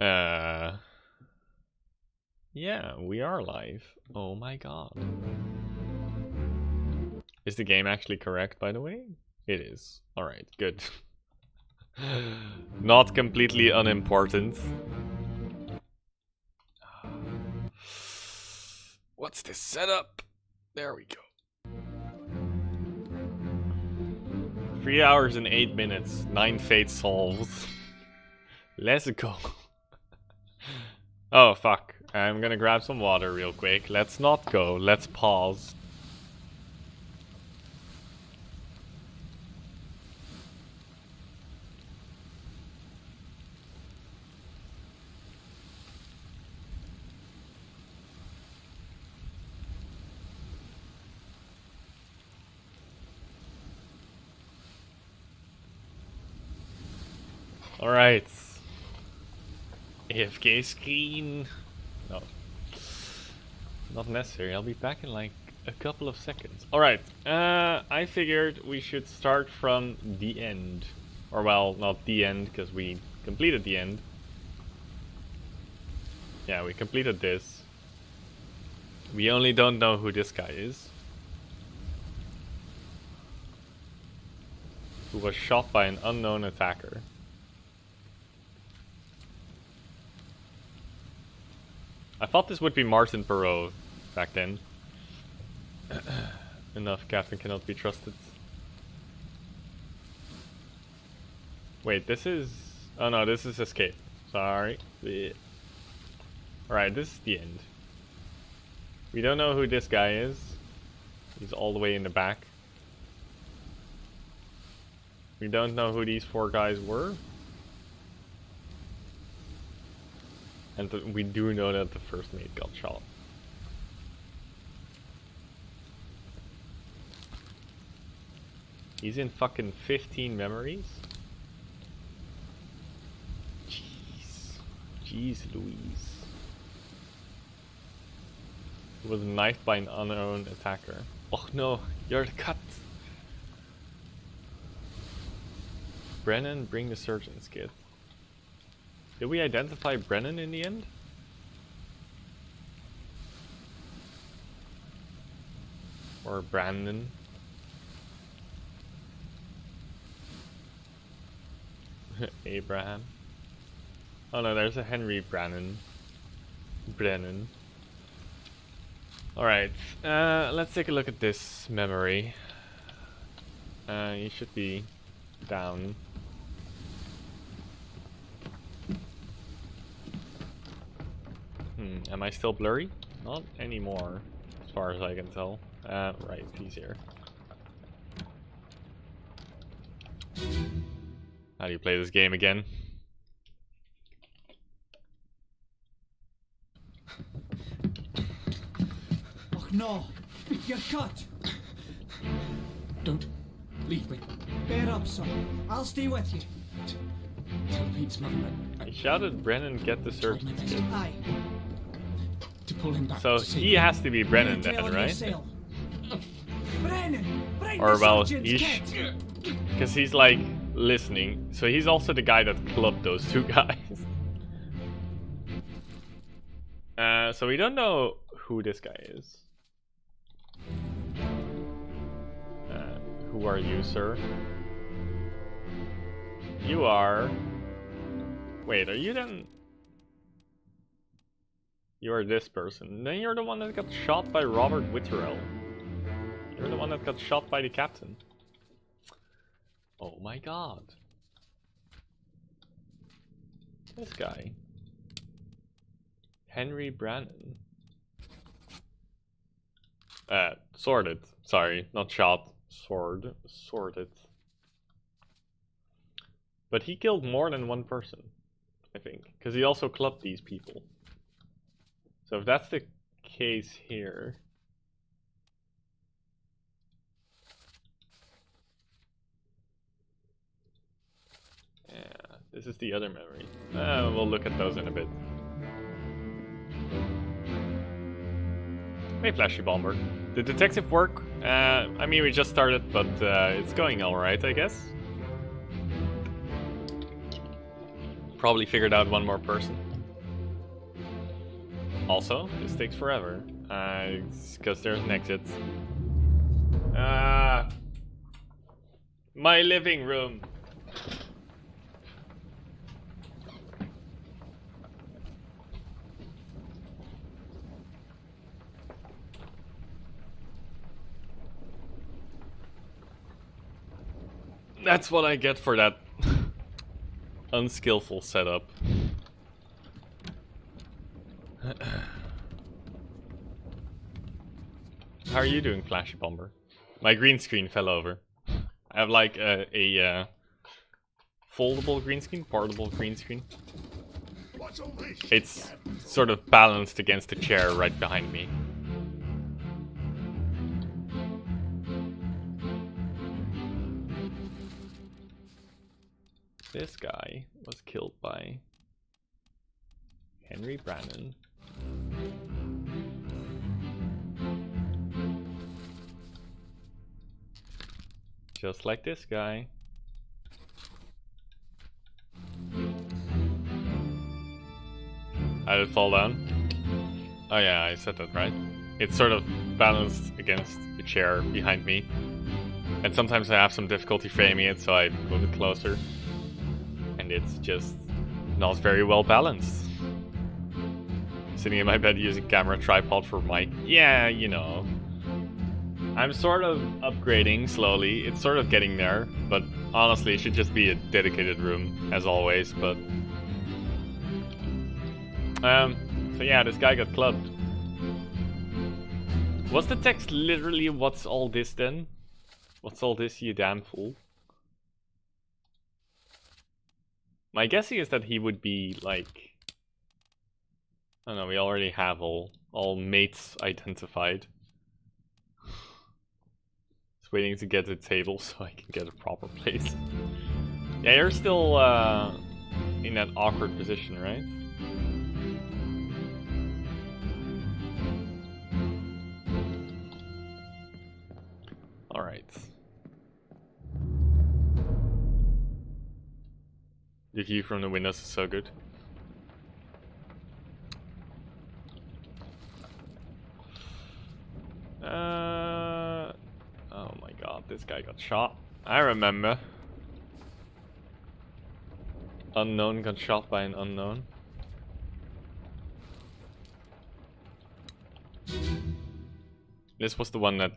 Yeah, we are live. Oh my god. Is the game actually correct, by the way? It is. Alright, good. Not completely unimportant. What's this setup? There we go. 3 hours and 8 minutes. 9 fates solved. Let's go. Oh, fuck. I'm gonna grab some water real quick. Let's not go. Let's pause. Alright. AFK screen. No. Not necessary. I'll be back in like a couple of seconds. Alright. I figured we should start from the end. Or well, not the end, because we completed the end. Yeah, we completed this. We only don't know who this guy is. Who was shot by an unknown attacker. I thought this would be Martin Perot back then. Enough, Captain cannot be trusted. Wait, this is... Oh no, this is escape. Sorry. Alright, this is the end. We don't know who this guy is. He's all the way in the back. We don't know who these 4 guys were. And we do know that the first mate got shot. He's in fucking 15 memories? Jeez. Jeez Louise. He was knifed by an unknown attacker. Oh no, you're the cut! Brennan, bring the surgeon's kit. Did we identify Brennan in the end? Or Brandon? Abraham? Oh no, there's a Henry Brennan. Alright, let's take a look at this memory. He should be down. Am I still blurry? Not anymore, as far as I can tell. Right, he's here. How do you play this game again? Oh no! You're cut! Don't leave me. Bear up, son. I'll stay with you. Tell Pete's mother He shouted, "Brennan, get the surgeon's kit." Aye. to pull him back. So he has to be Brennan then, right? Brennan! Bring Or the well, surgeon's he's... kit! Because he's like listening. So he's also the guy that clubbed those 2 guys. So we don't know who this guy is. Who are you, sir? You are... Wait, are you then... You are this person. Then you're the one that got shot by Robert Witterell. You're the one that got shot by the captain. Oh my god. This guy. Henry Brannan. Sorted. Sorry, not shot. Sorted. But he killed more than 1 person, I think. Because he also clubbed these people. So if that's the case here... Yeah, this is the other memory. We'll look at those in a bit. Hey, Flashy Bomber. Did detective work? I mean, we just started, but it's going alright, I guess. Probably figured out 1 more person. Also, this takes forever. Because there's an exit. My living room. That's what I get for that unskillful setup. How are you doing, Flashy Bomber? My green screen fell over. I have like a foldable green screen, portable green screen. It's sort of balanced against the chair right behind me. This guy was killed by Henry Brannon. Just like this guy. How did it fall down? Oh yeah, I said that right. It's sort of balanced against the chair behind me. And sometimes I have some difficulty framing it, so I move it closer. And it's just not very well balanced. Sitting in my bed using camera tripod for mic. Yeah, you know. I'm sort of upgrading slowly. It's sort of getting there, but honestly it should just be a dedicated room, as always, but... So yeah, this guy got clubbed. Was the text literally, what's all this then? What's all this, you damn fool? My guessing is that he would be like... I don't know, we already have all mates identified. Just waiting to get to the table so I can get a proper place. Yeah, you're still in that awkward position, right? Alright. The view from the windows is so good. Oh my god, this guy got shot. I remember. Unknown got shot by an unknown. This was the one that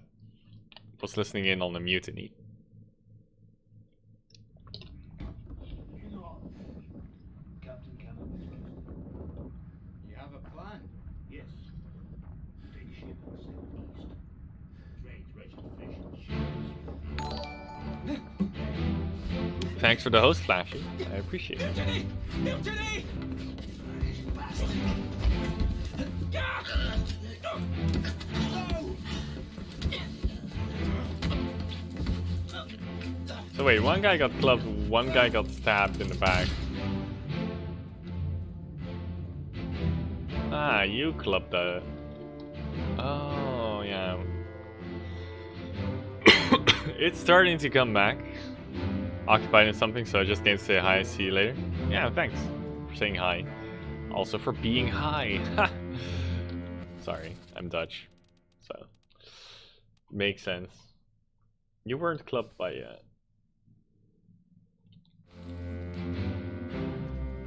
was listening in on the mutiny. Captain Cameron. You have a plan? Yes. Take a ship and sail east. Trade, raise fish and ships. Thanks for the host, Flashy. I appreciate it. Mutiny! Mutiny! So wait, one guy got clubbed, one guy got stabbed in the back. Ah, you clubbed the... Oh, yeah. It's starting to come back. Occupied in something, so I just need to say hi, see you later. Yeah, thanks for saying hi. Also for being high. Sorry, I'm Dutch. So, makes sense. You weren't clubbed by yet.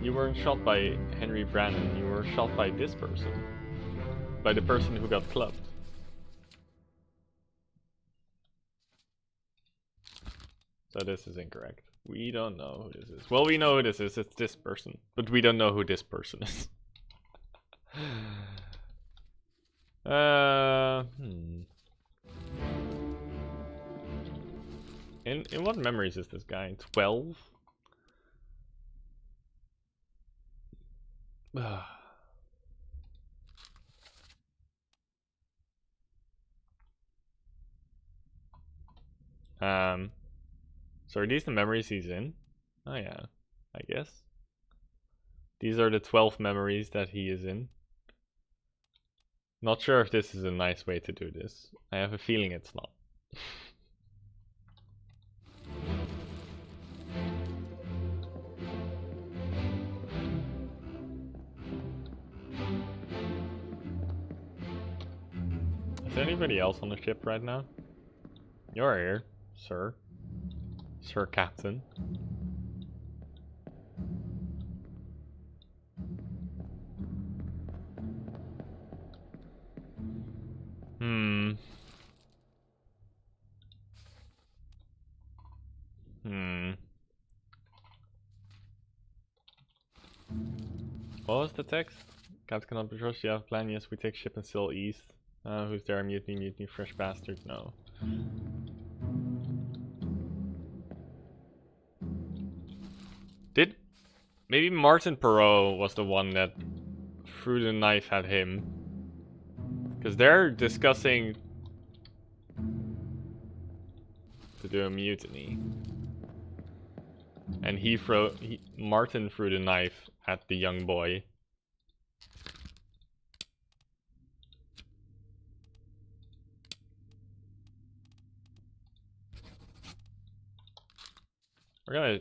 You weren't shot by Henry Brannon, you were shot by this person. By the person who got clubbed. So this is incorrect. We don't know who this is. Well, we know who this is, it's this person. But we don't know who this person is. In what memories is this guy? 12? So are these the memories he's in? Oh yeah, I guess. These are the 12 memories that he is in. Not sure if this is a nice way to do this. I have a feeling it's not. Is there anybody else on the ship right now? You're here, sir. Sir Captain. What was the text? Captain cannot be trusted. You have a plan? Yes, we take ship and sail east. Who's there? Mutiny, mutiny, fresh bastard. No. Did maybe Martin Perot was the one that threw the knife at him? Because they're discussing to do a mutiny, and Martin threw the knife at the young boy. We're gonna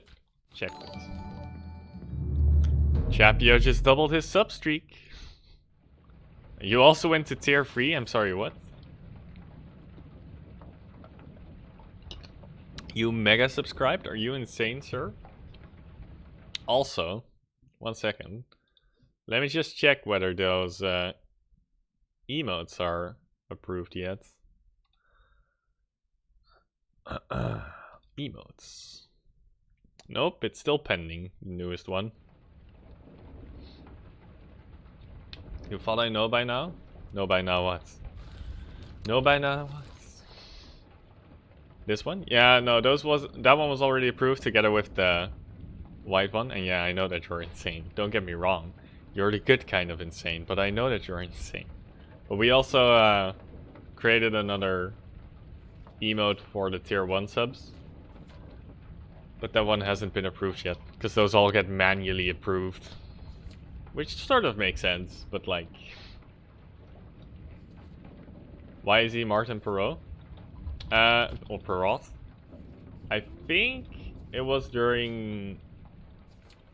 check this. Chapio just doubled his sub streak. You also went to tier 3? I'm sorry, what? You mega subscribed? Are you insane, sir? Also, 1 second. Let me just check whether those emotes are approved yet. Emotes. Nope, it's still pending, the newest one. You thought I know by now? Know by now what? Know by now what? This one? Yeah, no, that one was already approved together with the white one, and yeah, I know that you're insane. Don't get me wrong. You're the good kind of insane, but I know that you're insane. But we also created another emote for the tier 1 subs. But that one hasn't been approved yet, because those all get manually approved. Which sort of makes sense, but like... Why is he Martin Perot? Or Perot? I think it was during...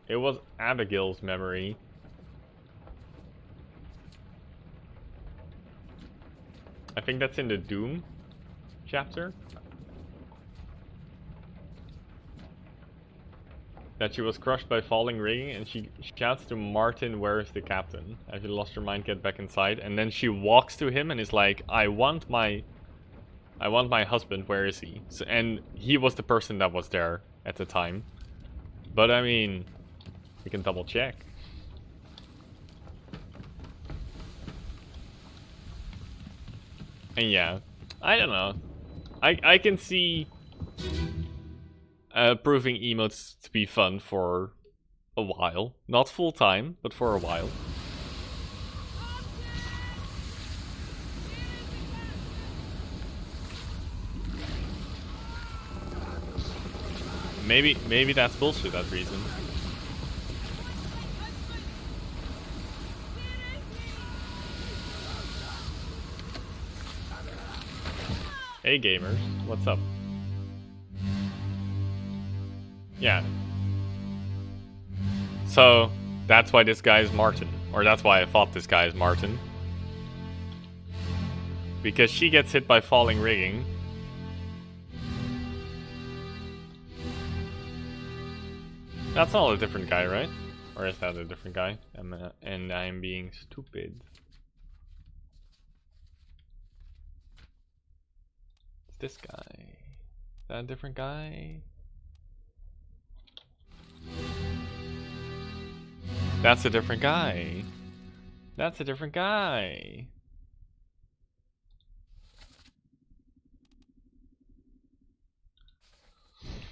It was Abigail's memory. I think that's in the Doom chapter. That she was crushed by falling rigging, and she shouts to Martin, "Where is the captain?" As she lost her mind, get back inside, and then she walks to him and is like, I want my husband, where is he?" So, and he was the person that was there at the time. But I mean, we can double check. And yeah, I don't know. I can see proving emotes to be fun for a while. Not full time, but for a while. Maybe that's bullshit, that reason. Hey gamers, what's up? Yeah. So, that's why this guy is Martin. Or that's why I thought this guy is Martin. Because she gets hit by falling rigging. That's not a different guy, right? Or is that a different guy? And I'm being stupid. It's this guy. Is that a different guy? That's a different guy. That's a different guy.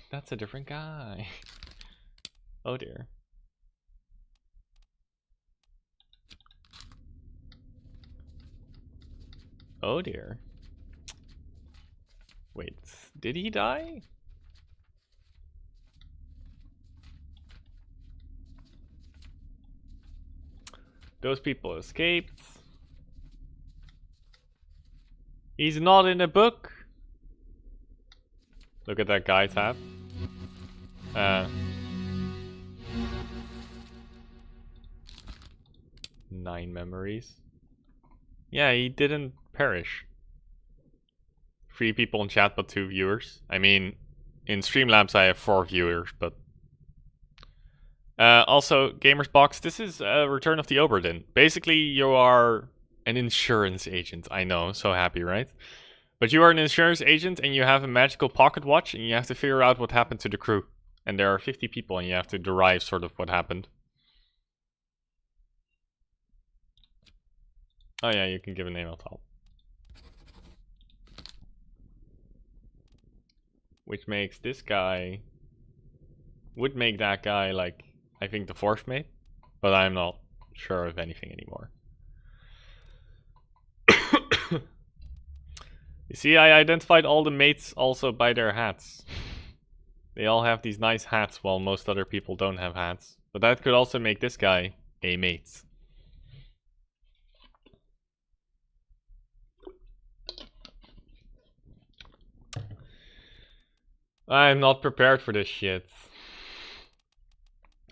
That's a different guy. Oh dear. Oh dear. Wait, did he die? Those people escaped. He's not in the book. Look at that guy tab. 9 memories. Yeah, he didn't perish. 3 people in chat, but 2 viewers. I mean, in Streamlabs I have 4 viewers, but... also, Gamers Box, this is Return of the Obra Dinn. Basically, you are an insurance agent. I know, so happy, right? But you are an insurance agent and you have a magical pocket watch and you have to figure out what happened to the crew. And there are 50 people and you have to derive sort of what happened. Oh yeah, you can give a name at all. Which makes this guy... would make that guy like, I think the 4th mate. But I'm not sure of anything anymore. You see, I identified all the mates also by their hats. They all have these nice hats while most other people don't have hats. But that could also make this guy a mate. I'm not prepared for this shit.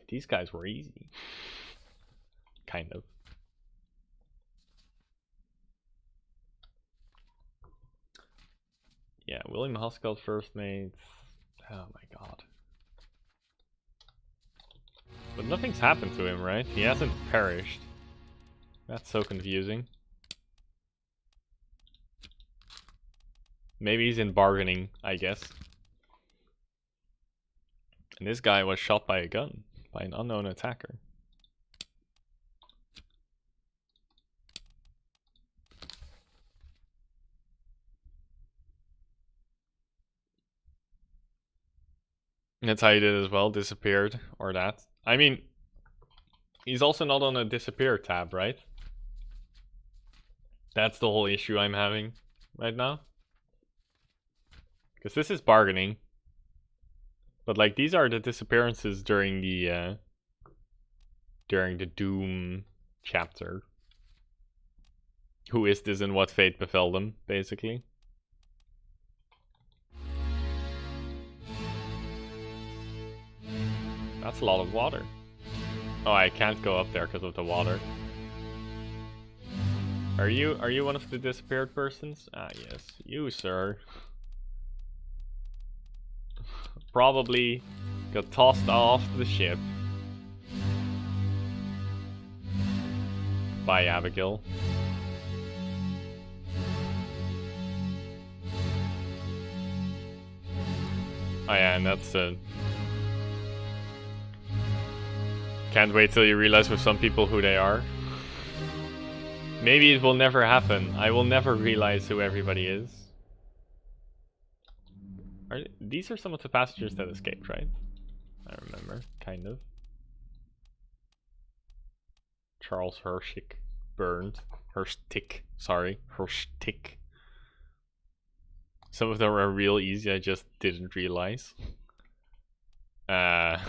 These guys were easy. Kind of. Yeah, William Huscall's first mate. Oh my god. But nothing's happened to him, right? He hasn't perished. That's so confusing. Maybe he's in bargaining, I guess. And this guy was shot by a gun, by an unknown attacker. That's how he did as well, disappeared, or that. I mean, he's also not on a disappear tab, right? That's the whole issue I'm having right now. Because this is bargaining. But like, these are the disappearances during the Doom chapter. Who is this and what fate befell them, basically. That's a lot of water. Oh, I can't go up there because of the water. Are you one of the disappeared persons? Ah, yes. You, sir. Probably got tossed off the ship by Abigail. Oh yeah, and that's can't wait till you realize with some people who they are. Maybe it will never happen. I will never realize who everybody is. These are some of the passengers that escaped, right? I remember, kind of. Charles Hershik burned. Hershtik, sorry. Hershtik. Some of them are real easy, I just didn't realize. I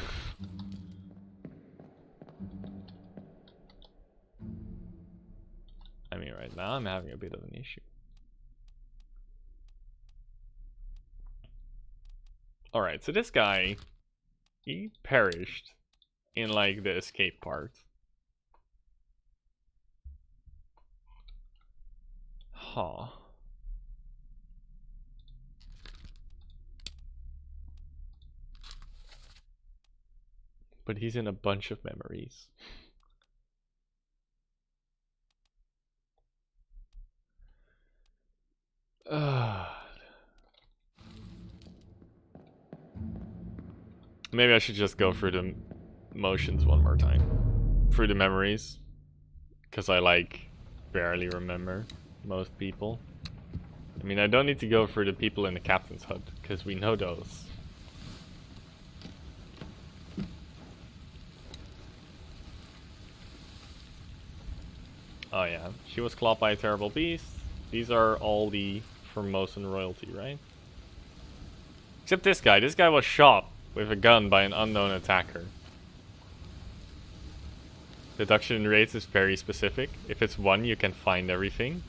mean, right now I'm having a bit of an issue. Alright, so this guy, he perished in like the escape part. Huh. But he's in a bunch of memories. Maybe I should just go through the motions one more time. Through the memories. Because I like barely remember most people. I mean, I don't need to go through the people in the captain's hut, because we know those. Oh yeah, she was clawed by a terrible beast. These are all the Formosan royalty, right? Except this guy. This guy was shot with a gun by an unknown attacker. Deduction rates is very specific. If it's 1, you can find everything.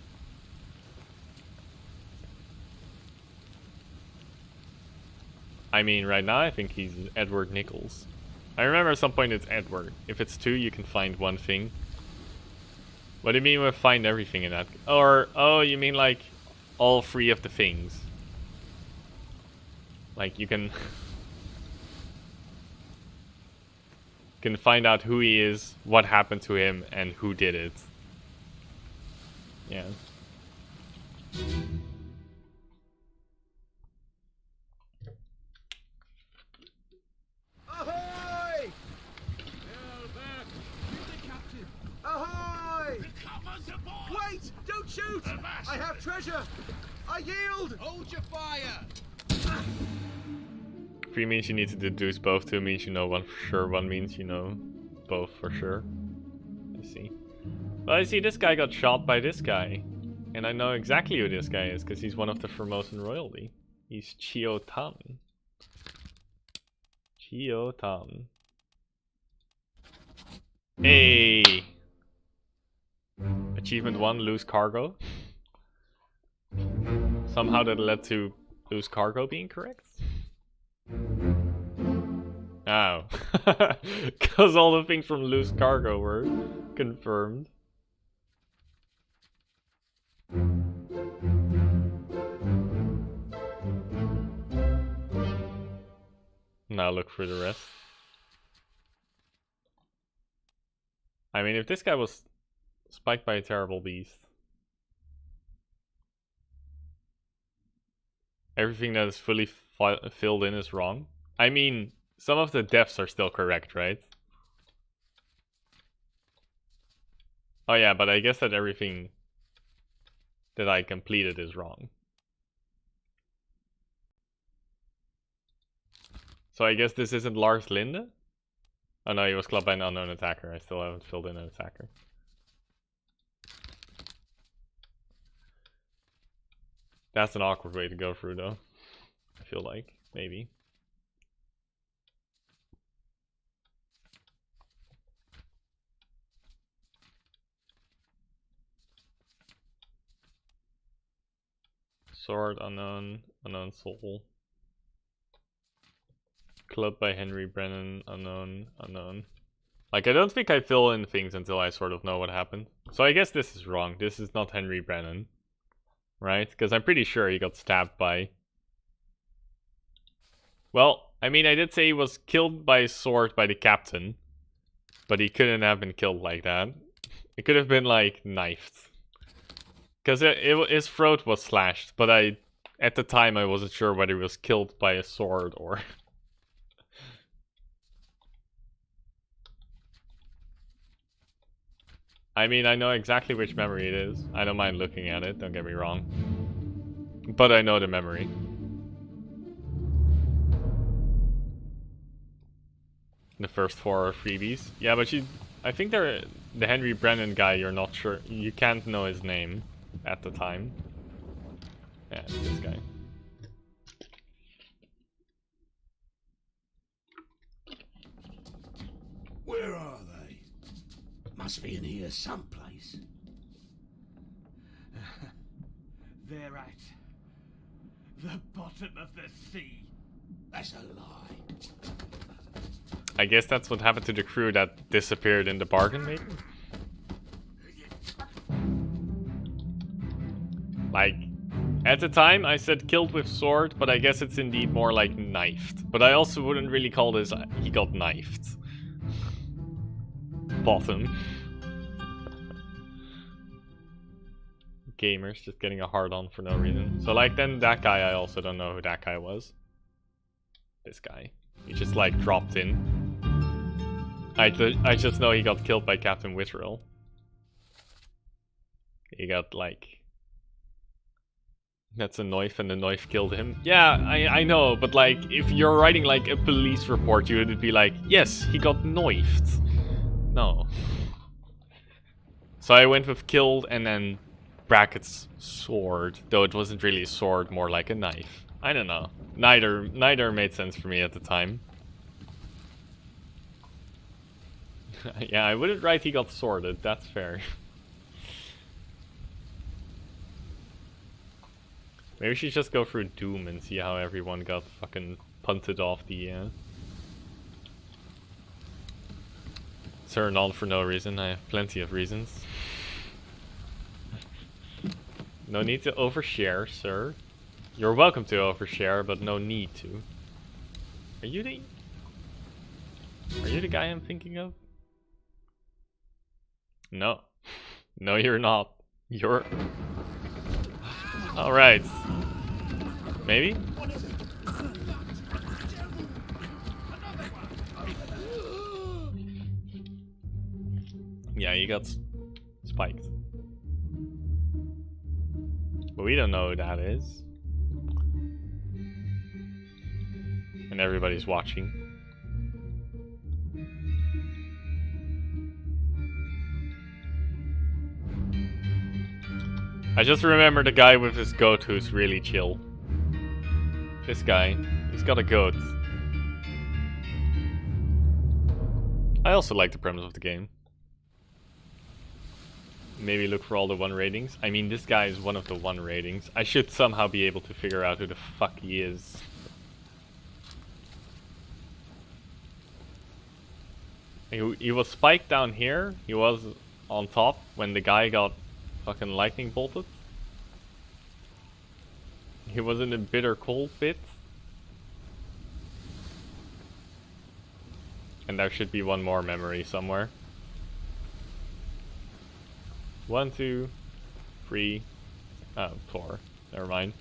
I mean, right now I think he's Edward Nichols. I remember at some point it's Edward. If it's 2, you can find 1 thing. What do you mean with find everything in that? Or, oh, you mean like all 3 of the things? Like, you can find out who he is, what happened to him, and who did it. Yeah. Ahoy! Ahoy! Wait! Don't shoot! I have treasure! I yield! Hold your fire! 3 means you need to deduce both, 2 means you know one for sure, 1 means you know both for sure. I see. Well, I see this guy got shot by this guy. And I know exactly who this guy is, because he's one of the Formosan royalty. He's Chio Tan. Chio Tan. Hey! Achievement 1, lose cargo. Somehow that led to lose cargo being correct? Oh. Because all the things from lose cargo were confirmed. Now look for the rest. I mean, if this guy was spiked by a terrible beast, everything that is fully filled in is wrong. I mean, some of the deaths are still correct, right? Oh yeah, but I guess that everything that I completed is wrong. So I guess this isn't Lars Linde? Oh no, he was clubbed by an unknown attacker. I still haven't filled in an attacker. That's an awkward way to go through though. I feel like, maybe. Sword, unknown, unknown soul. Clubbed by Henry Brennan, unknown, unknown. Like, I don't think I fill in things until I sort of know what happened. So I guess this is wrong. This is not Henry Brennan. Right? Because I'm pretty sure he got stabbed by... Well, I mean, I did say he was killed by a sword by the captain. But he couldn't have been killed like that. It could have been, like, knifed. Because his throat was slashed. But at the time, I wasn't sure whether he was killed by a sword or... I mean, I know exactly which memory it is. I don't mind looking at it, don't get me wrong. But I know the memory. The first 4 are freebies. Yeah, but I think they're... The Henry Brennan guy, you're not sure... You can't know his name at the time. Yeah, it's this guy. Where are they? Must be in here someplace. They're at the bottom of the sea. That's a lie. I guess that's what happened to the crew that disappeared in the bargain, maybe? Like, at the time I said killed with sword, but I guess it's indeed more like knifed. But I also wouldn't really call this he got knifed. Bottom. Gamers just getting a hard on for no reason. So like then that guy, I also don't know who that guy was. This guy. He just like dropped in. I just know he got killed by Captain Witterill. He got like... That's a knife and the knife killed him. Yeah, I know, but like if you're writing like a police report, you would be like, yes, he got knifed. No. So I went with killed and then brackets sword, though it wasn't really a sword, more like a knife. I don't know. Neither made sense for me at the time. Yeah, I wouldn't write he got sworded, that's fair. Maybe we should just go through Doom and see how everyone got fucking punted off the turn on for no reason. I have plenty of reasons. No need to overshare, sir. You're welcome to overshare, but no need to. Are you the guy I'm thinking of? No. No, you're not. You're... Alright. Maybe? Yeah, you got spiked. But we don't know who that is. And everybody's watching. I just remember the guy with his goat who's really chill. This guy, he's got a goat. I also like the premise of the game. Maybe look for all the 1 ratings. I mean, this guy is one of the 1 ratings. I should somehow be able to figure out who the fuck he is. He was spiked down here. He was on top when the guy got fucking lightning bolted. He was in a bitter cold pit. And there should be 1 more memory somewhere. 1, 2, 3, 4. Never mind.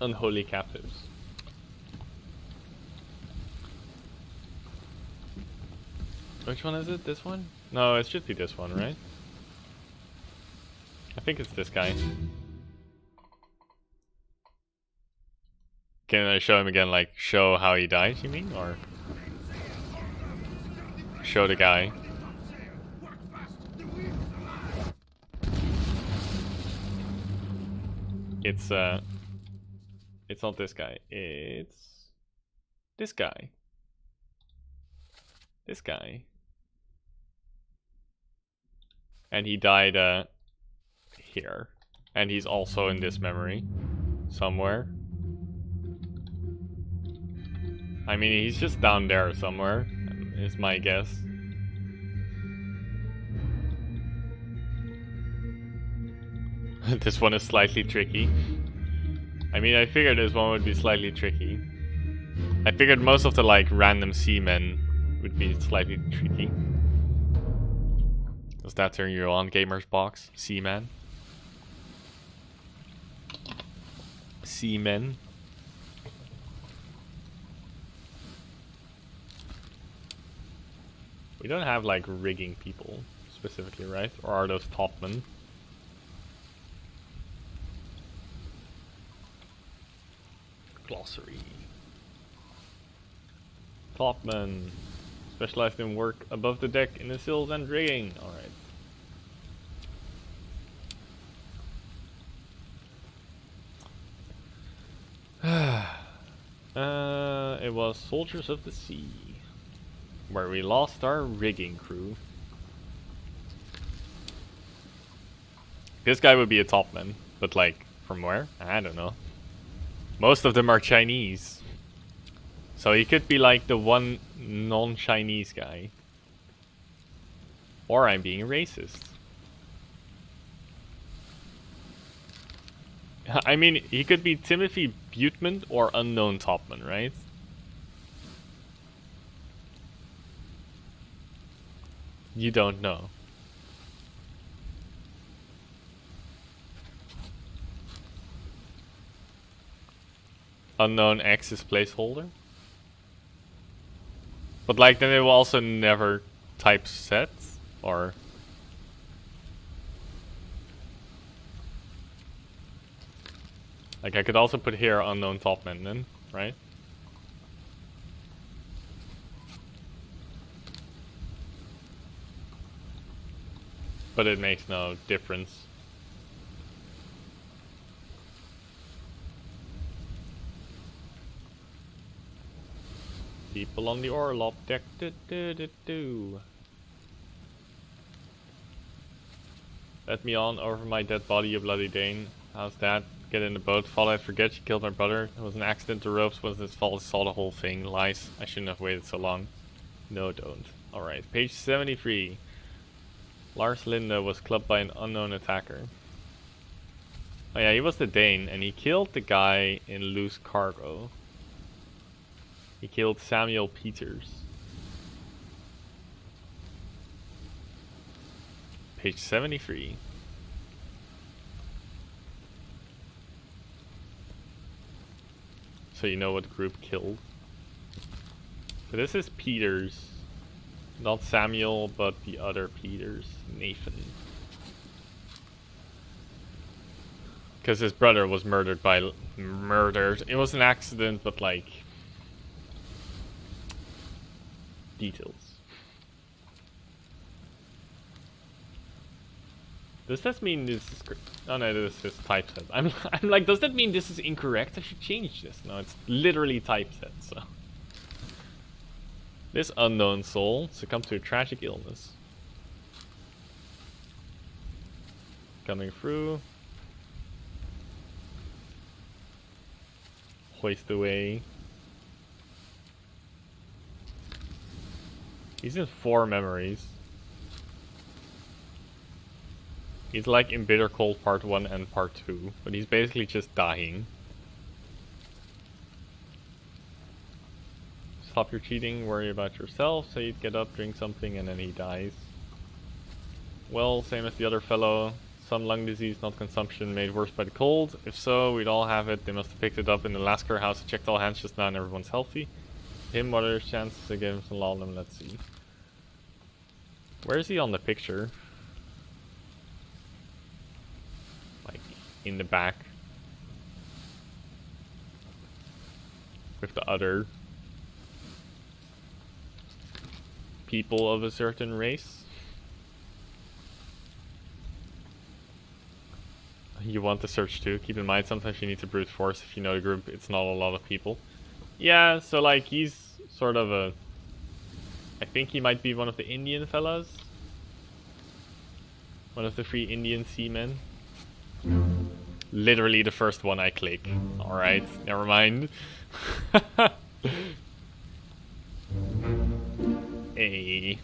Unholy captives. Which one is it? This one? No, it should be this one, right? I think it's this guy. Can I show him again, like, show how he died, you mean? Or show the guy? It's not this guy. It's this guy. This guy. And he died here. And he's also in this memory somewhere. I mean, he's just down there somewhere, is my guess. This one is slightly tricky. I mean, I figured this one would be slightly tricky. I figured most of the, like, random seamen would be slightly tricky. Does that turn you on, Gamers Box? Seaman? Seamen? We don't have, like, rigging people specifically, right? Or are those topmen? Glossary. Topman. Specialized in work above the deck in the sills and rigging. Alright. It was Soldiers of the Sea, where we lost our rigging crew. This guy would be a topman, but like, from where? I don't know. Most of them are Chinese. So he could be like the one non-Chinese guy. Or I'm being racist. I mean, he could be Timothy Butman or unknown topman, right? You don't know. Unknown X is placeholder. But like, then it will also never type sets, or... Like, I could also put here unknown topman then, right? But it makes no difference. People on the Orlop deck, Let me on over my dead body, you bloody Dane. How's that? Get in the boat. Fall, I forget you killed my brother. It was an accident, the ropes wasn't his fault, I saw the whole thing. Lies. I shouldn't have waited so long. No, don't. Alright, page 73. Lars Linde was clubbed by an unknown attacker. Oh yeah, he was the Dane, and he killed the guy in Loose Cargo. He killed Samuel Peters. Page 73. So you know what group killed. So this is Peters. Not Samuel, but the other Peters. Nathan. Because his brother was murdered by... Murdered. It was an accident, but like... Details. Does that mean this is... Oh no, this is typeset. I'm like, does that mean this is incorrect? I should change this. No, it's literally typeset, so... This unknown soul succumbed to a tragic illness. Coming through. Hoist away. He's in 4 memories. He's like in Bitter Cold Part 1 and Part 2, but he's basically just dying. Stop your cheating, worry about yourself, say you'd get up, drink something, and then he dies. Well, same as the other fellow. Some lung disease, not consumption, made worse by the cold. If so, we'd all have it. They must have picked it up in the Lascar house. I checked all hands just now and everyone's healthy. Him, what are his chances? I gave him some laudanum, let's see. Where is he on the picture? Like, in the back. With the other people of a certain race. You want to search too. Keep in mind, sometimes you need to brute force if you know the group. It's not a lot of people. Yeah, so like he's sort of a... I think he might be one of the Indian fellas. One of the 3 Indian seamen. Literally the first one I click. Alright, never mind. Hey.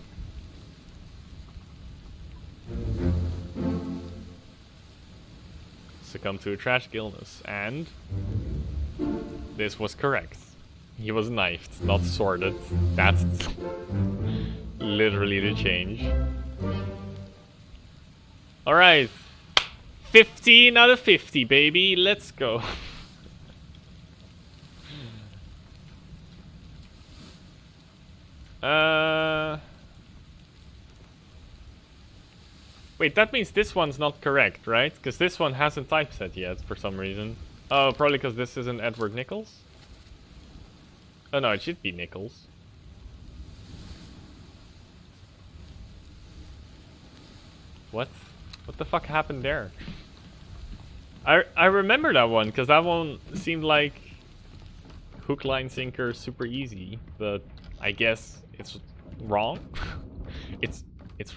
Succumbed to a tragic illness, and this was correct. He was knifed, not sworded. That's literally the change. Alright. 15 out of 50, baby. Let's go. Wait, that means this one's not correct, right? Because this one hasn't typeset yet for some reason. Oh, probably because this isn't Edward Nichols? Oh no, it should be Nichols. What? What the fuck happened there? I remember that one, because that one seemed like hook, line, sinker, super easy. But I guess it's wrong. It's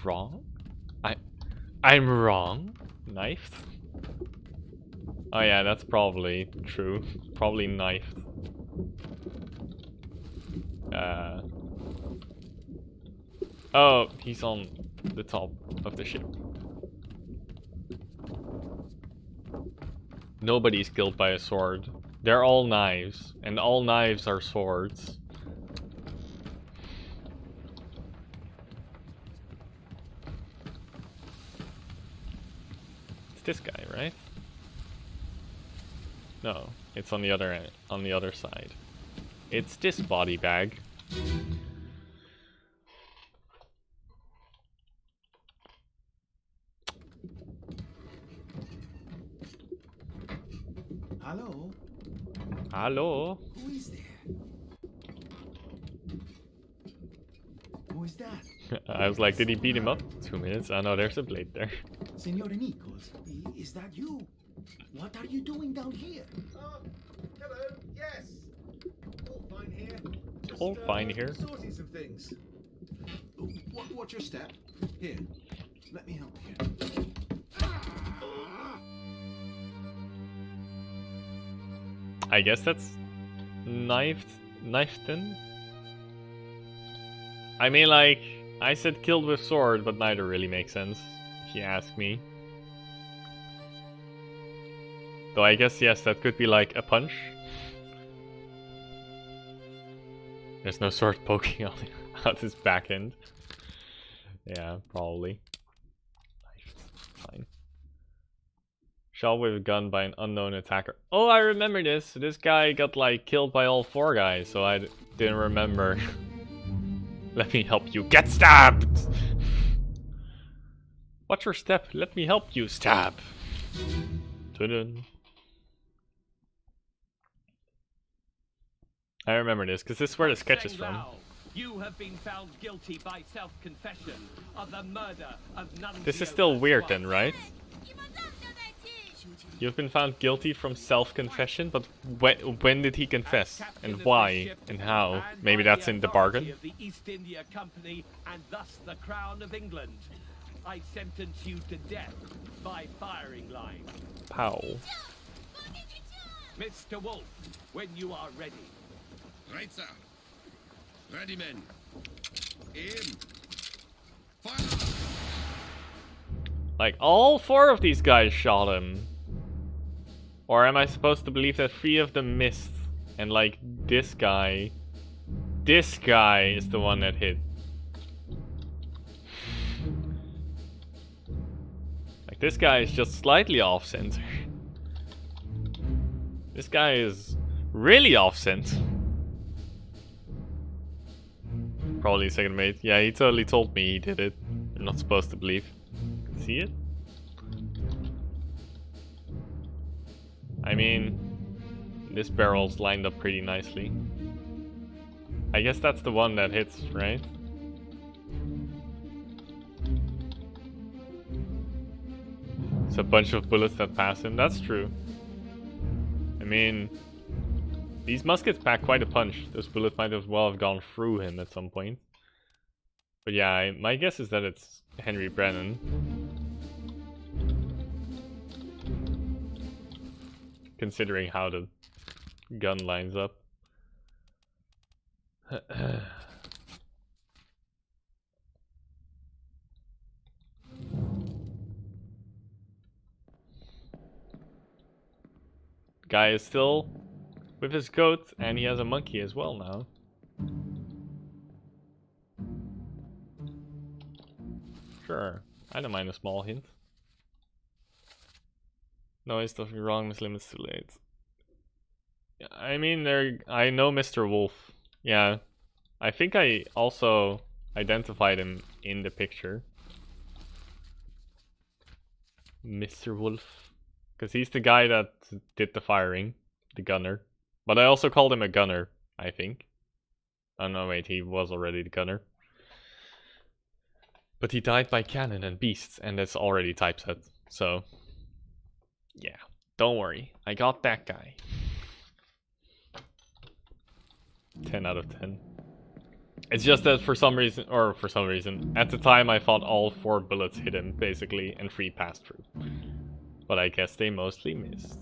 wrong? I'm wrong? Knifed? Oh yeah, that's probably true. Probably knifed. Oh, he's on the top of the ship. Nobody's killed by a sword. They're all knives, and all knives are swords. It's this guy, right? No, it's on the other end, on the other side. It's this body bag. Hello? Hello? Who is there? Who is that? I was like, did he beat him up? 2 minutes? Oh no, there's a blade there. Senor Nichols, is that you? What are you doing down here? Hello, yes. All fine here. Just, All fine here. Sorting some things. What's your step? Here, let me help you. I guess that's knifed in. I mean, like, I said killed with sword, but neither really makes sense, if you ask me. Though I guess, yes, that could be like a punch. There's no sword poking out his back end. Yeah, probably. Fine. Shot with a gun by an unknown attacker. Oh, I remember this. This guy got like killed by all 4 guys, so I didn't remember. Let me help you. Get stabbed! Watch your step. Let me help you. Stab. Dun-dun. I remember this because this is where the sketch is from. You have been found guilty by self-confession of the murder of Nunzio. This is still weird then, right? You've been found guilty from self-confession, but when did he confess? And why? And how? Maybe that's in the bargain? Of the East India Company and thus the Crown of England. I sentence you to death by firing line. Pow. Mr. Wolf, when you are ready. Right, sir. Ready, men. Aim. Fire! Like, all 4 of these guys shot him. Or am I supposed to believe that 3 of them missed? And like, this guy is the one that hit. Like, this guy is just slightly off-center. This guy is really off-center. Probably second mate. Yeah, he totally told me he did it. I'm not supposed to believe. See it? I mean, this barrel's lined up pretty nicely. I guess that's the one that hits, right? It's a bunch of bullets that pass him. That's true. I mean, these muskets pack quite a punch. Those bullets might as well have gone through him at some point. But yeah, my guess is that it's Henry Brennan. Considering how the gun lines up. Guy is still with his coat, and he has a monkey as well now. Sure, I don't mind a small hint. No, it's nothing wrong, Miss Lim, it's too late. I mean, I know Mr. Wolf. Yeah, I think I also identified him in the picture. Mr. Wolf. Because he's the guy that did the firing, the gunner. But I also called him a gunner, I think. Oh no, wait, he was already the gunner. But he died by cannon and beasts, and that's already typeset, so... yeah, don't worry, I got that guy. 10 out of 10. It's just that for some reason, at the time I thought all 4 bullets hit him, basically, and 3 passed through. But I guess they mostly missed.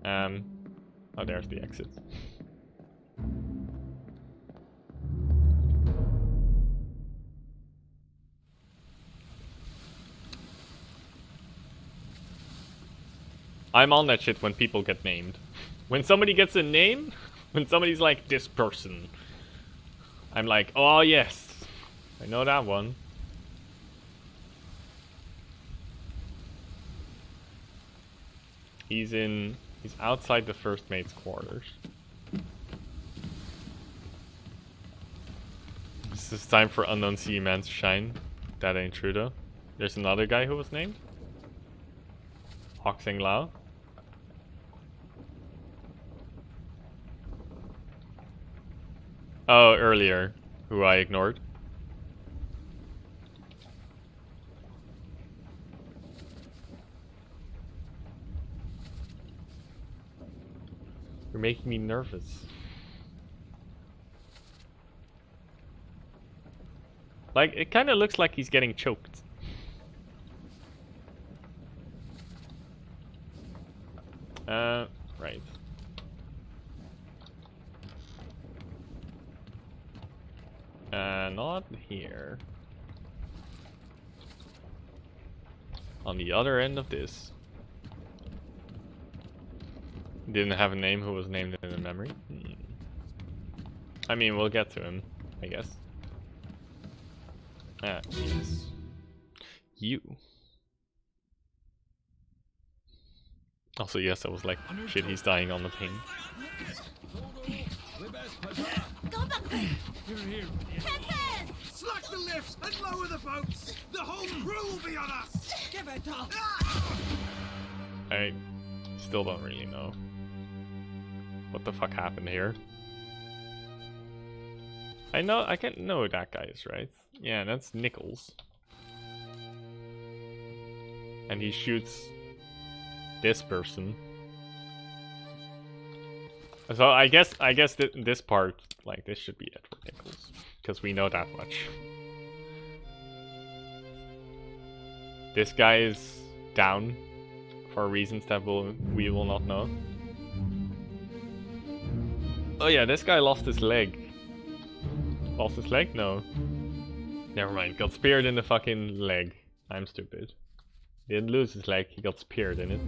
Oh, there's the exit. I'm on that shit when people get named. When somebody gets a name, when somebody's like, this person, I'm like, oh yes, I know that one. He's outside the first mate's quarters. This is time for Unknown Sea Man to shine. That ain't true though. There's another guy who was named. Hoxing Lao. Oh, earlier, who I ignored. You're making me nervous. Like, it kind of looks like he's getting choked. Right. Not here. On the other end of this. Didn't have a name who was named in the memory. I mean, we'll get to him, I guess. Ah, yes. You. Also, yes, I was like, shit, he's dying on the ping. Go back! Slack the lifts and lower the boats! The whole crew will be on us! Give it up! I still don't really know what the fuck happened here. I can know who that guy is, right? Yeah, that's Nichols. And he shoots this person. So I guess this part, like, this should be Edward Nichols, because we know that much. This guy is down for reasons that we will not know. Oh yeah, this guy lost his leg. Lost his leg? No. Never mind. Got speared in the fucking leg. I'm stupid. Didn't lose his leg, he got speared in it.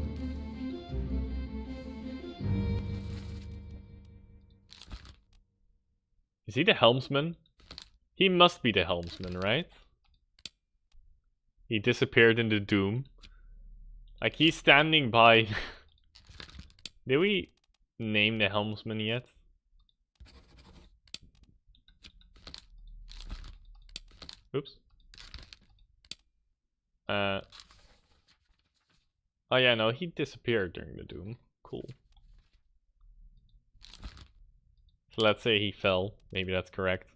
Is he the helmsman? He must be the helmsman, right? He disappeared in the doom. Like, he's standing by... Did we name the helmsman yet? Oops. Oh yeah, no, he disappeared during the doom. Cool. So let's say he fell. Maybe that's correct.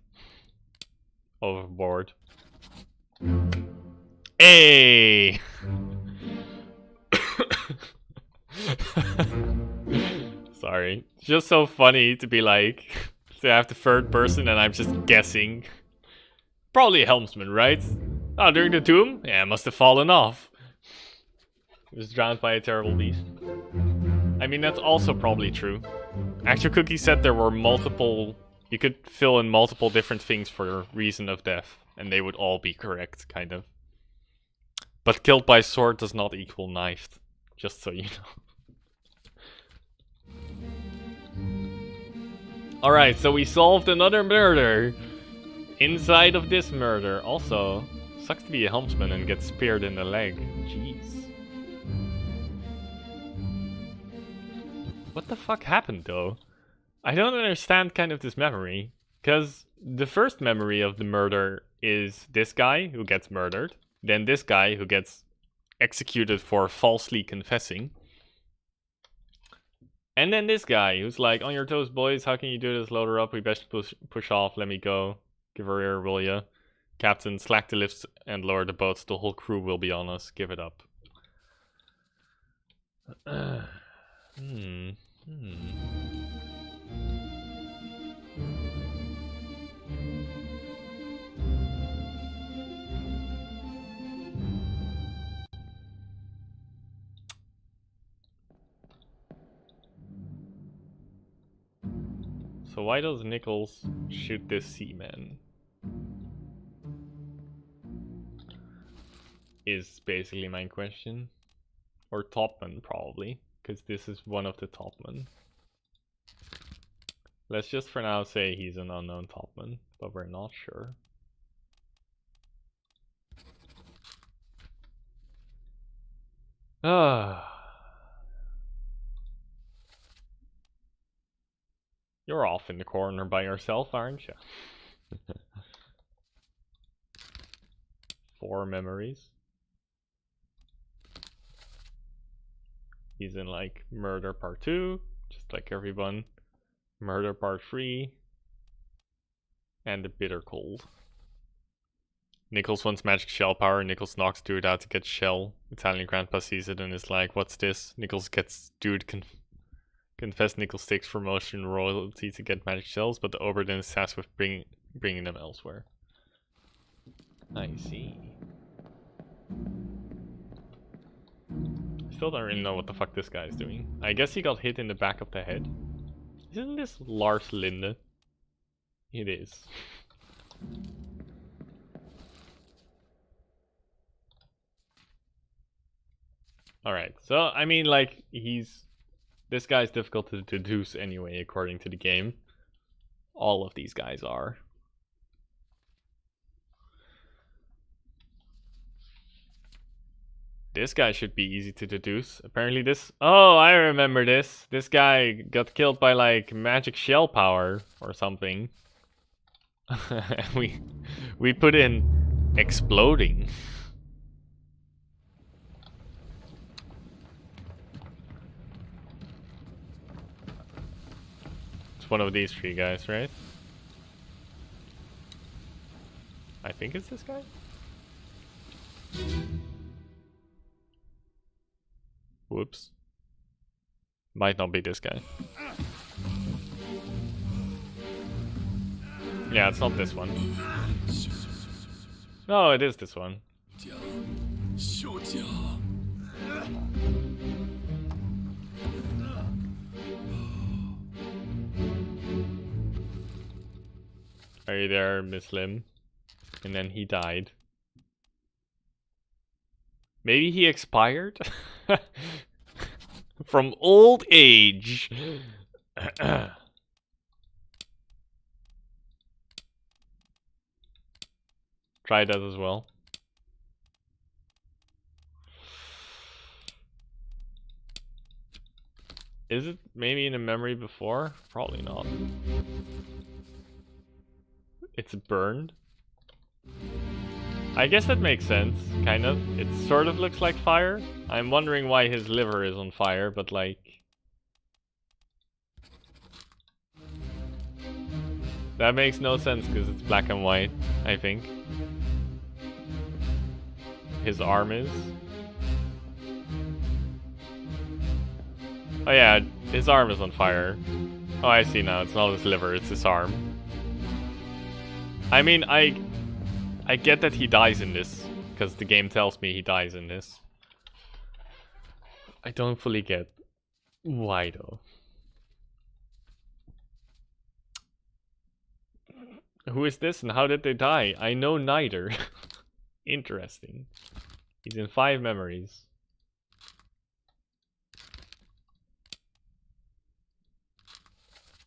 Overboard. Hey! Sorry. It's just so funny to be like... to have the third person and I'm just guessing. Probably a helmsman, right? Oh, during the doom? Yeah, must have fallen off. He was drowned by a terrible beast. I mean, that's also probably true. Actual Cookie said there were multiple... You could fill in multiple different things for reason of death. And they would all be correct, kind of. But killed by sword does not equal knifed. Just so you know. Alright, so we solved another murder. Inside of this murder. Also, sucks to be a helmsman and get speared in the leg. Jeez. What the fuck happened though? I don't understand kind of this memory. Because the first memory of the murder is this guy who gets murdered. Then this guy who gets executed for falsely confessing. And then this guy who's like, on your toes boys, how can you do this? Load her up, we best push off, let me go. Give her ear, will ya? Captain, slack the lifts and lower the boats, the whole crew will be on us, give it up. So why does Nichols shoot this seaman? Is basically my question. Or topman, probably. Because this is one of the topmen. Let's just for now say he's an unknown topman. But we're not sure. You're off in the corner by yourself, aren't you? 4 memories. He's in like Murder Part 2, just like everyone. Murder Part 3. And the Bitter Cold. Nichols wants magic shell power. Nichols knocks dude out to get shell. Italian grandpa sees it and is like, what's this? Nichols gets dude confess. Nichols takes promotion royalty to get magic shells, but the Obra Dinn is tasked with bringing them elsewhere. I see. Still don't really know what the fuck this guy is doing. I guess he got hit in the back of the head. Isn't this Lars Linde? It is. Alright, so I mean, like, he's This guy's difficult to deduce anyway, according to the game. All of these guys are. This guy should be easy to deduce. Apparently this... Oh, I remember this. This guy got killed by like magic shell power or something. we put in exploding. It's one of these three guys, right? I think it's this guy. Whoops. Might not be this guy. Yeah, it's not this one. No, it is this one. Are you there, Miss Lim? And then he died. Maybe he expired? From old age. Try that as well. Is it maybe in a memory before? Probably not. It's burned. I guess that makes sense, kind of. It sort of looks like fire. I'm wondering why his liver is on fire, but like... That makes no sense because it's black and white, I think. His arm is. Oh yeah, his arm is on fire. Oh, I see now. It's not his liver, it's his arm. I mean, I get that he dies in this, because the game tells me he dies in this. I don't fully get why though. Who is this and how did they die? I know neither. Interesting. He's in 5 memories.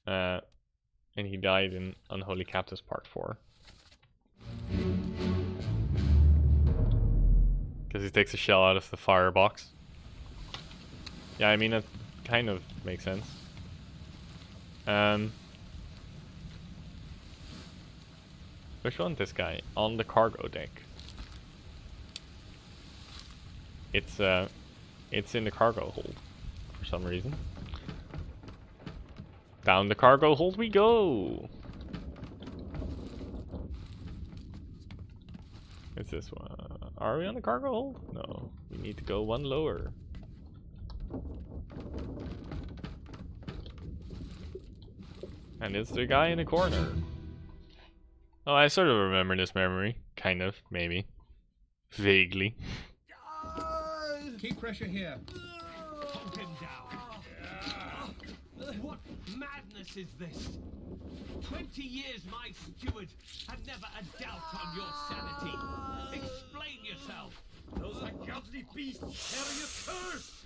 And he died in Unholy Captives Part 4. Because he takes a shell out of the firebox. Yeah, I mean, that kind of makes sense. Which one? This guy. On the cargo deck. It's in the cargo hold. For some reason. Down the cargo hold we go! It's this one. Are we on the cargo hold? No. We need to go one lower. And it's the guy in the corner. Oh, I sort of remember this memory. Kind of, maybe. Vaguely. Keep pressure here. Hold him down. What madness is this? 20 years my steward, and never a doubt on your sanity. Explain yourself. Those ungodly beasts carry a curse!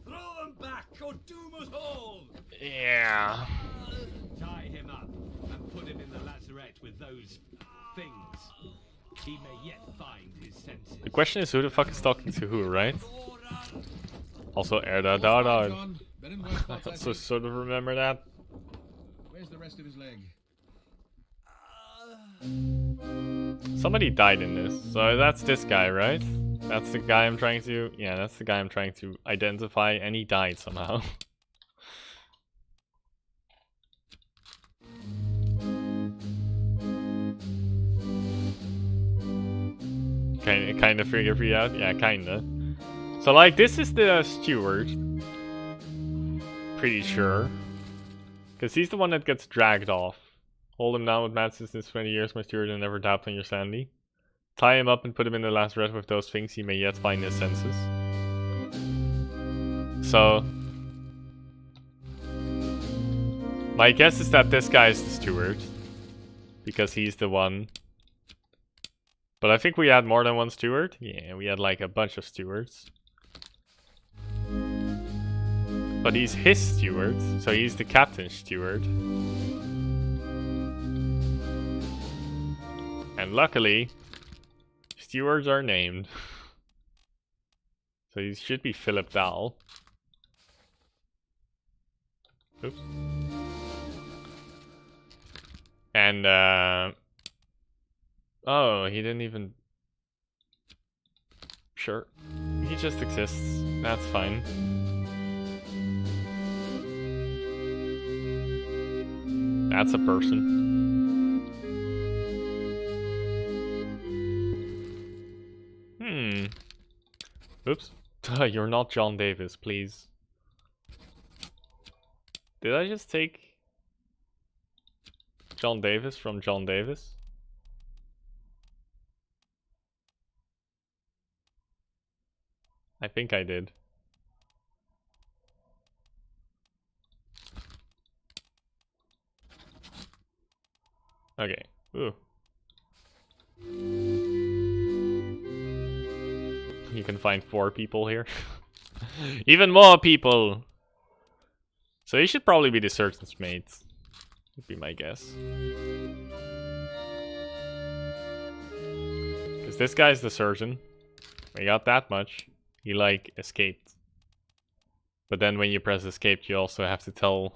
Throw them back or doom us all! Yeah. Tie him up and put him in the lazarette with those things. He may yet find his senses. The question is who the fuck is talking to who, right? Also, Erda Dada. I also sort of remember that. Where's the rest of his leg? Somebody died in this, so that's this guy, right? That's the guy I'm trying to... Yeah, that's the guy I'm trying to identify, and he died somehow. Kind of figure for you out? Yeah, kinda. So, like, this is the steward. Pretty sure. Because he's the one that gets dragged off. Hold him down with mad since 20 years, my steward, and never doubt on your sanity. Tie him up and put him in the lazarette with those things, he may yet find his senses. So... my guess is that this guy is the steward. Because he's the one... But I think we had more than one steward. Yeah, we had like a bunch of stewards. But he's his steward, so he's the captain's steward. And luckily, stewards are named. So he should be Philip Dahl. Oops. And, oh, he didn't even... Sure. He just exists. That's fine. That's a person. Oops. You're not John Davis, please. Did I just take John Davis from John Davis? I think I did. Okay. Ooh. You can find 4 people here. Even more people! So he should probably be the surgeon's mate. Would be my guess. Because this guy's the surgeon. We got that much. He, like, escaped. But then when you press escape, you also have to tell...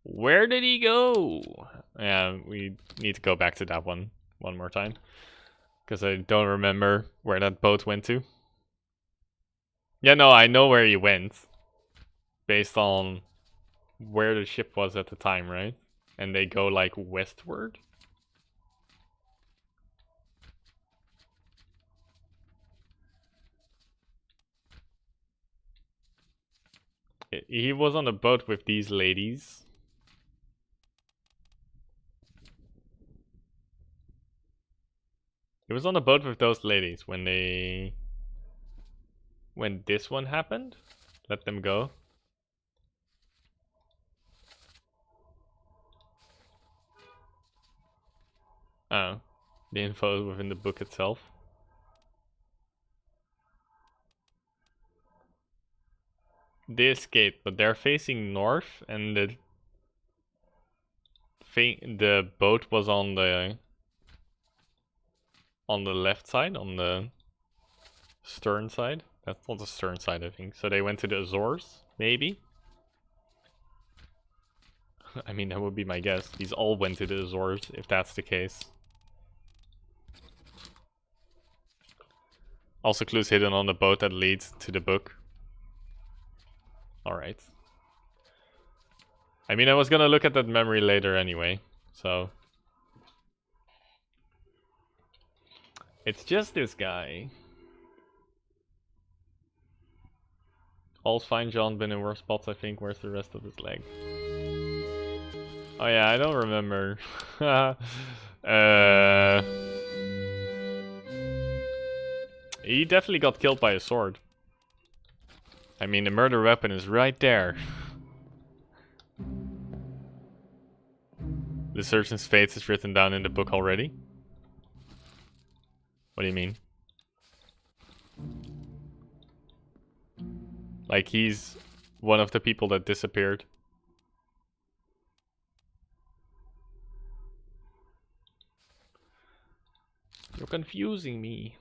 Where did he go? Yeah, we need to go back to that one more time. Because I don't remember where that boat went to. Yeah, no, I know where he went. Based on where the ship was at the time, right? And they go, like, westward? He was on a boat with these ladies. He was on a boat with those ladies when this one happened. Let them go. Oh, the info is within the book itself. They escaped, but they're facing north, and the boat was on the left side, on the stern side. That's not the stern side, I think. So they went to the Azores, maybe? I mean, that would be my guess. These all went to the Azores, if that's the case. Also clues hidden on the boat that leads to the book. Alright. I mean, I was gonna look at that memory later anyway, so... It's just this guy. All's fine, John. Been in worse spots, I think. Where's the rest of his leg? Oh yeah, I don't remember. He definitely got killed by a sword. I mean, the murder weapon is right there. The surgeon's fate is written down in the book already. What do you mean? Like he's one of the people that disappeared. You're confusing me.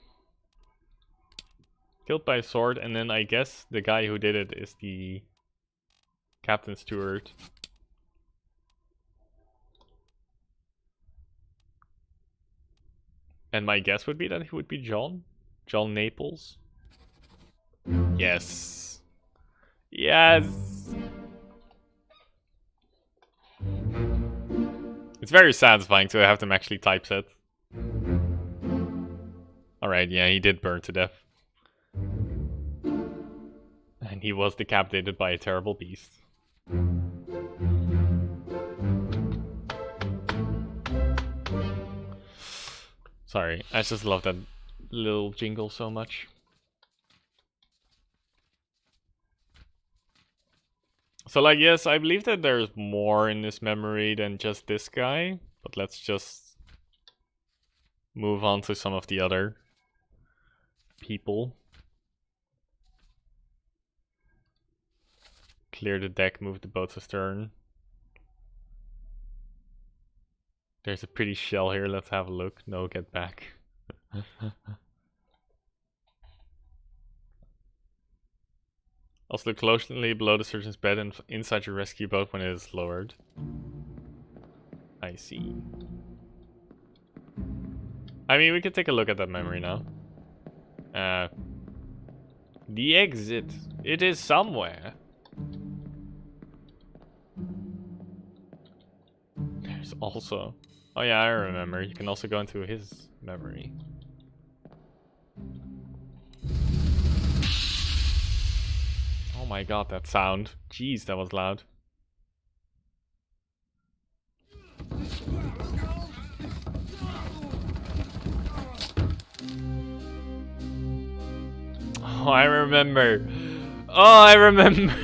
Killed by a sword, and then I guess the guy who did it is the captain's steward. And my guess would be that he would be John? John Naples? Yes. Yes! It's very satisfying to have them actually typeset. Alright, yeah, he did burn to death. And he was decapitated by a terrible beast. Sorry, I just love that little jingle so much. So like, yes, I believe that there's more in this memory than just this guy, but let's just move on to some of the other people. Clear the deck, move the boats astern. There's a pretty shell here, let's have a look. No, get back. Also look closely below the surgeon's bed and inside your rescue boat when it is lowered. I see. I mean, we can take a look at that memory now. The exit. It is somewhere. There's also... Oh yeah, I remember. You can also go into his memory. Oh my god, that sound. Jeez, that was loud. Oh, I remember. Oh, I remember.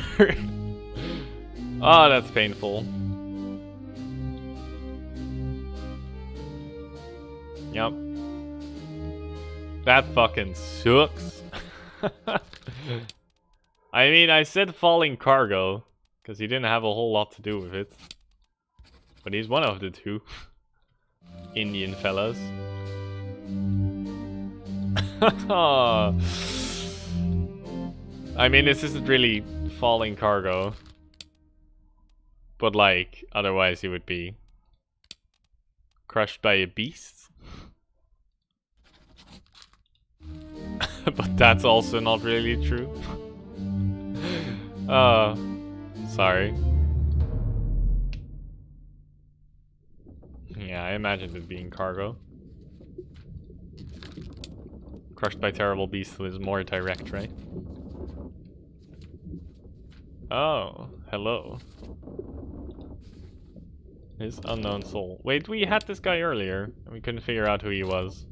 Oh, that's painful. Yep. That fucking sucks. I mean, I said falling cargo, because he didn't have a whole lot to do with it. But he's one of the two Indian fellas. I mean, this isn't really falling cargo. But like, otherwise he would be crushed by a beast. But that's also not really true. Sorry. Yeah, I imagined it being cargo. Crushed by terrible beast was more direct, right? Oh, hello. His unknown soul. Wait, we had this guy earlier, and we couldn't figure out who he was.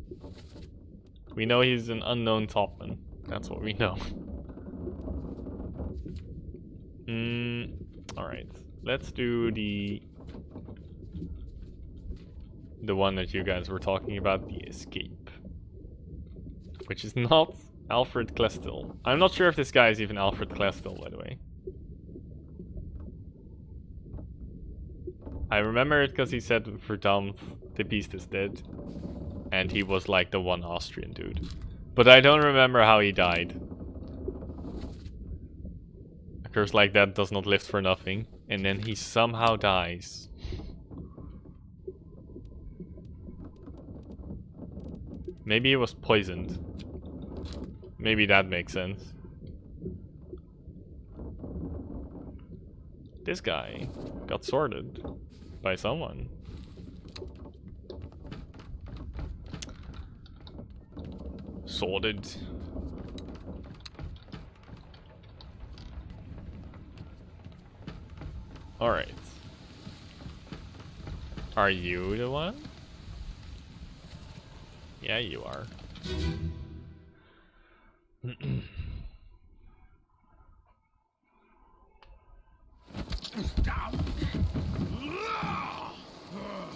We know he's an unknown topman. That's what we know. Alright. Let's do the one that you guys were talking about, the escape. Which is not Alfred Klestil. I'm not sure if this guy is even Alfred Klestil, by the way. I remember it because he said, Verdammt, the beast is dead. And he was like the one Austrian dude. But I don't remember how he died. A curse like that does not lift for nothing. And then he somehow dies. Maybe he was poisoned. Maybe that makes sense. This guy got sorted by someone. Sorted. Alright. Are you the one? Yeah, you are.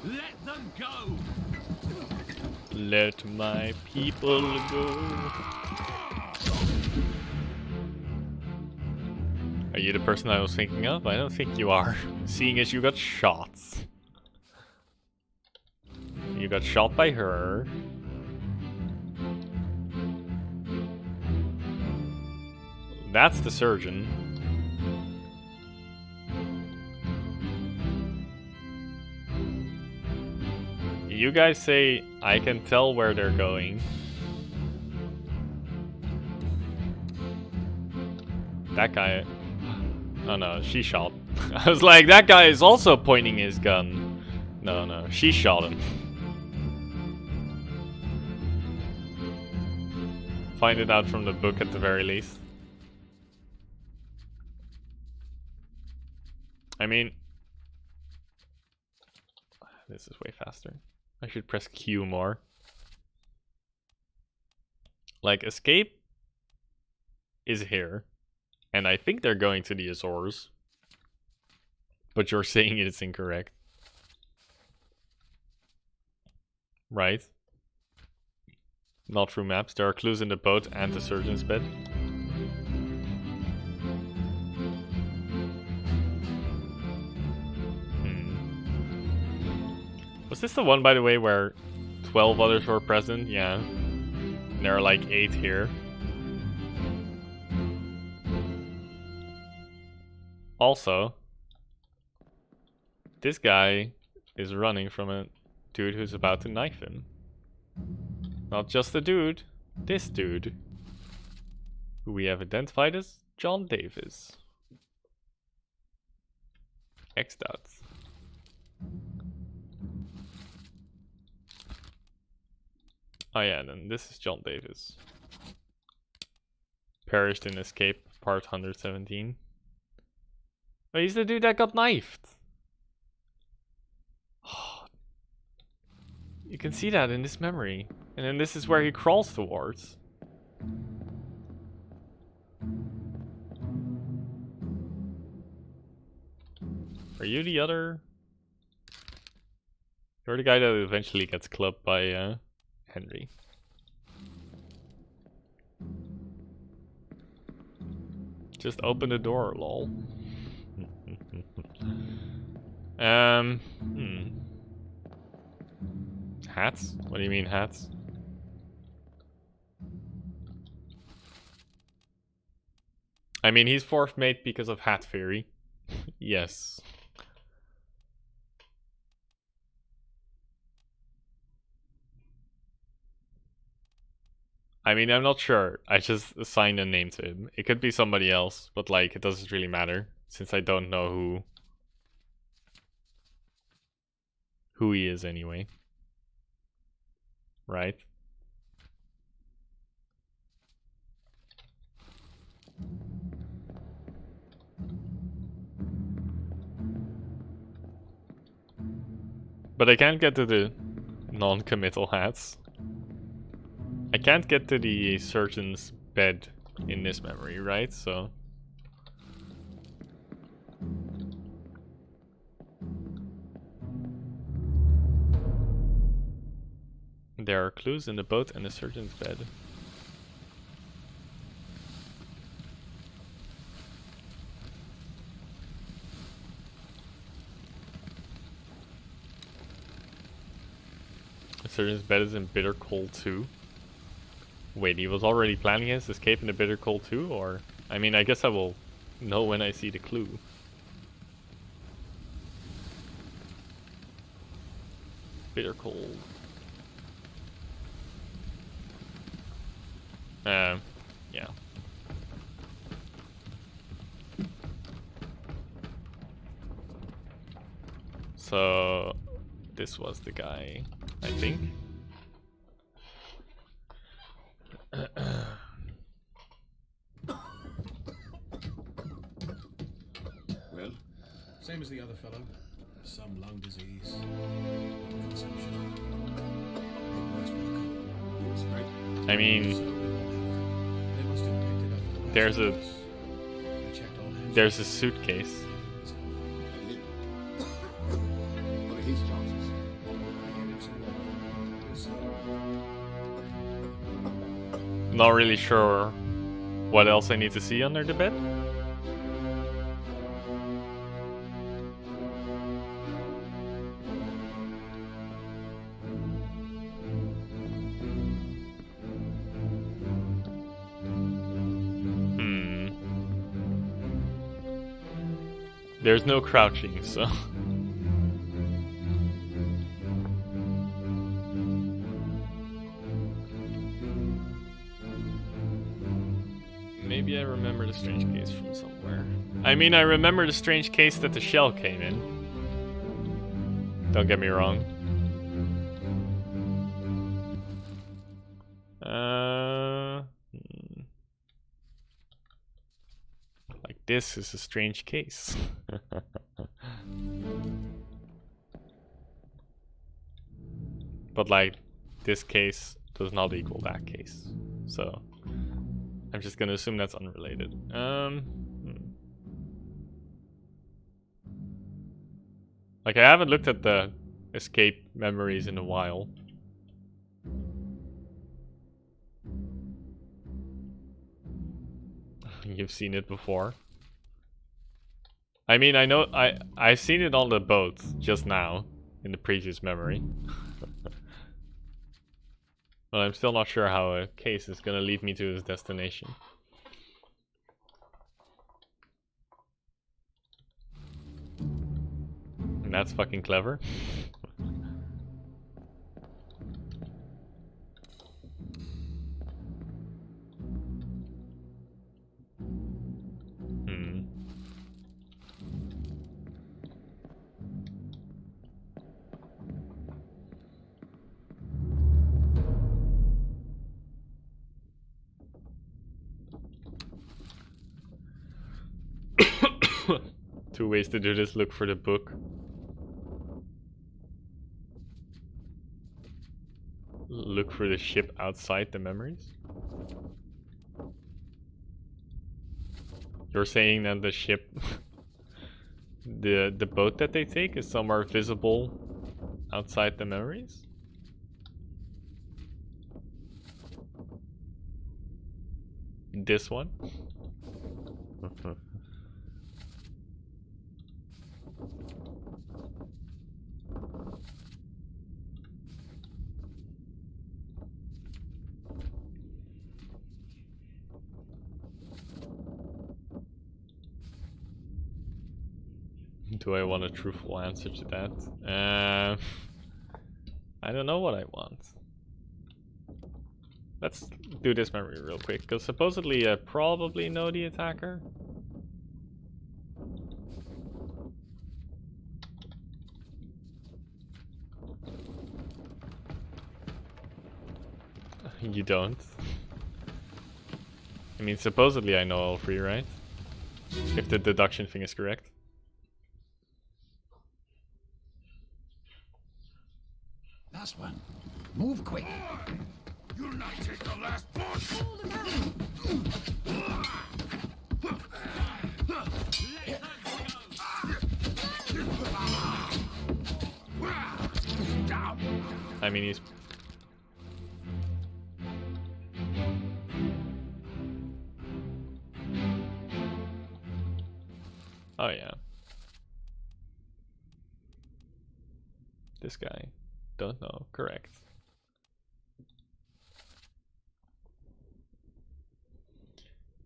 Let them go! Let my people go. Are you the person I was thinking of? I don't think you are. Seeing as you got shot. You got shot by her. That's the surgeon. You guys say I can tell where they're going. That guy... Oh no, she shot. I was like, that guy is also pointing his gun. No, no, she shot him. Find it out from the book at the very least. I mean... This is way faster. I should press Q more. Like, escape is here. And I think they're going to the Azores. But you're saying it's incorrect. Right? Not through maps. There are clues in the boat and the surgeon's bed. this the one, by the way, where 12 others were present? Yeah. And there are like 8 here. Also, this guy is running from a dude who's about to knife him. Not just a dude, this dude, who we have identified as John Davis. X'd out. Oh yeah, then this is John Davis. Perished in Escape, part 117. Oh, he's the dude that got knifed. You can see that in this memory. And then this is where he crawls towards. Are you the other? You're the guy that eventually gets clubbed by Henry. Just open the door, lol. Hats? What do you mean hats? I mean, he's fourth mate because of hat theory. Yes. I mean, I'm not sure. I just assigned a name to him. It could be somebody else, but like, it doesn't really matter since I don't know who he is anyway. Right? But I can't get to the non-committal hats. I can't get to the surgeon's bed in this memory, right? So... there are clues in the boat and the surgeon's bed. The surgeon's bed is in Bitter Cold 2. Wait, he was already planning his escape in the Bitter Cold 2, or... I mean, I guess I will know when I see the clue. Bitter Cold. Yeah. So, this was the guy, I think. Well? Same as the other fellow. Some lung disease. Consumption. Yes, right. I mean, there's a suitcase. What are his chances? Not really sure what else I need to see under the bed. There's no crouching, so... Maybe I remember the strange case from somewhere. I mean, I remember the strange case that the shell came in. Don't get me wrong. Like, this is a strange case. But like, this case does not equal that case. So, I'm just gonna assume that's unrelated. Like, I haven't looked at the escape memories in a while. You've seen it before. I mean, I know I've seen it on the boat just now. in the previous memory. Well, I'm still not sure how a case is gonna lead me to his destination. And that's fucking clever. Two ways to do this. Look for the book. Look for the ship outside the memories. You're saying that the ship, the boat that they take is somewhere visible outside the memories? This one? Do I want a truthful answer to that? I don't know what I want. Let's do this memory real quick, because supposedly I probably know the attacker. You don't. I mean, supposedly I know all three, right? If the deduction thing is correct. Last one. Move quick. You'll not take the last push! I mean, he's... Oh yeah. This guy. Don't know. Correct.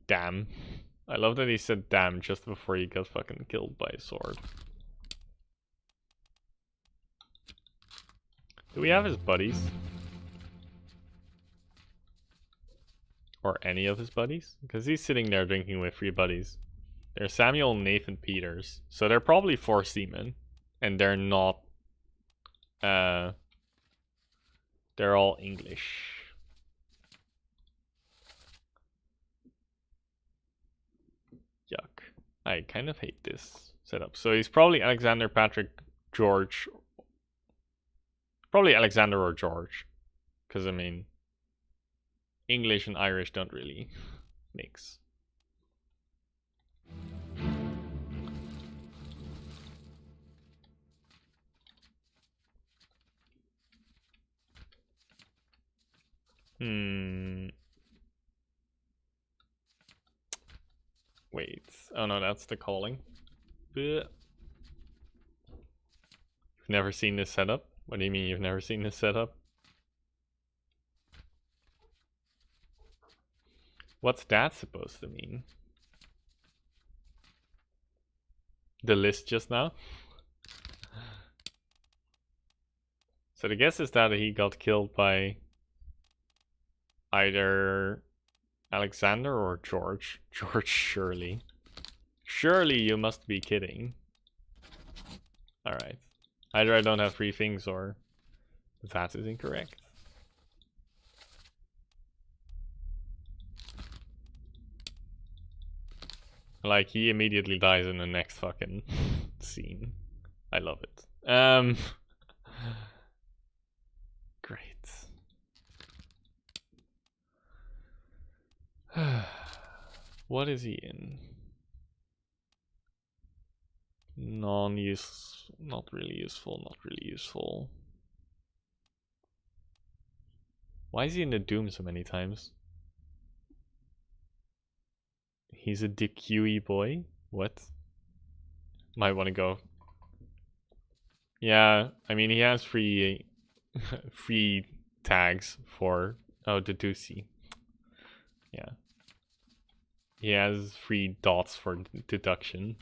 Damn. I love that he said damn just before he got fucking killed by a sword. Do we have his buddies? Or any of his buddies? Because he's sitting there drinking with 3 buddies. They're Samuel, Nathan, Peters. So they're probably 4 seamen. And they're not... they're all English. Yuck. I kind of hate this setup. So he's probably Alexander, Patrick, George. Probably Alexander or George. Because, I mean, English and Irish don't really mix. Wait. Oh no, that's the calling. Blech. You've never seen this setup? What do you mean you've never seen this setup? What's that supposed to mean? The list just now? So the guess is that he got killed by either Alexander or George. George, surely. Surely you must be kidding. Alright. Either I don't have 3 things or that is incorrect. Like, he immediately dies in the next fucking scene. I love it. Great. What is he in? Non-use, not really useful, not really useful. Why is he in the Doom so many times? He's a DQE boy? What? Might want to go. Yeah, I mean he has free free tags for deducee. Yeah. He has free dots for deduction.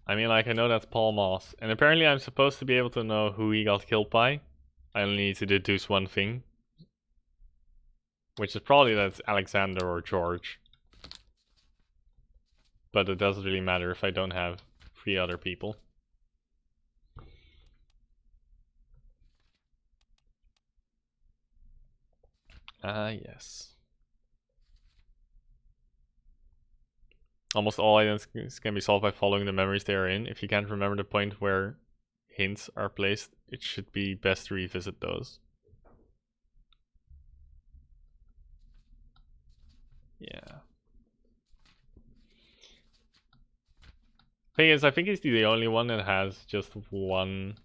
I mean, like, I know that's Paul Moss, and apparently I'm supposed to be able to know who he got killed by. I only need to deduce one thing, which is probably that's Alexander or George. But it doesn't really matter if I don't have 3 other people. Yes. Almost all items can be solved by following the memories they are in. If you can't remember the point where hints are placed, it should be best to revisit those. Yeah. Thing is, I think he's the only one that has just one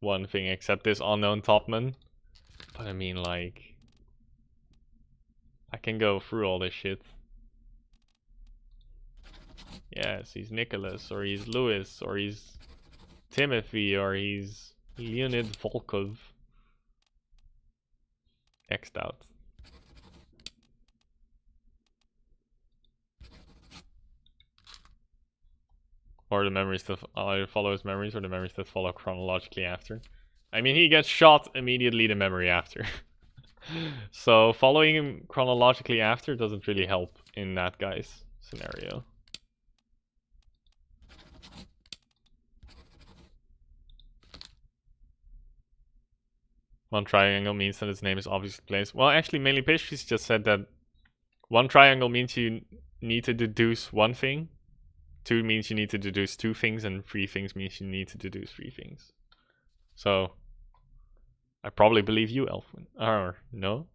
thing, except this unknown topman. But I mean, like, I can go through all this shit. Yes, he's Nicholas, or he's Louis, or he's Timothy, or he's Leonid Volkov. X'd out. Or the memories that either follow his memories, or the memories that follow chronologically after. I mean, he gets shot immediately the memory after. So following him chronologically after doesn't really help in that guy's scenario. One triangle means that its name is obviously placed. Well, actually, mainly Pastries just said that one triangle means you need to deduce one thing, 2 means you need to deduce 2 things, and 3 things means you need to deduce 3 things. So, I probably believe you, Elfwin. Or, no?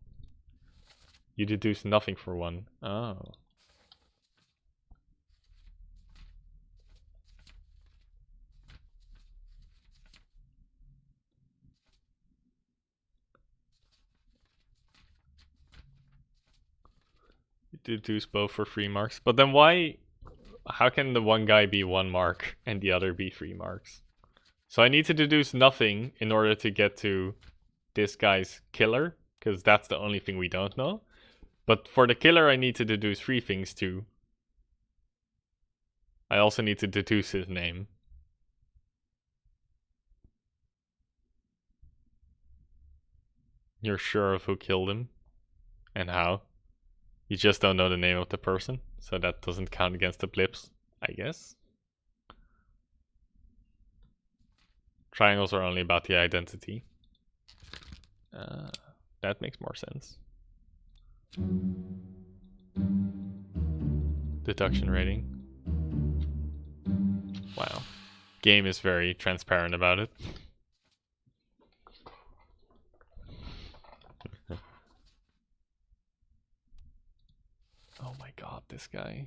You deduce nothing for 1. Oh. You deduce both for 3 marks. But then why... How can the one guy be 1 mark and the other be 3 marks? So I need to deduce nothing in order to get to this guy's killer, because that's the only thing we don't know. But for the killer I need to deduce 3 things too. I also need to deduce his name. You're sure of who killed him? And how? You just don't know the name of the person, so that doesn't count against the blips, I guess. Triangles are only about the identity. That makes more sense. Deduction rating. Wow. Game is very transparent about it. Oh my god, this guy.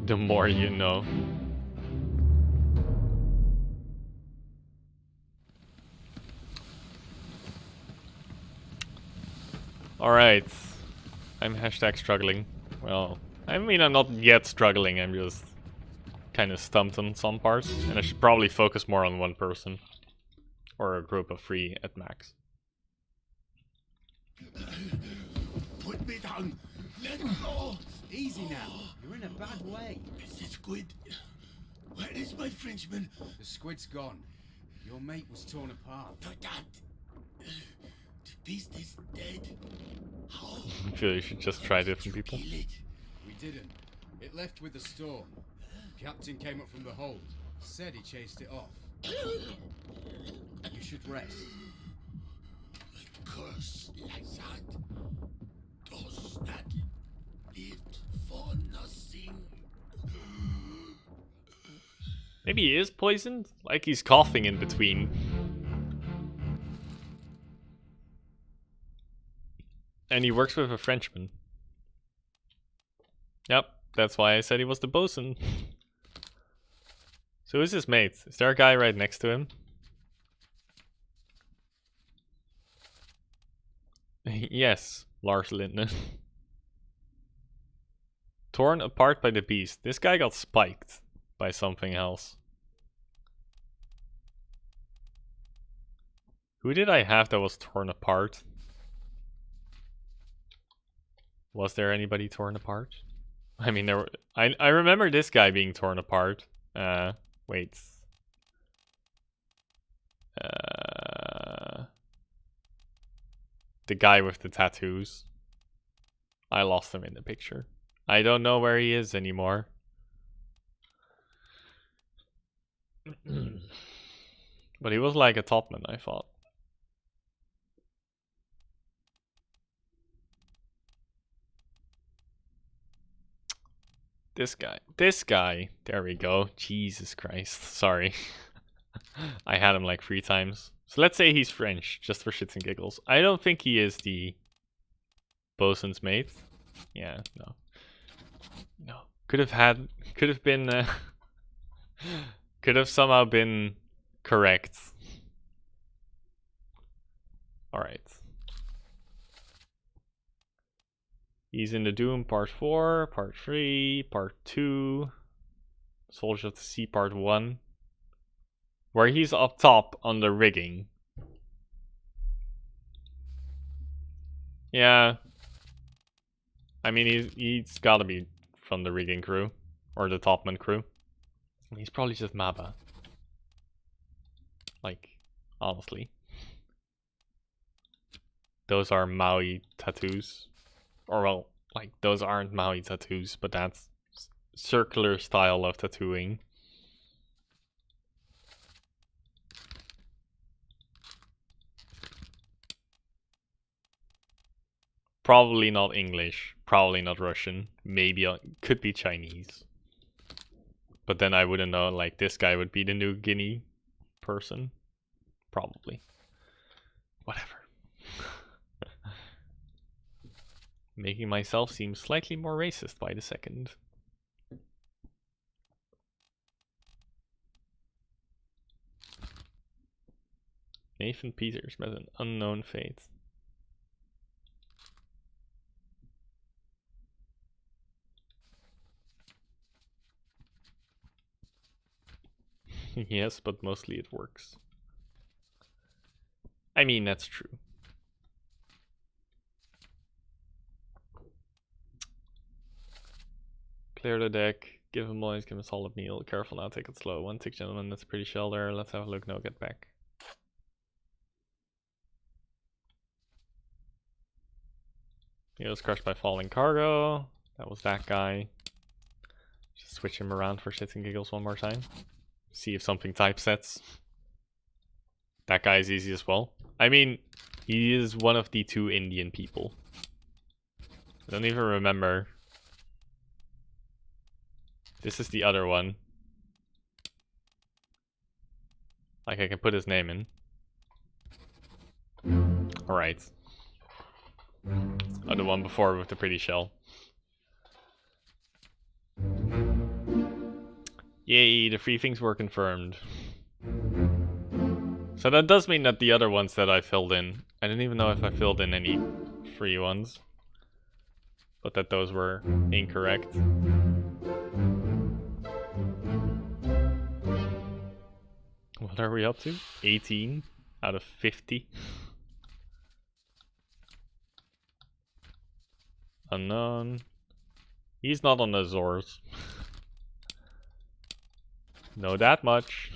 The more you know. Alright. I'm hashtag struggling. Well, I mean, I'm not yet struggling, I'm just kind of stumped on some parts. And I should probably focus more on one person. Or a group of 3 at max. Put me down. Let go. Easy now. You're in a bad way. It's the squid. Where is my Frenchman? The squid's gone. Your mate was torn apart. For that. The beast is dead. How? I feel you should just try different people. Kill it. We didn't. It left with the storm. Captain came up from the hold. Said he chased it off. You should rest. A curse like that does not live for nothing. Maybe he is poisoned? Like he's coughing in between. And he works with a Frenchman. Yep, that's why I said he was the bosun. So who's his mate? Is there a guy right next to him? Yes, Lars Linden. Torn apart by the beast. This guy got spiked by something else. Who did I have that was torn apart? Was there anybody torn apart? I mean, there were. I remember this guy being torn apart. Wait. The guy with the tattoos. I lost him in the picture. I don't know where he is anymore. But he was like a topman, I thought. This guy. There we go. Jesus Christ. Sorry. I had him like 3 times. So let's say he's French, just for shits and giggles. I don't think he is the bosun's mate. Yeah, no. No. Could have been, could have somehow been correct. Alright. He's in the Doom Part 4, Part 3, Part 2, Soldier of the Sea Part 1. Where he's up top on the rigging. Yeah. I mean, he's gotta be from the rigging crew. Or the topman crew. He's probably just Maba. Like, honestly. Those are Maui tattoos. Or well, like, those aren't Maui tattoos, but that's circular style of tattooing. Probably not English, probably not Russian, maybe could be Chinese. But then I wouldn't know, like this guy would be the New Guinea person. Probably. Whatever. Making myself seem slightly more racist by the second. Nathan Peters met an unknown fate. Yes, but mostly it works. I mean, that's true. Clear the deck. Give him noise, give him a solid meal. Careful now, take it slow. 1 tick, gentlemen, that's a pretty shell there. Let's have a look. No, get back. He was crushed by falling cargo. That was that guy. Just switch him around for shits and giggles one more time. See if something typesets. That guy's easy as well. I mean, he is one of the 2 Indian people. I don't even remember. This is the other one. Like, I can put his name in. Alright. Oh, the one before with the pretty shell. Yay, the 3 things were confirmed. So that does mean that the other ones that I filled in, I didn't even know if I filled in any free ones. But that those were incorrect. What are we up to? 18 out of 50. Unknown. He's not on the Azores. Know that much.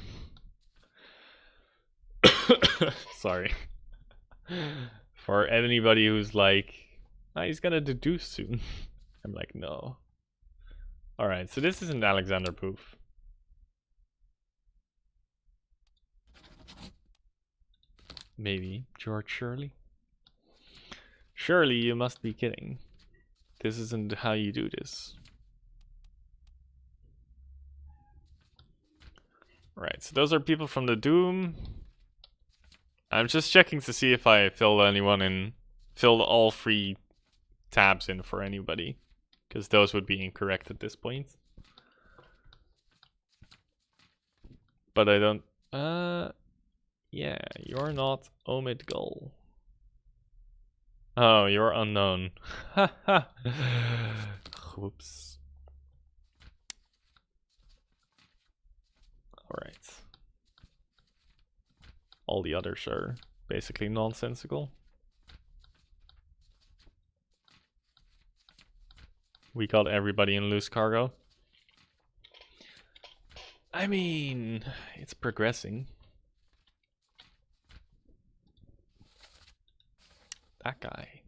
Sorry. For anybody who's like, oh, he's gonna deduce soon. I'm like, no. Alright, so this isn't Alexander Poof. Maybe George Shirley? Surely you must be kidding. This isn't how you do this. Right, so those are people from the Doom. I'm just checking to see if I filled anyone in, filled all 3 tabs in for anybody, because those would be incorrect at this point. But I don't, yeah, you're not Omid Gull. Oh, you're unknown. Whoops. Alright. All the others are basically nonsensical. We got everybody in loose cargo. I mean, it's progressing. That guy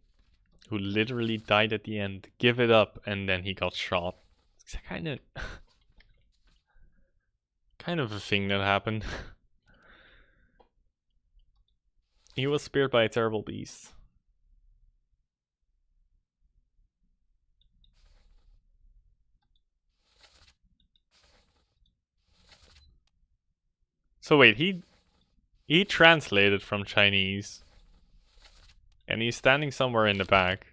who literally died at the end, give it up, and then he got shot. It's kind of a thing that happened. He was speared by a terrible beast. So wait, he translated from Chinese. And he's standing somewhere in the back.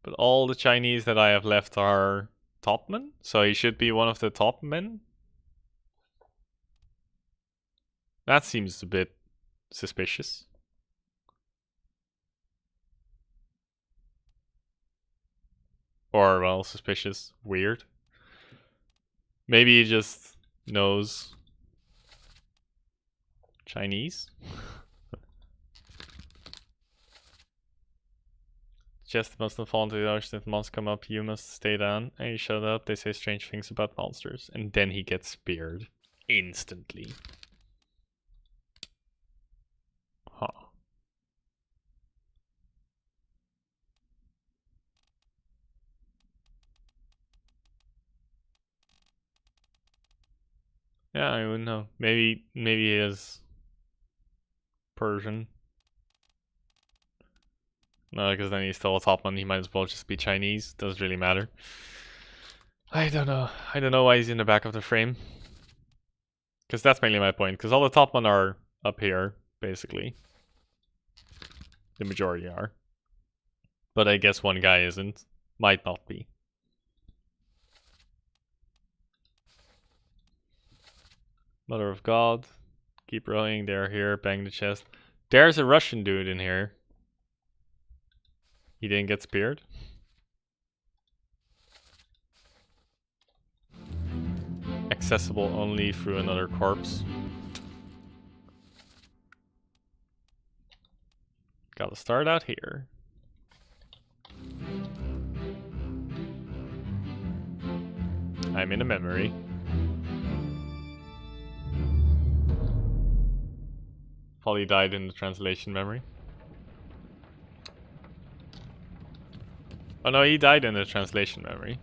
But all the Chinese that I have left are topmen, so he should be one of the top men. That seems a bit suspicious. Or, well, suspicious. Weird. Maybe he just knows Chinese? Just must have fallen to the ocean. If monsters come up, you must stay down. And you shut up, they say strange things about monsters. And then he gets speared. Instantly. Huh. Yeah, I wouldn't know. Maybe he is Persian. No, because then he's still a top one. He might as well just be Chinese. Doesn't really matter. I don't know. I don't know why he's in the back of the frame. Because that's mainly my point. Because all the top one are up here, basically. The majority are. But I guess one guy isn't. Might not be. Mother of God. Keep rowing. They're here. Bang the chest. There's a Russian dude in here. He didn't get speared. Accessible only through another corpse. Gotta start out here. I'm in a memory. Probably died in the translation memory. Oh no, he died in the translation memory.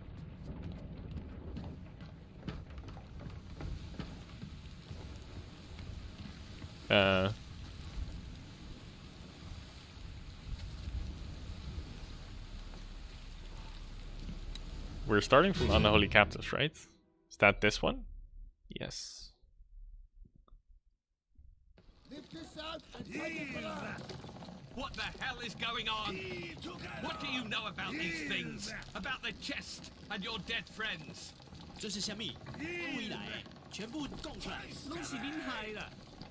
We're starting from Unholy Captives, right? Is that this one? Yes. What the hell is going on? What do you know about these things? About the chest and your dead friends? 这是虾米？未来全部供出来，拢是恁害啦！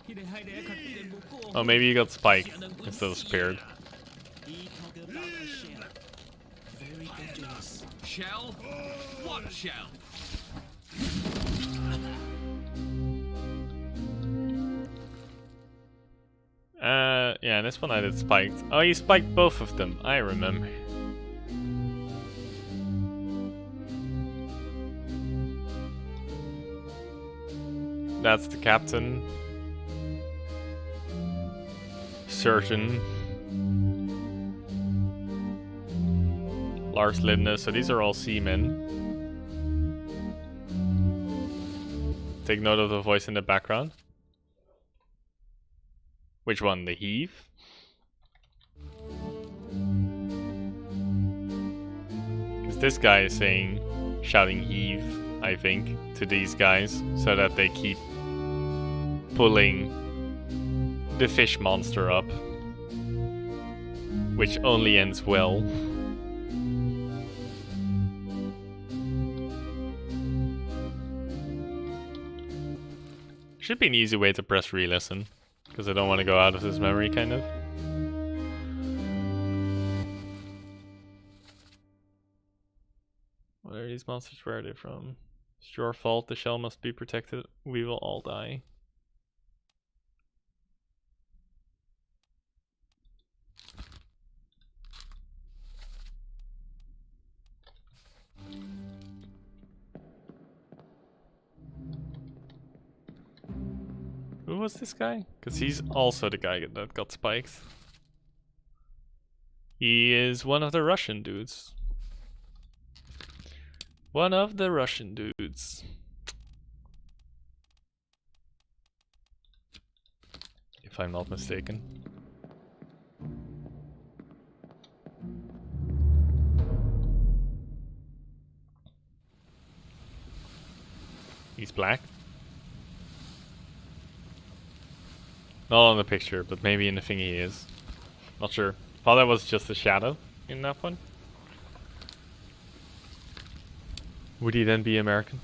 迄个害得较必然无过。 Oh, maybe he got spiked instead of speared. Very dangerous. Shell? What shell? Yeah, this one I did spiked. Oh, he spiked both of them. I remember. That's the captain. Surgeon. Lars Lindner, so these are all seamen. Take note of the voice in the background. Which one? The heave? Because this guy is saying, shouting heave, I think, to these guys, so that they keep pulling the fish monster up. Which only ends well. Should be an easy way to press re-listen. Because I don't want to go out of this memory, kind of. What are these monsters? Where are they from? It's your fault. The shell must be protected. We will all die. Who was this guy? Because he's also the guy that got spikes. He is one of the Russian dudes. One of the Russian dudes. If I'm not mistaken. He's black. Not on the picture, but maybe in the thing he is. Not sure. Thought that was just a shadow in that one. Would he then be American?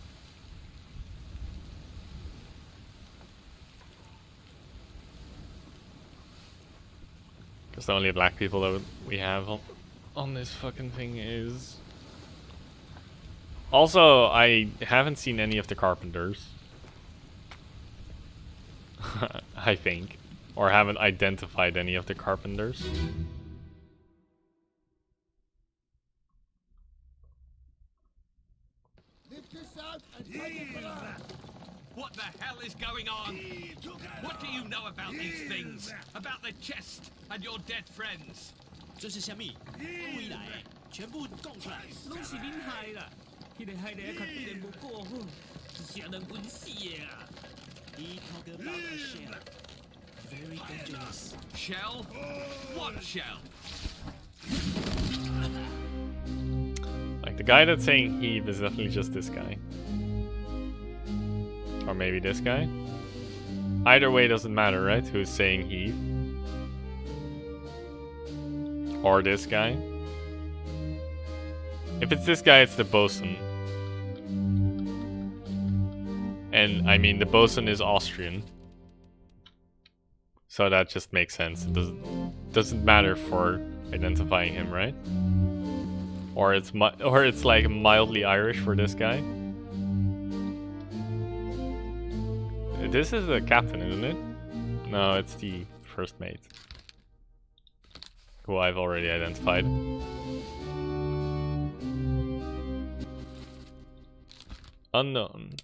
Because the only black people that we have on this fucking thing is... Also, I haven't seen any of the Carpenters. I think. Or haven't identified any of the Carpenters. What the hell is going on? What do you know about these things? About the chest and your dead friends? 这是什么？未来全部供出来，拢是恁害啦！迄个害的较对人无过好，是人滚死的啊！He talk about a shell, very dangerous. Shell? What shell? Like the guy that's saying heave is definitely just this guy. Or maybe this guy. Either way doesn't matter, right? Who's saying heave. Or this guy. If it's this guy, it's the bosun. And I mean, the bosun is Austrian. So that just makes sense. It doesn't matter for identifying him, right? Or it's like mildly Irish for this guy. This is the captain, isn't it? No, it's the first mate. Who I've already identified. Unknown.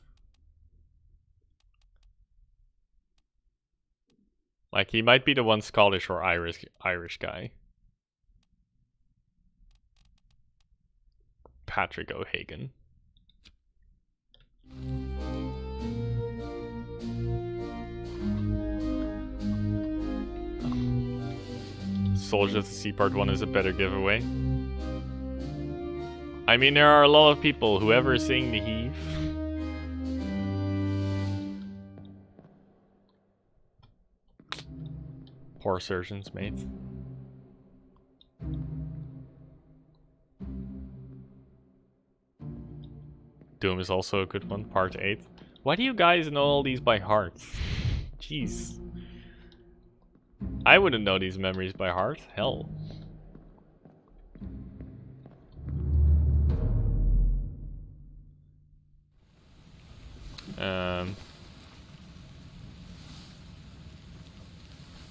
Like, he might be the one Scottish or Irish guy. Patrick O'Hagan. Soldiers of the Sea Part 1 is a better giveaway. I mean, there are a lot of people, whoever is saying the heave. Poor surgeons, mate. Doom is also a good one, part 8. Why do you guys know all these by heart? Jeez. I wouldn't know these memories by heart. Hell.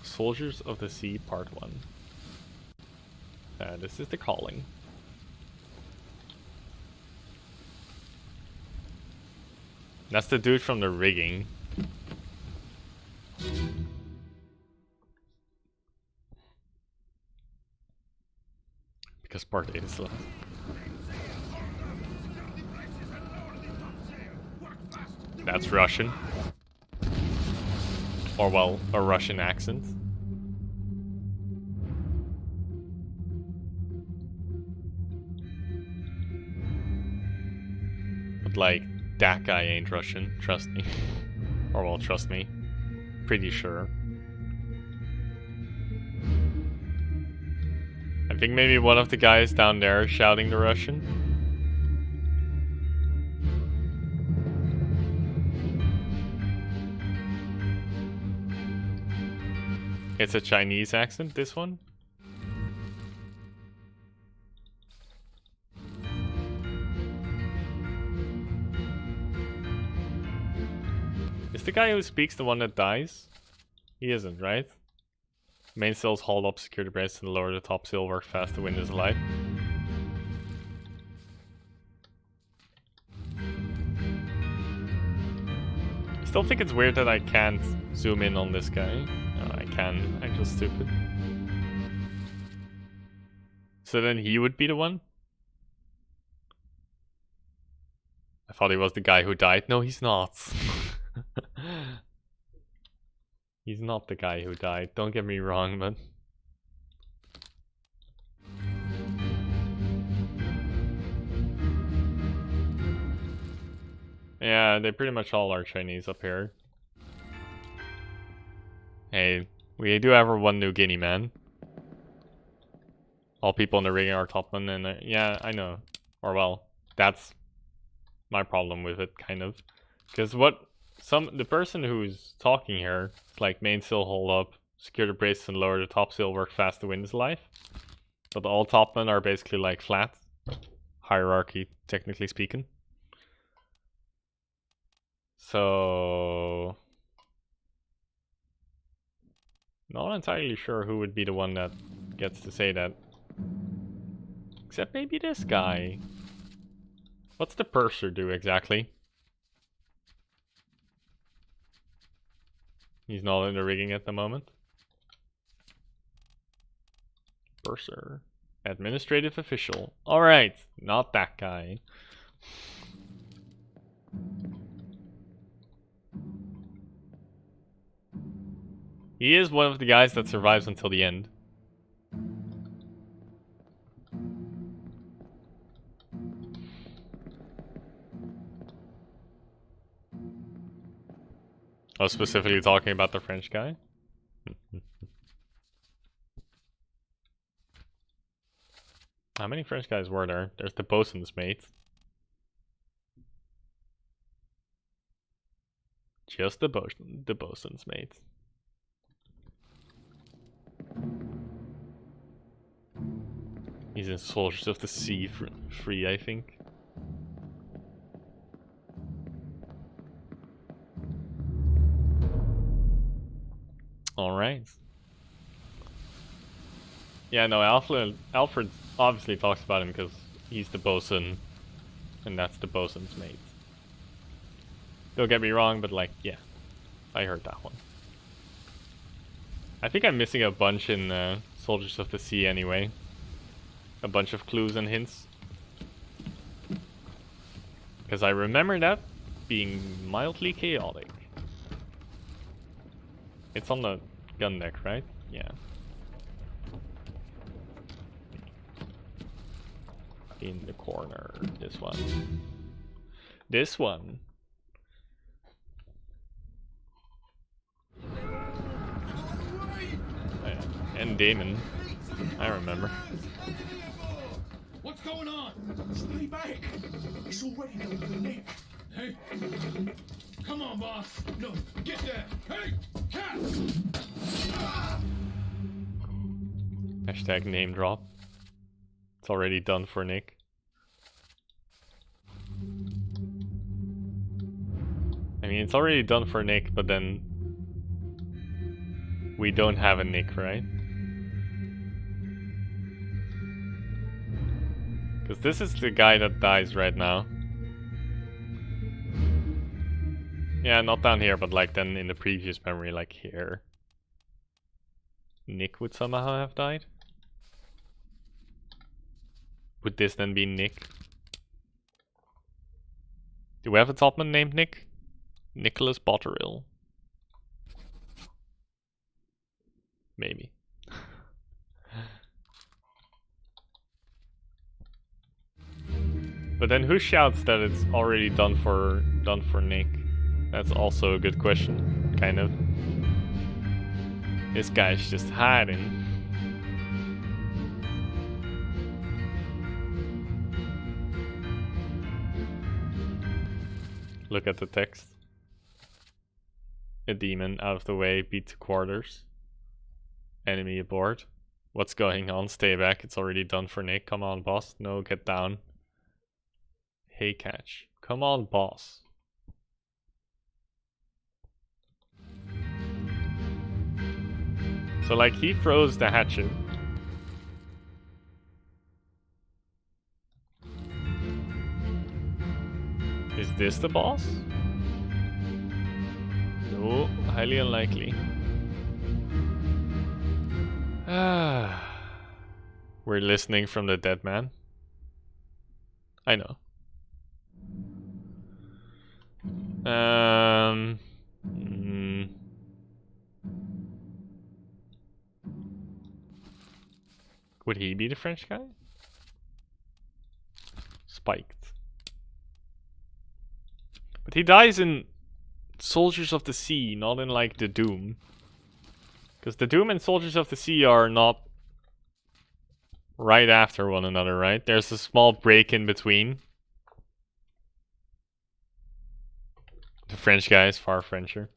Soldiers of the Sea, Part 1. This is the calling. That's the dude from the rigging. Because part 8 is left. That's Russian. Or, well, a Russian accent. But, like, that guy ain't Russian, trust me. Or, well, trust me. Pretty sure. I think maybe one of the guys down there is shouting the Russian. It's a Chinese accent, this one? Is the guy who speaks the one that dies? He isn't, right? Main cells hold up security brace and lower the top seal, work fast, the wind is alive. I still think it's weird that I can't zoom in on this guy. No, I can. I'm just stupid. So then he would be the one? I thought he was the guy who died. No, he's not. He's not the guy who died. Don't get me wrong, but... Yeah, they pretty much all are Chinese up here. Hey, we do have our one New Guinea man. All people in the rigging are topmen, and yeah, I know. Or well, that's my problem with it, kind of. Because the person who's talking here is like mainsail hold up, secure the braces and lower the topsail, work fast, the wind is alive. But all topmen are basically like flat. Hierarchy, technically speaking. So... not entirely sure who would be the one that gets to say that. Except maybe this guy. What's the purser do exactly? He's not in the rigging at the moment. Purser. Administrative official. Alright, not that guy. He is one of the guys that survives until the end. I was specifically talking about the French guy. How many French guys were there? There's the bosun's mate. Just the bosun's mate. He's in Soldiers of the Sea free, I think. Alright. Yeah, no, Alfred obviously talks about him because he's the bosun, and that's the bosun's mate. Don't get me wrong, but like, yeah, I heard that one. I think I'm missing a bunch in Soldiers of the Sea anyway. A bunch of clues and hints. Because I remember that being mildly chaotic. It's on the gun deck, right? Yeah. In the corner. This one. This one. Oh, yeah. And Damon. I remember. What's going on? Stay back. It's already done for Nick. Hey, come on, boss. No, get there. Hey, cat! Hashtag name drop. It's already done for Nick. I mean, it's already done for Nick, but then we don't have a Nick, right? Because this is the guy that dies right now. Yeah, not down here, but like then in the previous memory, like here. Nick would somehow have died. Would this then be Nick? Do we have a topman named Nick? Nicholas Botterill. Maybe. But then who shouts that it's already done for Nick? That's also a good question, kind of. This guy's just hiding. Look at the text. A demon out of the way, beat to quarters. Enemy aboard. What's going on? Stay back. It's already done for Nick. Come on, boss. No, get down. Hey, catch. Come on, boss. So, like, he throws the hatchet. Is this the boss? No, highly unlikely. We're listening from the dead man. I know. Would he be the French guy? Spiked. But he dies in Soldiers of the Sea, not in like the Doom. Because the Doom and Soldiers of the Sea are not right after one another, right? There's a small break in between. The French guy is far Frencher.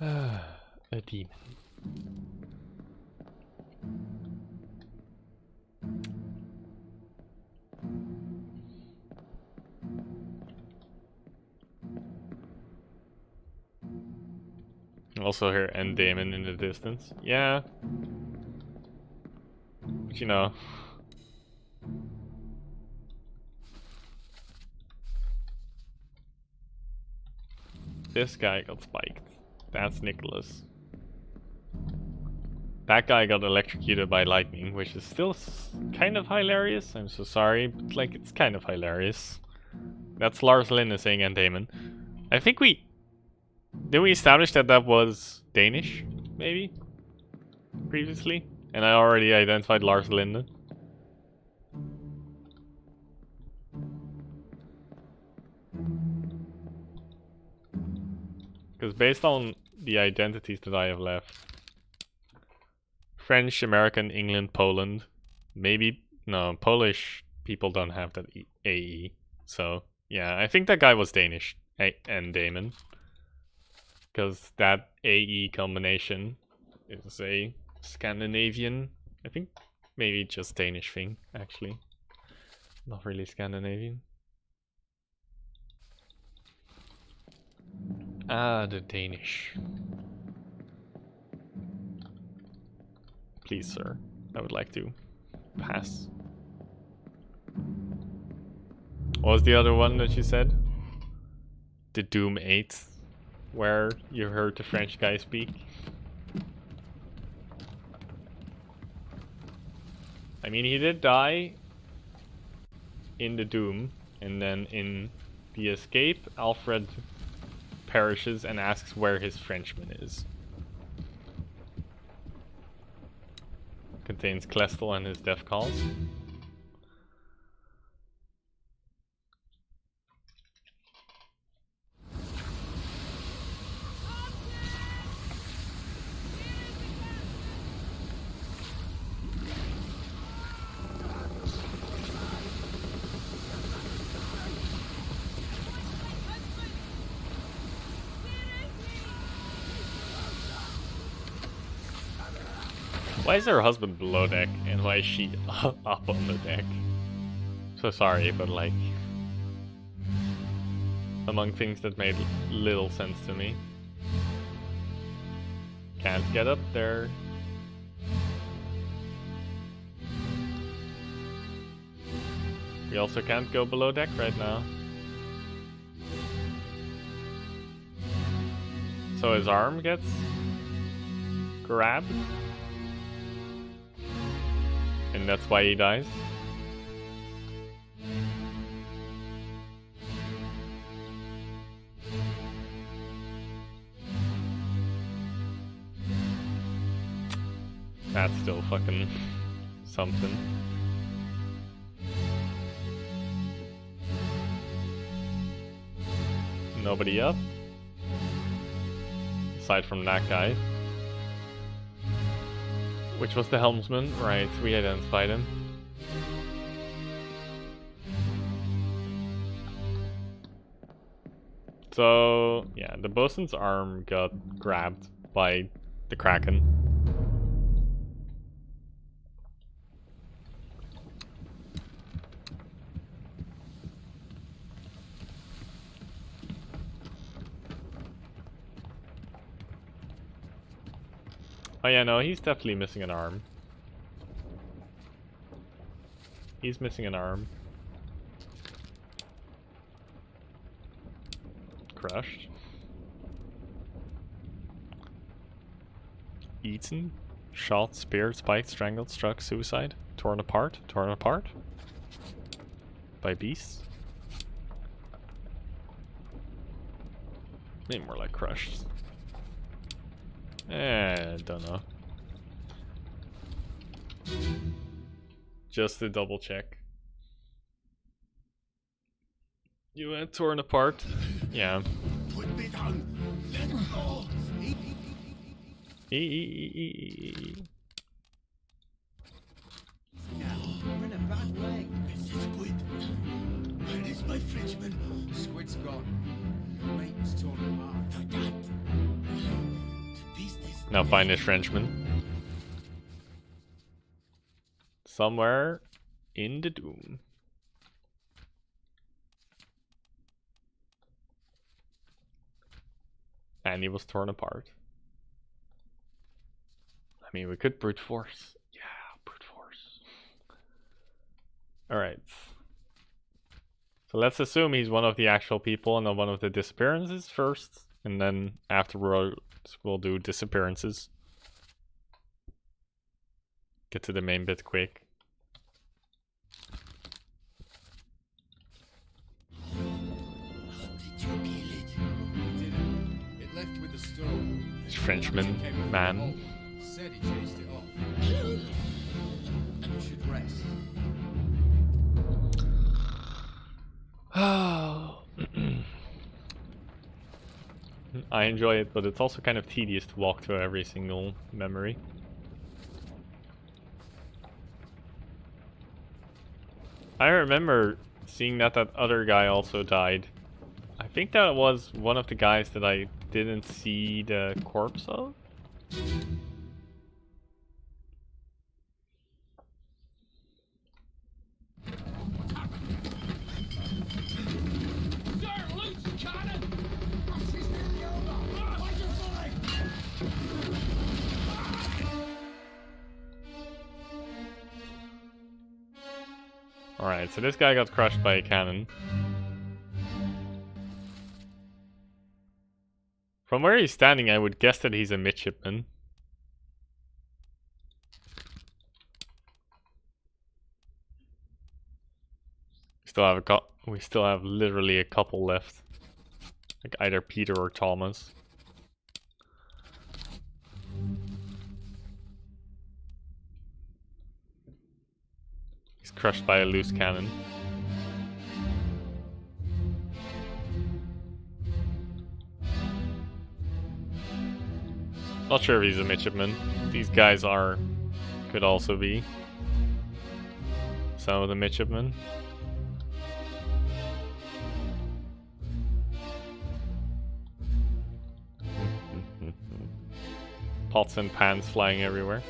A demon. Also hear End Damon in the distance. Yeah. But you know. This guy got spiked. That's Nicholas. That guy got electrocuted by lightning, which is still kind of hilarious. I'm so sorry, but like it's kind of hilarious. That's Lars Linde saying End Damon. I think did we establish that that was Danish, maybe? Previously? And I already identified Lars Linde. Because based on the identities that I have left, French, American, England, Poland, maybe, no, Polish people don't have that AE. So, yeah, I think that guy was Danish, and Damon. Because that AE combination is a Scandinavian, I think maybe just Danish thing, actually. Not really Scandinavian. Ah, the Danish. Please, sir. I would like to pass. What was the other one that you said? The Doom 8, where you heard the French guy speak. I mean, he did die in the Doom, and then in the Escape, Alfred perishes and asks where his Frenchman is. Contains Klestel and his death calls. Why is her husband below deck and why is she up on the deck? So sorry, but like, among things that made little sense to me. Can't get up there. We also can't go below deck right now. So his arm gets grabbed? And that's why he dies? That's still fucking something. Nobody up? Aside from that guy. Which was the helmsman? Right, we identified him. So, yeah, the bosun's arm got grabbed by the Kraken. Oh yeah, no, he's definitely missing an arm. He's missing an arm. Crushed. Eaten. Shot, speared, spiked, strangled, struck, suicide. Torn apart. Torn apart. By beasts. Maybe more like crushed. Don't know. Just to double check. You went torn apart? Yeah. Put me down. Let go. We're in a bad way. This is squid. Where is my Frenchman? The squid's gone. Your mate was torn apart. For that. The beast is Now find this Frenchman. Somewhere in the Doom. And he was torn apart. I mean, we could brute force. Yeah, brute force. Alright. So let's assume he's one of the actual people and not one of the disappearances first. And then afterwards we'll do disappearances. Get to the main bit quick. How did you kill it? Didn't. It left with the storm. This Frenchman man. Said he chased it off. You should rest. I enjoy it, but it's also kind of tedious to walk through every single memory. I remember seeing that other guy also died. I think that was one of the guys that I didn't see the corpse of. Alright, so this guy got crushed by a cannon. From where he's standing, I would guess that he's a midshipman. We still have literally a couple left. Like either Peter or Thomas. He's crushed by a loose cannon. Not sure if he's a midshipman. These guys could also be some of the midshipmen. Pots and pans flying everywhere.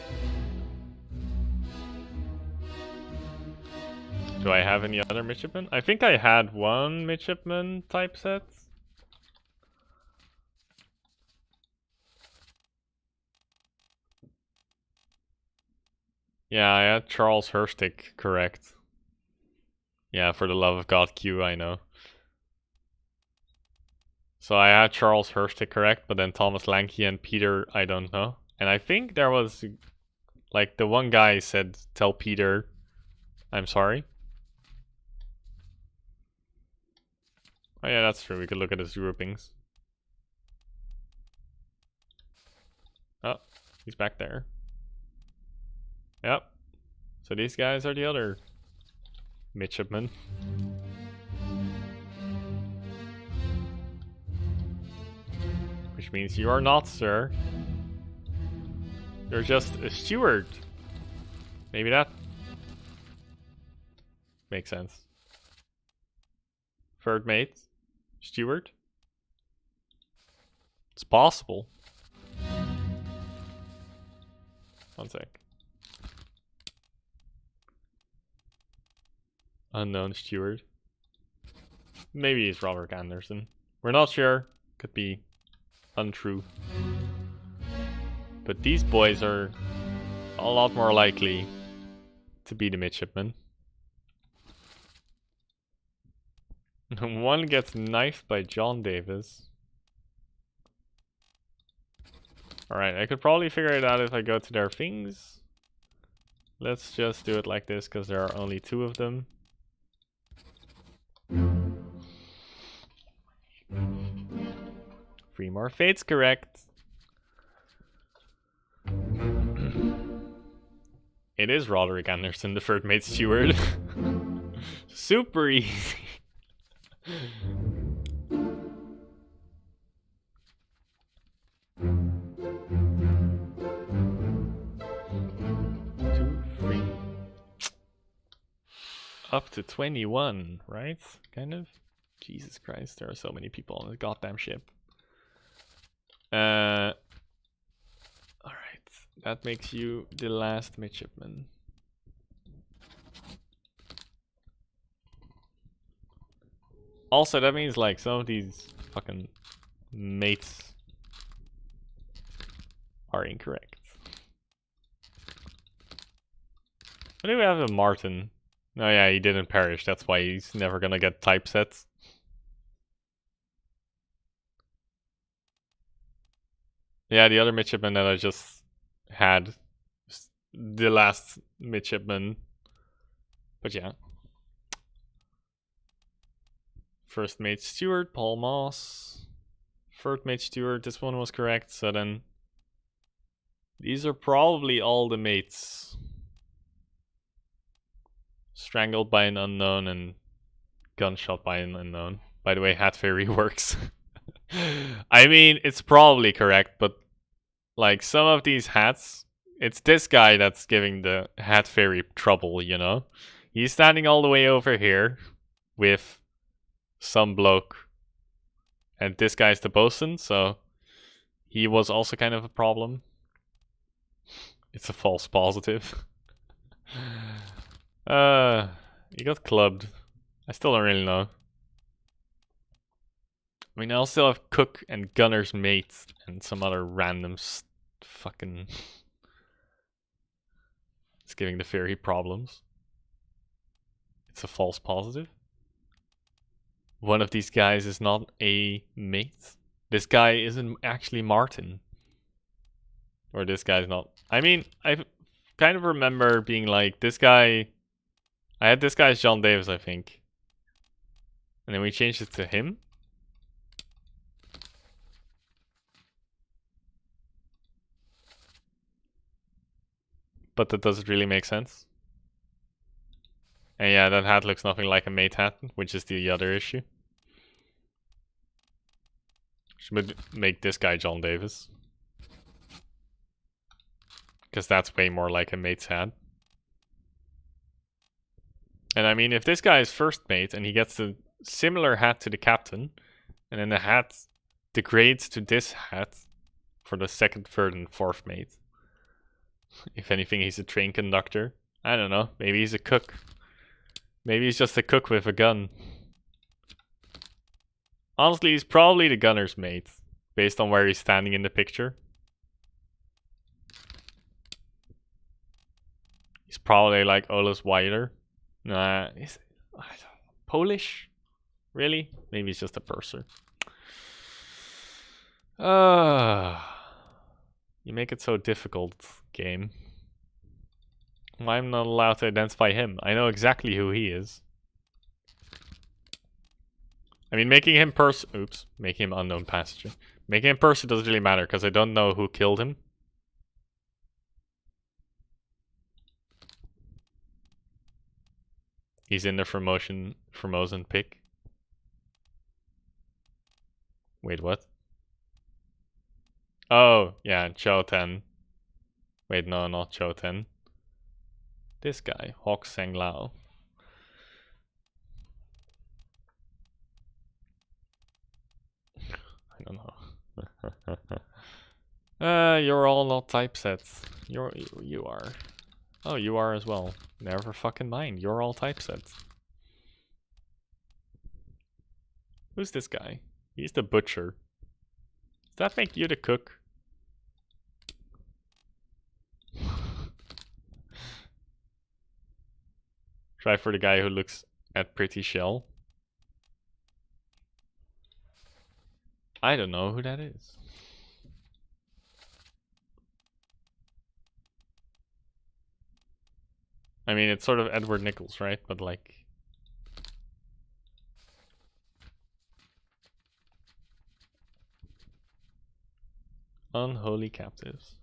Do I have any other midshipmen? I think I had one midshipman type set. Yeah, I had Charles Herstick correct. Yeah, for the love of God Q, I know. So I had Charles Herstick correct, but then Thomas Lanky and Peter, I don't know. And I think there was, like, the one guy said, tell Peter, I'm sorry. Oh yeah, that's true. We could look at his groupings. Oh, he's back there. Yep. So these guys are the other midshipmen. Which means you are not, sir. You're just a steward. Maybe that makes sense. Third mate. Steward. It's possible. One sec. Unknown steward. Maybe it's Robert Anderson. We're not sure. Could be untrue. But these boys are a lot more likely to be the midshipmen. One gets knifed by John Davis. Alright, I could probably figure it out if I go to their things. Let's just do it like this because there are only 2 of them. 3 more fates correct. It is Roderick Anderson, the third mate steward. Super easy. 2, 3. Up to 21, right? Kind of. Jesus Christ, there are so many people on the goddamn ship. Alright, that makes you the last midshipman. Also, that means like some of these fucking mates are incorrect. What do we have a Martin? Oh yeah, he didn't perish, that's why he's never gonna get typesets. Yeah, the other midshipman that I just had, the last midshipman. But yeah. First mate steward, Paul Moss. Third mate steward, this one was correct, so then these are probably all the mates. Strangled by an unknown and gunshot by an unknown. By the way, Hat Fairy works. I mean, it's probably correct, but like some of these hats, it's this guy that's giving the Hat Fairy trouble, you know? He's standing all the way over here with some bloke. And this guy's the bosun, so he was also kind of a problem. It's a false positive. He got clubbed. I still don't really know. I mean, I also have cook and gunner's mate and some other random fucking... It's giving the fairy problems. It's a false positive. One of these guys is not a mate. This guy isn't actually Martin. Or this guy's not. I mean, I kind of remember being like, this guy... I had this guy as John Davis, I think. And then we changed it to him. But that doesn't really make sense. And yeah, that hat looks nothing like a mate hat, which is the other issue. Should make this guy John Davis. Because that's way more like a mate's hat. And I mean, if this guy is first mate and he gets a similar hat to the captain, and then the hat degrades to this hat for the second, third, and fourth mate. If anything, he's a train conductor. I don't know. Maybe he's a cook. Maybe he's just a cook with a gun. Honestly, he's probably the gunner's mate, based on where he's standing in the picture. He's probably like Ola's Weiler. Nah, is Polish? Really? Maybe he's just a purser. You make it so difficult, game. I'm not allowed to identify him. I know exactly who he is. I mean, making him making him unknown passenger. Making him purser doesn't really matter because I don't know who killed him. He's in the Formosan pick. Wait, what? Oh, yeah, Choten. Wait, no, not Choten. This guy, Hawk Sang Lao. I don't know. You're all not typesets. You are. Oh, you are as well. Never fucking mind. You're all typesets. Who's this guy? He's the butcher. Does that make you the cook? Try for the guy who looks at pretty shell. I don't know who that is. I mean, it's sort of Edward Nichols, right? But like... Unholy captives.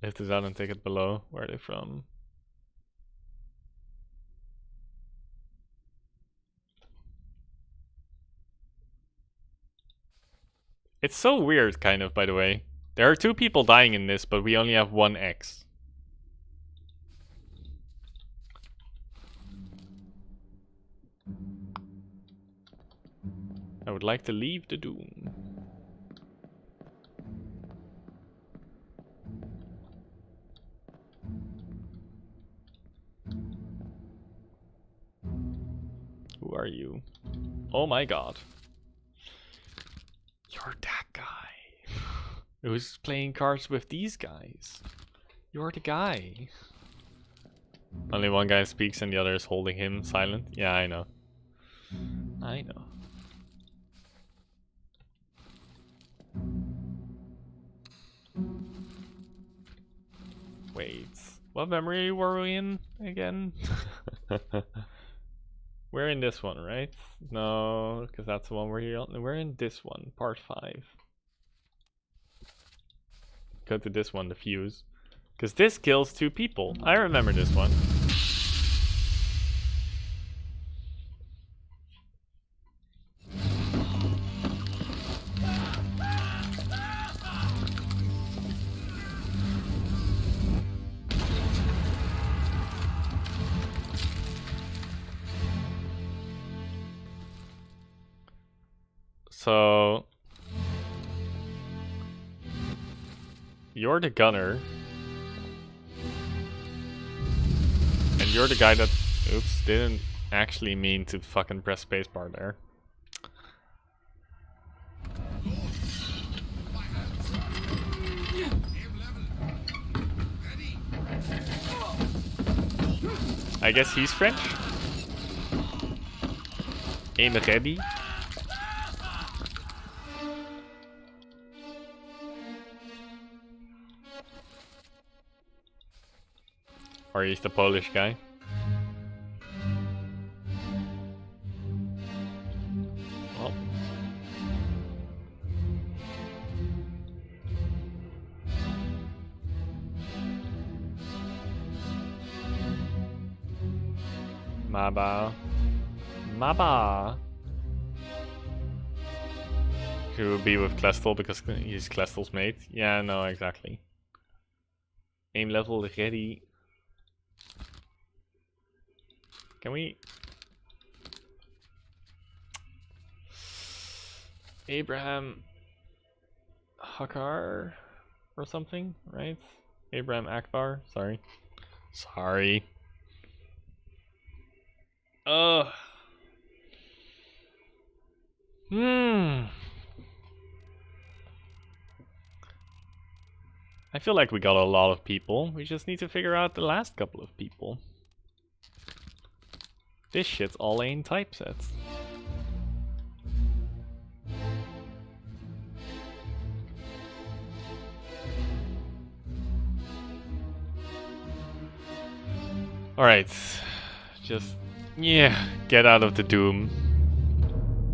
Lift this out and take it below. Where are they from? It's so weird, kind of, by the way. There are 2 people dying in this, but we only have 1 X. I would like to leave the Doom. Who are you? Oh my god. You're that guy. Who's playing cards with these guys? You're the guy. Only one guy speaks and the other is holding him silent. Yeah, I know. I know. Wait, what memory were we in again? We're in this one, right? No, because that's the one we're in this one, part 5. Go to this one, the fuse. Because this kills 2 people. I remember this one. So... You're the gunner. And you're the guy that... Oops, didn't actually mean to fucking press spacebar there. I guess he's French? Aim ready? Or he's the Polish guy. Oh. Maba. Maba. He will be with Klestel because he's Klestel's mate. Yeah, no, exactly. Aim level ready. Can we... Abraham... Hakar? Or something, right? Abraham Akbar? Sorry. Sorry. Ugh. I feel like we got a lot of people. We just need to figure out the last couple of people. This shit's all AIM typesets. Alright. Just, yeah, get out of the Doom.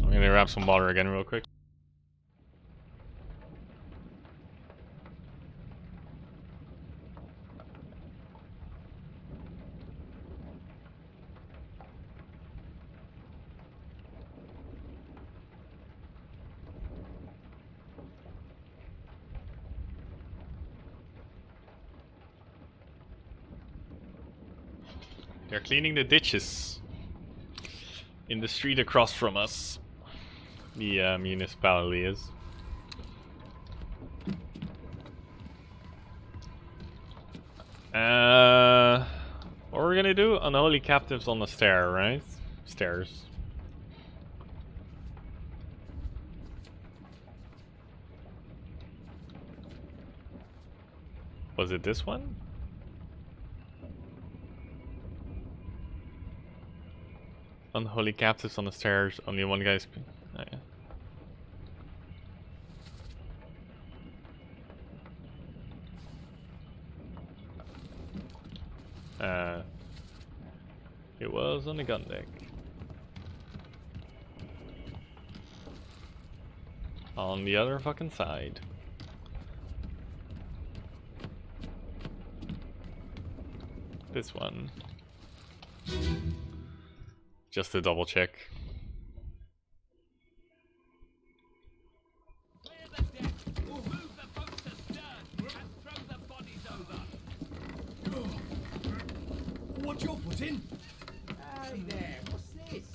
I'm gonna grab some water again real quick. They're cleaning the ditches in the street across from us. the municipality is. What we're gonna do? Unholy captives on the stair, right? Stairs. Was it this one? Unholy captives on the stairs. Only one guy's. Oh, yeah. It was on the gun deck. On the other fucking side. This one. Just to double check. Clear the deck. We'll move the boats astern and throw the bodies over. What's your foot in? Hey there, what's this?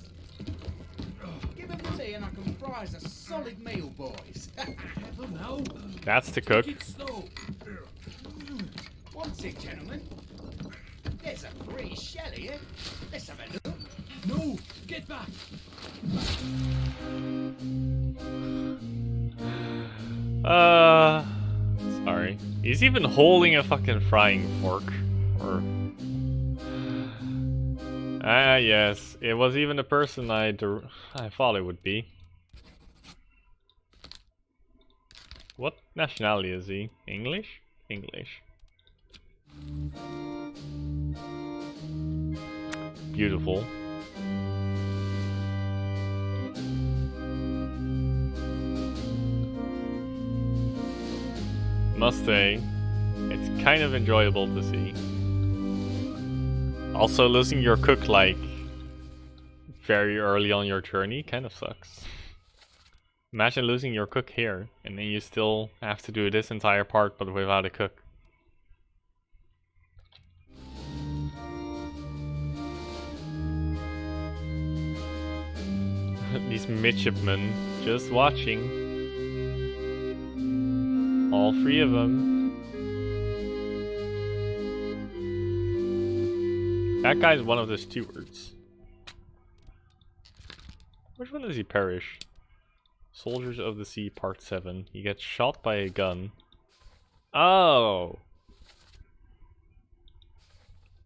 Give them to me and I can fry us a solid meal, boys. Careful now. That's to cook. Take it slow. What's it, gentlemen? There's a free shell here. Let's have a look. No, get back. Sorry. He's even holding a fucking frying fork. Or... Ah, yes. It was even the person I thought it would be. What nationality is he? English? English. Beautiful. Must say, it's kind of enjoyable to see. Also, losing your cook like very early on your journey kind of sucks. Imagine losing your cook here, and then you still have to do this entire part but without a cook. These midshipmen just watching. All three of them. That guy's one of the stewards. Which one does he perish? Soldiers of the Sea Part 7. He gets shot by a gun. Oh!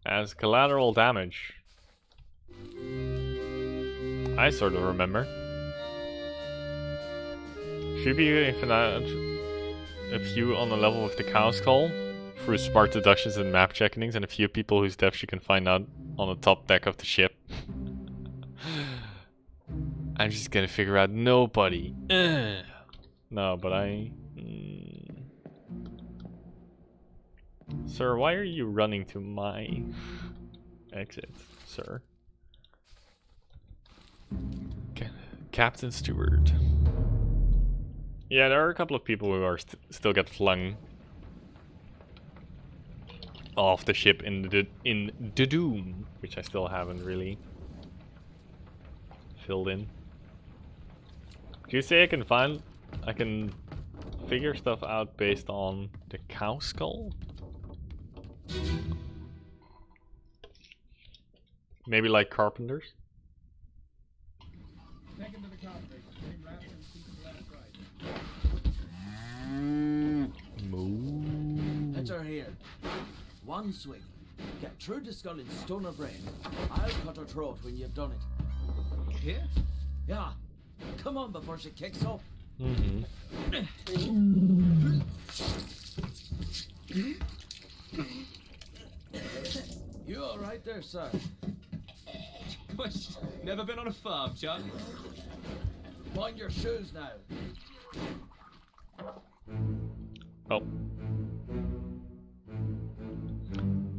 As collateral damage. I sort of remember. Should be getting a few on the level with the cow skull through smart deductions and map checkings, and a few people whose deaths you can find out on the top deck of the ship. I'm just gonna figure out nobody. No, but I... Sir, why are you running to my exit, sir? Captain Steward. Yeah, there are a couple of people who are still get flung off the ship in the Doom, which I still haven't really filled in. Do you say I can figure stuff out based on the cow skull? Maybe like carpenters? Heads are here. One swing. Get through the skull in stone or brain. I'll cut her throat when you've done it. Here? Yeah. Come on before she kicks up. You all right there, sir? Never been on a farm, Chuck? Mind your shoes now. Oh.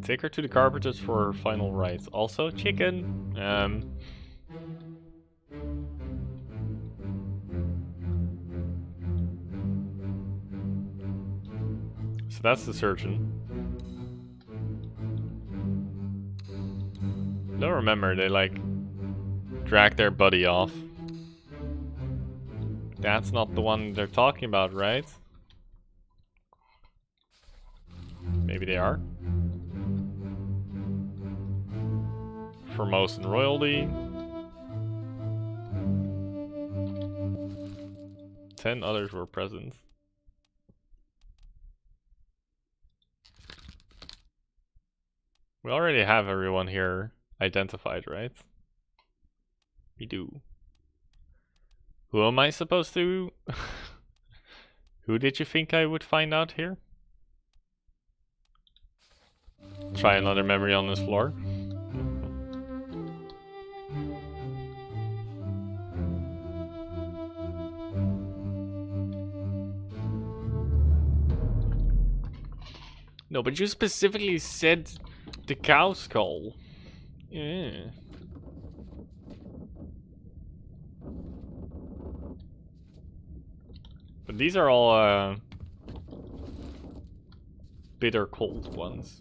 Take her to the carpenters for her final rites. Also, chicken. So that's the surgeon. Don't remember, they like drag their buddy off. That's not the one they're talking about, right? Maybe they are. Formosan royalty. 10 others were present. We already have everyone here identified, right? We do. Who am I supposed to... Who did you think I would find out here? Try another memory on this floor. No, but you specifically said the cow skull. Yeah. But these are all bitter cold ones.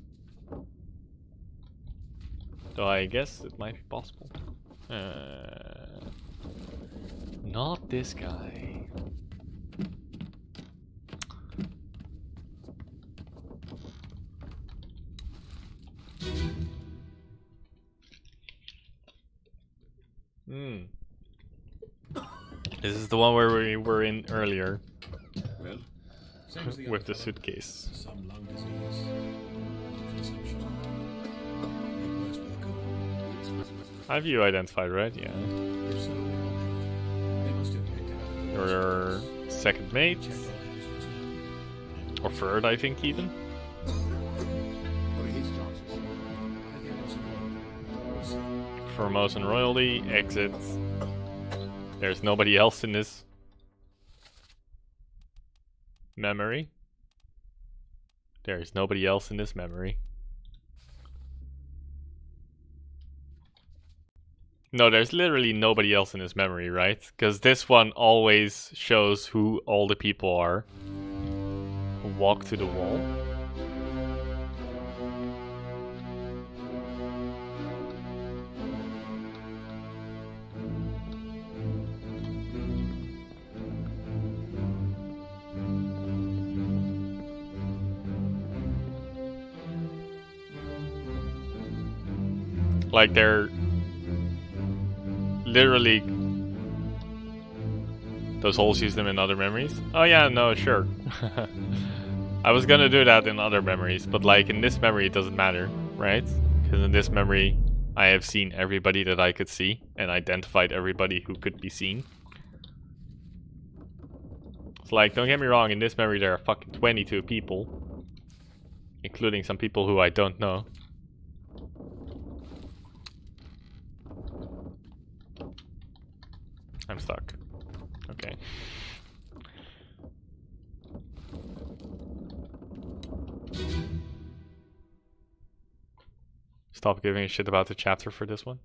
Though I guess it might be possible. Not this guy. This is the one where we were in earlier. Well, With the suitcase. Some lung disease. Consumption. It works with a cold. Have you identified, right? Yeah. If so, we don't have it. They must have picked it up. Your second mate. Check all hands just now. Or third, I think, even. What are his chances? I'll get him some more. We'll see. Formosan royalty, exit. There's nobody else in this memory. There's nobody else in this memory. No, there's literally nobody else in this memory, right? Because this one always shows who all the people are who walk to the wall. Like they're literally those holes use them in other memories. Oh yeah, no, sure. I was gonna do that in other memories, but like in this memory it doesn't matter, right? Because in this memory I have seen everybody that I could see and identified everybody who could be seen. It's like, don't get me wrong, in this memory there are fucking 22 people, including some people who I don't know. I'm stuck. Okay. Stop giving a shit about the chapter for this one.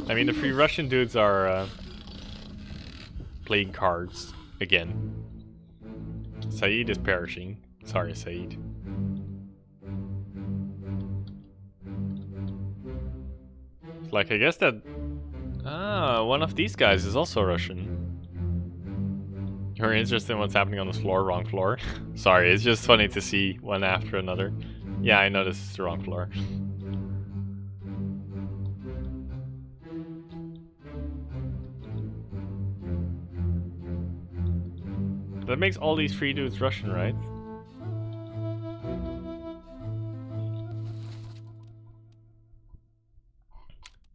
I mean, the three Russian dudes are playing cards again. Saeed is perishing. Sorry, Saeed. Like, I guess that... Ah, one of these guys is also Russian. You're interested in what's happening on this floor? Wrong floor. Sorry, it's just funny to see one after another. Yeah, I know this is the wrong floor. That makes all these three dudes Russian, right?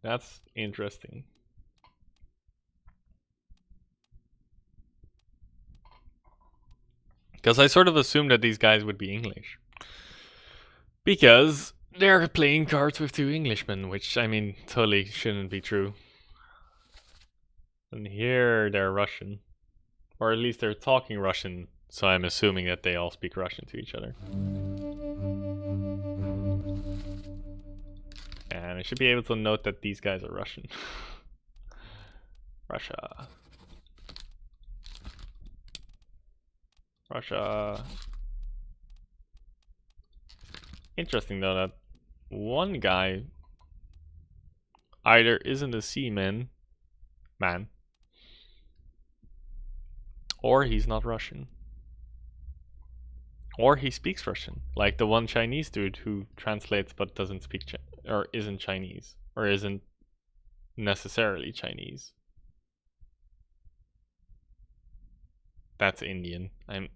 That's interesting. Because I sort of assumed that these guys would be English. Because they're playing cards with two Englishmen, which, I mean, totally shouldn't be true. And here they're Russian. Or at least they're talking Russian, so I'm assuming that they all speak Russian to each other. And I should be able to note that these guys are Russian. Russia. Russia. Interesting though that one guy either isn't a seaman, or he's not Russian. Or he speaks Russian, like the one Chinese dude who translates but doesn't speak or isn't Chinese, or isn't necessarily Chinese. That's Indian. I'm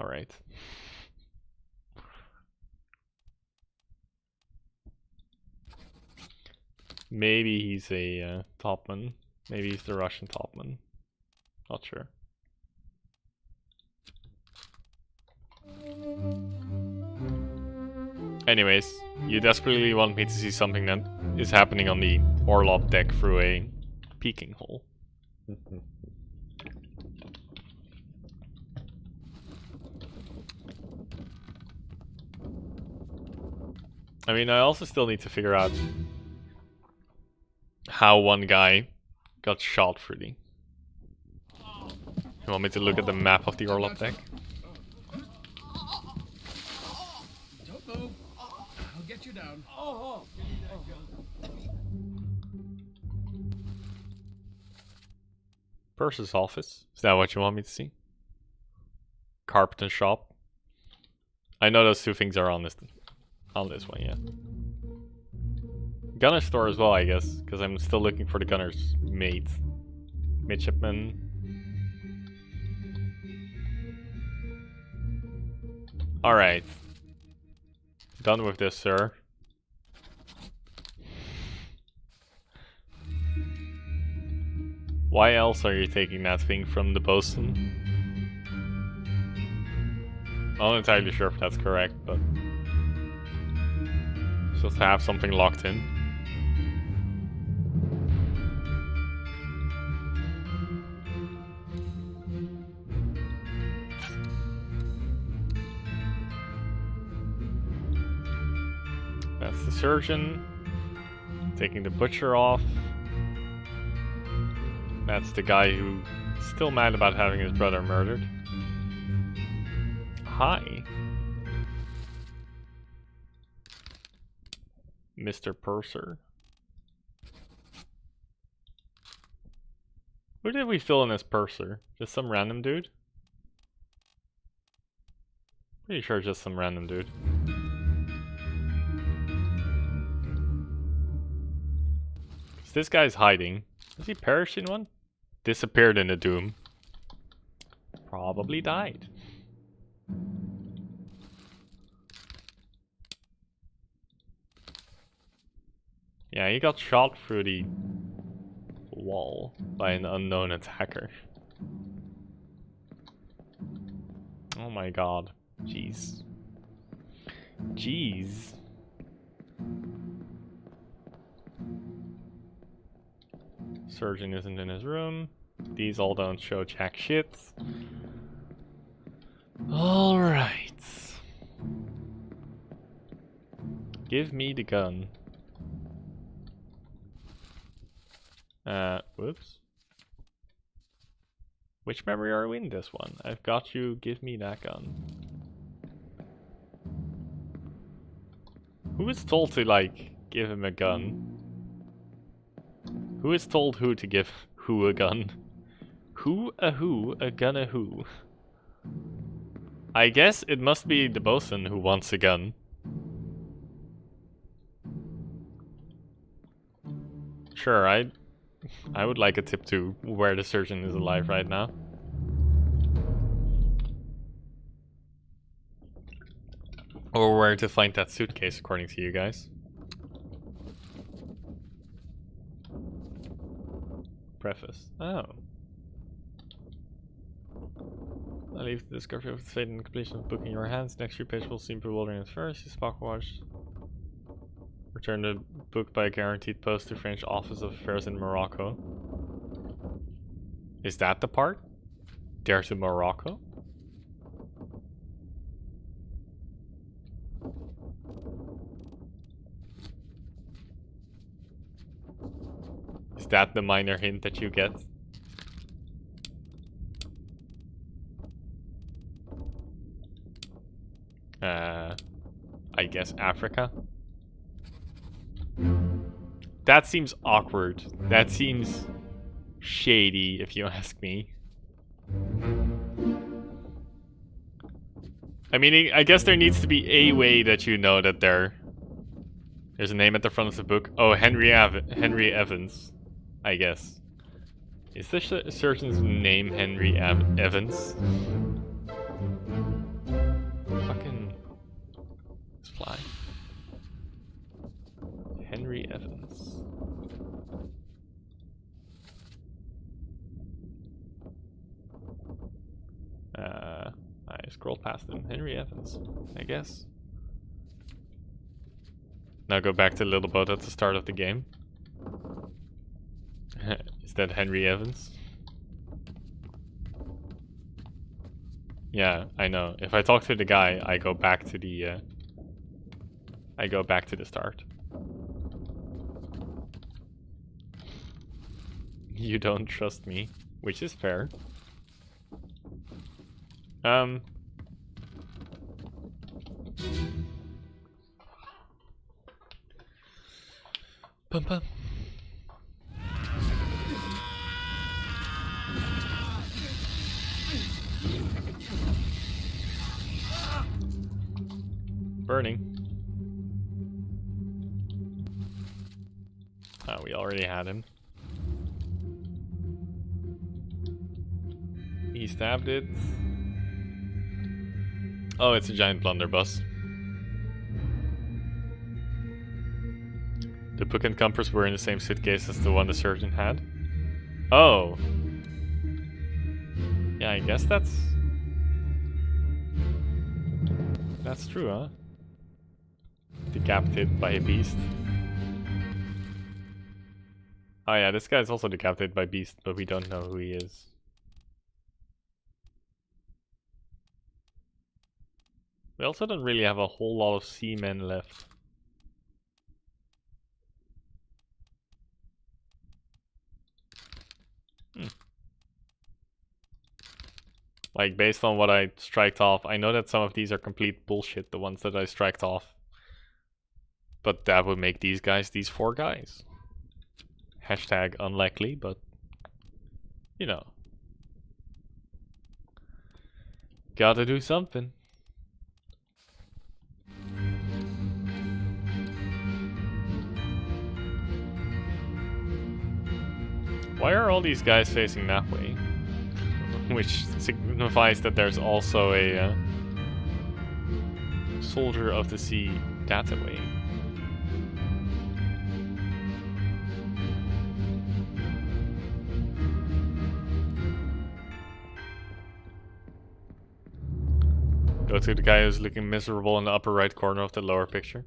alright. Maybe he's a topman. Maybe he's the Russian topman. Not sure. Anyways, you desperately want me to see something that is happening on the orlop deck through a peeking hole. I mean, I also still need to figure out how one guy got shot through the... You want me to look at the map of the orlop deck? Don't move. I'll get you down. Purser's office. Is that what you want me to see? Carpenter shop. I know those two things are on this one, yeah. Gunner store as well, I guess, because I'm still looking for the gunner's mate. Midshipman. Alright. Done with this, sir. Why else are you taking that thing from the bosun? I'm not entirely sure if that's correct, but... Just to have something locked in. That's the surgeon. Taking the butcher off. That's the guy who's still mad about having his brother murdered. Hi. Mr. Purser. Who did we fill in as Purser? Just some random dude? Pretty sure just some random dude. This guy's hiding. Has he perished in one? Disappeared in the Doom. Probably died. Yeah, he got shot through the wall by an unknown attacker. Oh my god. Jeez. Jeez. Surgeon isn't in his room. These all don't show jack shit. Alright. Give me the gun. Whoops. Which memory are we in this one? I've got you, give me that gun. Who is told to, like, give him a gun? Who is told who to give who a gun? Who, a gun a who? I guess it must be the bosun who wants a gun. Sure, I would like a tip to where the surgeon is alive right now. Or where to find that suitcase, according to you guys. Preface. Oh. I leave the discovery of the fate and completion of the book in your hands. Next few pages will seem bewildering at first. You Spock-watch. Return the book by guaranteed post to French Office of Affairs in Morocco. Is that the part? Dare to Morocco? Is that the minor hint that you get? I guess Africa. That seems awkward. That seems shady, if you ask me. I mean, I guess there needs to be a way that you know that there's a name at the front of the book. Oh, Henry Evans, I guess. Is this a surgeon's name Henry Evans? Fucking... Let's fly. Henry Evans. I scrolled past him. Henry Evans, I guess. Now go back to the little boat at the start of the game. Is that Henry Evans? Yeah, I know. If I talk to the guy, I go back to the start. You don't trust me, which is fair. Pum pum. Burning. Oh, we already had him. He stabbed it. Oh, it's a giant blunderbuss. The book and compass were in the same suitcase as the one the surgeon had. Oh. Yeah, I guess that's true, huh? Decapitated by a beast. Oh yeah, this guy's also decapitated by a beast, but we don't know who he is. We also don't really have a whole lot of seamen left. Like, based on what I striked off, I know that some of these are complete bullshit, the ones that I striked off. But that would make these guys these 4 guys. Hashtag unlikely, but... You know. Gotta do something. Why are all these guys facing that way? Which signifies that there's also a soldier of the sea that way. Go to the guy who's looking miserable in the upper right corner of the lower picture.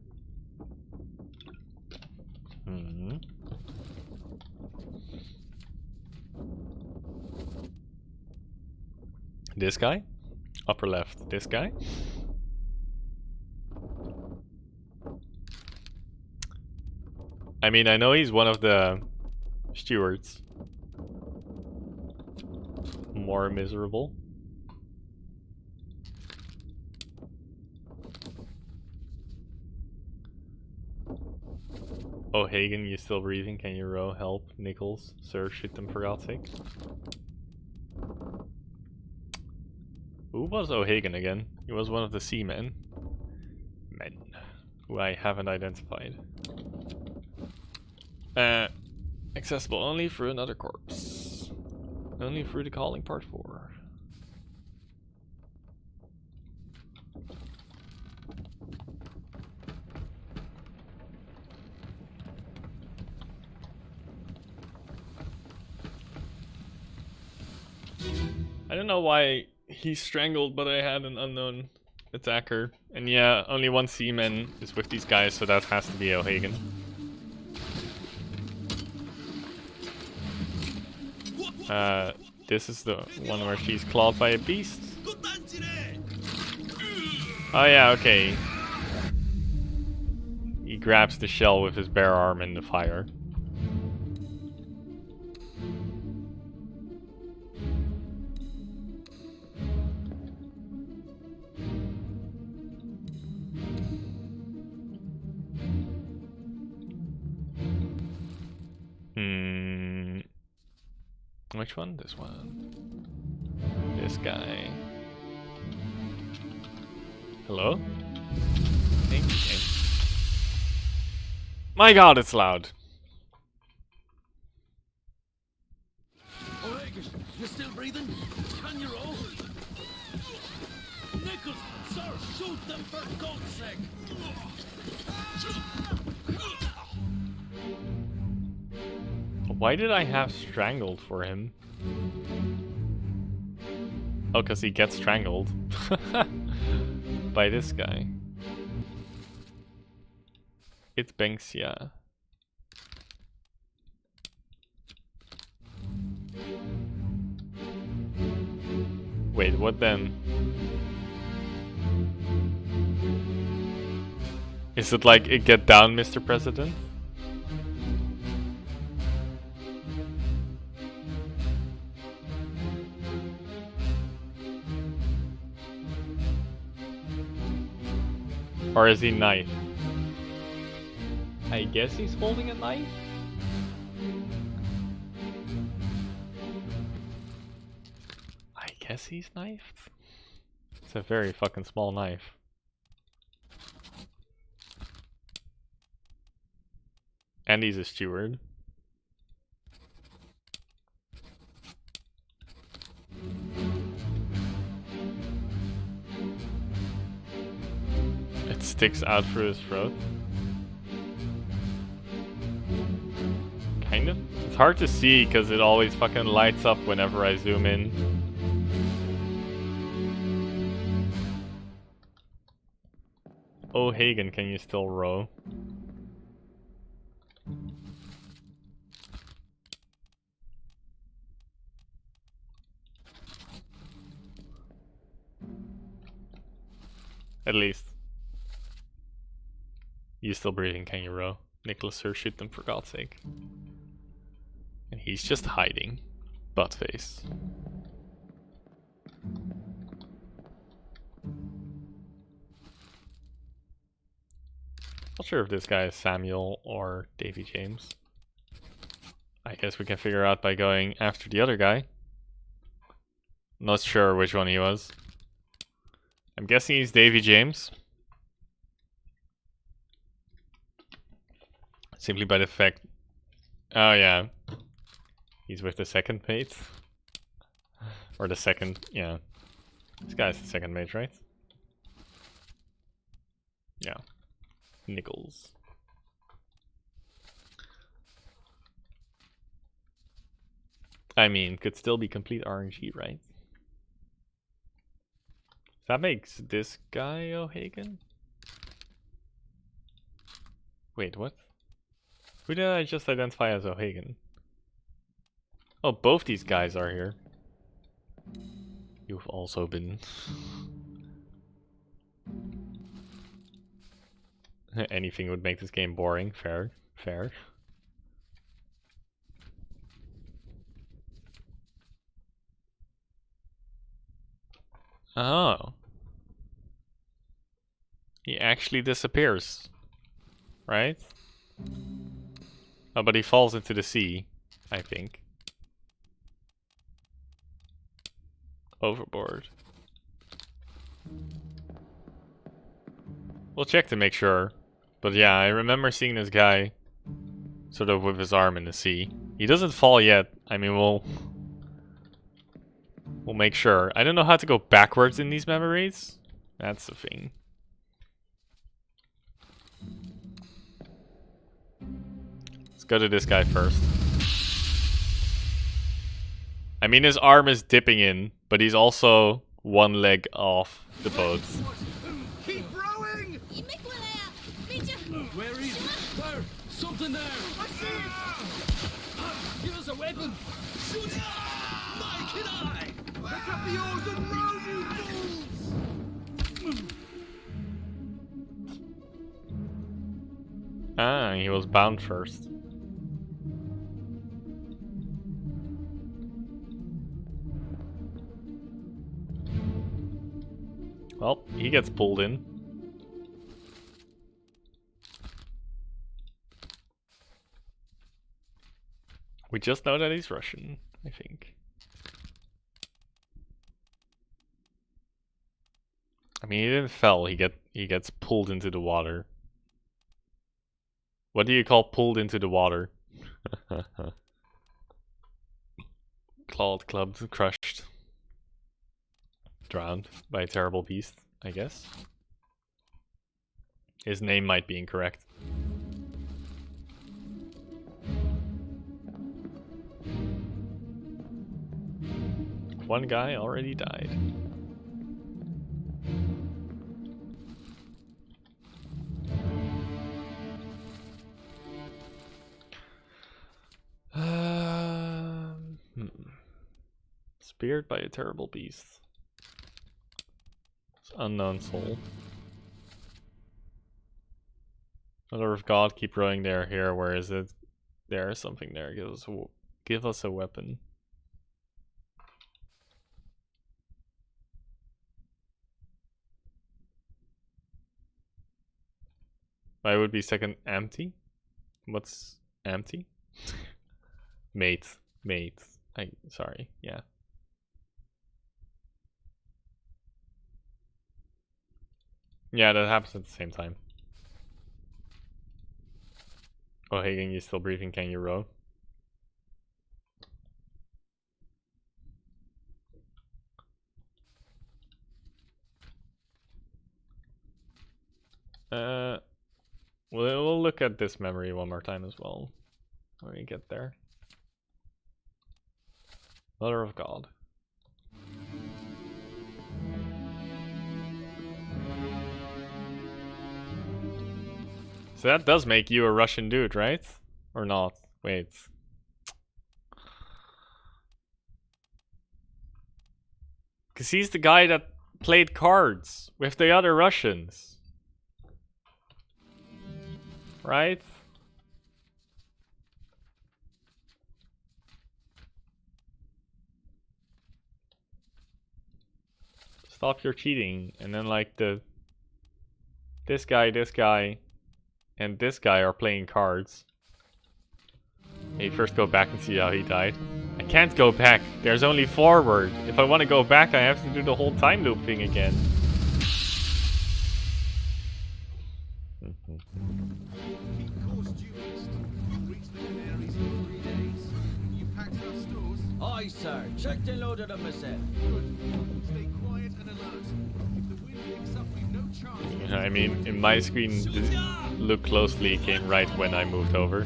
This guy? Upper left. This guy? I mean, I know he's one of the stewards. More miserable. Oh, Hagen, you still breathing? Can you row? Help. Nichols. Sir, shoot them for God's sake. Who was O'Hagan again? He was one of the seamen. Men. Who I haven't identified. Accessible only through another corpse. Only through the calling part 4. I don't know why he's strangled, but I had an unknown attacker. And yeah, only one seaman is with these guys, so that has to be O'Hagan. This is the one where she's clawed by a beast. Oh yeah, okay. He grabs the shell with his bare arm in the fire. Which one? This one. This guy. Hello? Thank you. My god, it's loud. O'Hagan, you still breathing? Can you roll? Nichols, sir, shoot them for God's sake! Why did I have strangled for him? Oh, because he gets strangled. By this guy. It's Banksia. Wait, what then? Is it like a get down, Mr. President? Or is he knife? I guess he's holding a knife? I guess he's knifed? It's a very fucking small knife. And he's a steward. It sticks out through his throat. Kind of. It's hard to see because it always fucking lights up whenever I zoom in. Oh, Hagen, can you still row? At least. You still breathing, can you row? Nicholas, sir, shoot them for God's sake. And he's just hiding. Buttface. Not sure if this guy is Samuel or Davy James. I guess we can figure out by going after the other guy. Not sure which one he was. I'm guessing he's Davy James. Simply by the fact... Oh yeah. He's with the second mate. Or the second... Yeah. This guy's the second mate, right? Yeah. Nichols. I mean, could still be complete RNG, right? That makes this guy O'Hagan? Wait, what? Who did I just identify as O'Hagan? Oh, both these guys are here. You've also been... Anything would make this game boring. Fair. Fair. Oh. He actually disappears. Right? Oh, but he falls into the sea, I think. Overboard. We'll check to make sure. But yeah, I remember seeing this guy sort of with his arm in the sea. He doesn't fall yet. I mean, we'll make sure. I don't know how to go backwards in these memories. That's the thing. Let's go to this guy first. I mean, his arm is dipping in, but he's also one leg off the boat. Keep rowing! Where is it? There! Something there! I see it! Give us a weapon! Shoot it! My kid eye! Pick up the oars and row, you fools! Ah, he was bound first. Well, he gets pulled in. We just know that he's Russian, I think. I mean, he didn't fell. He gets pulled into the water. What do you call pulled into the water? Clawed, clubbed, crushed, drowned by a terrible beast, I guess. His name might be incorrect. One guy already died. Speared by a terrible beast. It's unknown soul. Mother of God, keep rowing there. Here, where is it? There is something there. Give us a weapon. I would be second empty. What's empty? Mate. Sorry, yeah. Yeah, that happens at the same time. Oh, Hagen, you still breathing? Can you row? We'll look at this memory one more time as well when we get there. Mother of God. So that does make you a Russian dude, right? Or not? Wait. Because he's the guy that played cards with the other Russians. Right? Stop your cheating. And then like this guy, and this guy are playing cards. Hey, first go back and see how he died. I can't go back. There's only forward. If I want to go back, I have to do the whole time loop thing again. Aye, sir. Checked and loaded them myself. Stay quiet and alert. If the wind picks up, we've no chance. I mean, in my screen, look closely came right when I moved over.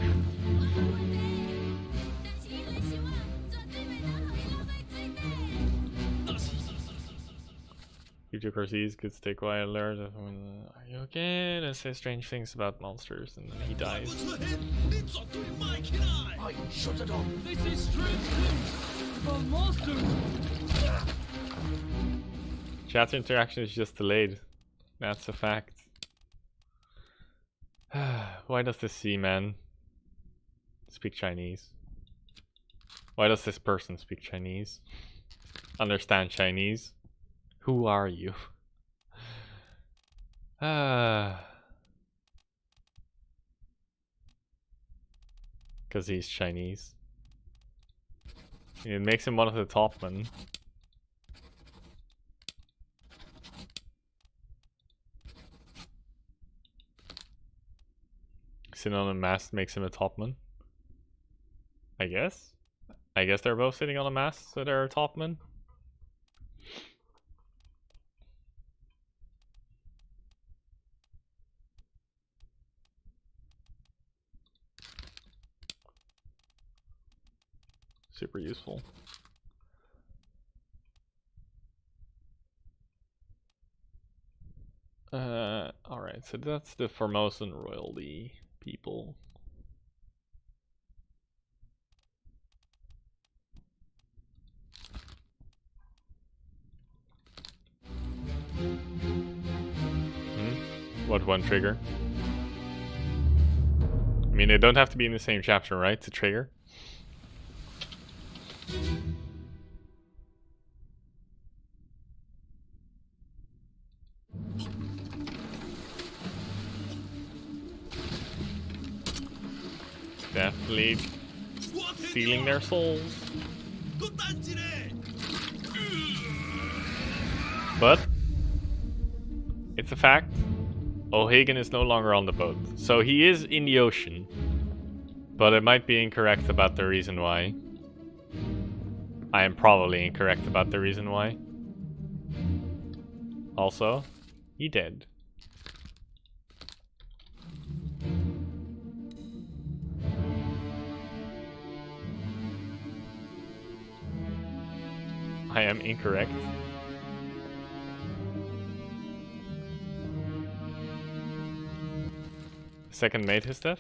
YouTube RCs could stay quiet, alert. Are you okay? Let's say strange things about monsters, and then he dies. Aye, shut it up. This is strange things about monsters. Chat interaction is just delayed. That's a fact. Why does this C-man speak Chinese? Why does this person speak Chinese? Understand Chinese? Who are you? Because he's Chinese. It makes him one of the top men. Sitting on a mast makes him a topman. I guess. I guess they're both sitting on a mast, so they're topmen. Super useful. Alright, so that's the Formosan royalty people. What one trigger? I mean, they don't have to be in the same chapter, right, to trigger? Death lead. What is stealing their souls. But it's a fact. O'Hagan is no longer on the boat. So he is in the ocean. But I might be incorrect about the reason why. I am probably incorrect about the reason why. Also, he dead. I am incorrect. Second mate his death?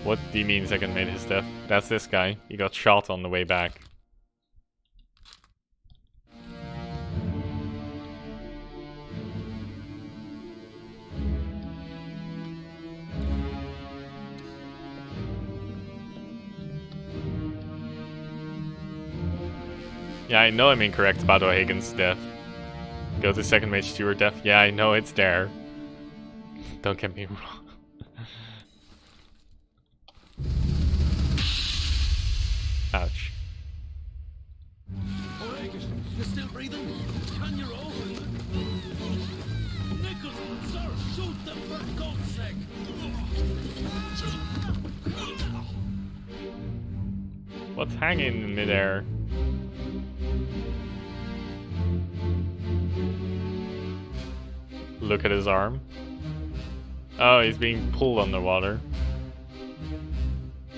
What do you mean second mate his death? That's this guy. He got shot on the way back. Yeah, I know I'm incorrect about O'Hagan's death. Go to second mate steward death. Yeah, I know it's there. Don't get me wrong. Ouch. O'Hagan, you're still breathing? Can you roll? Nichols, sir, shoot them for God's sake! What's hanging in midair? Look at his arm. Oh, he's being pulled underwater.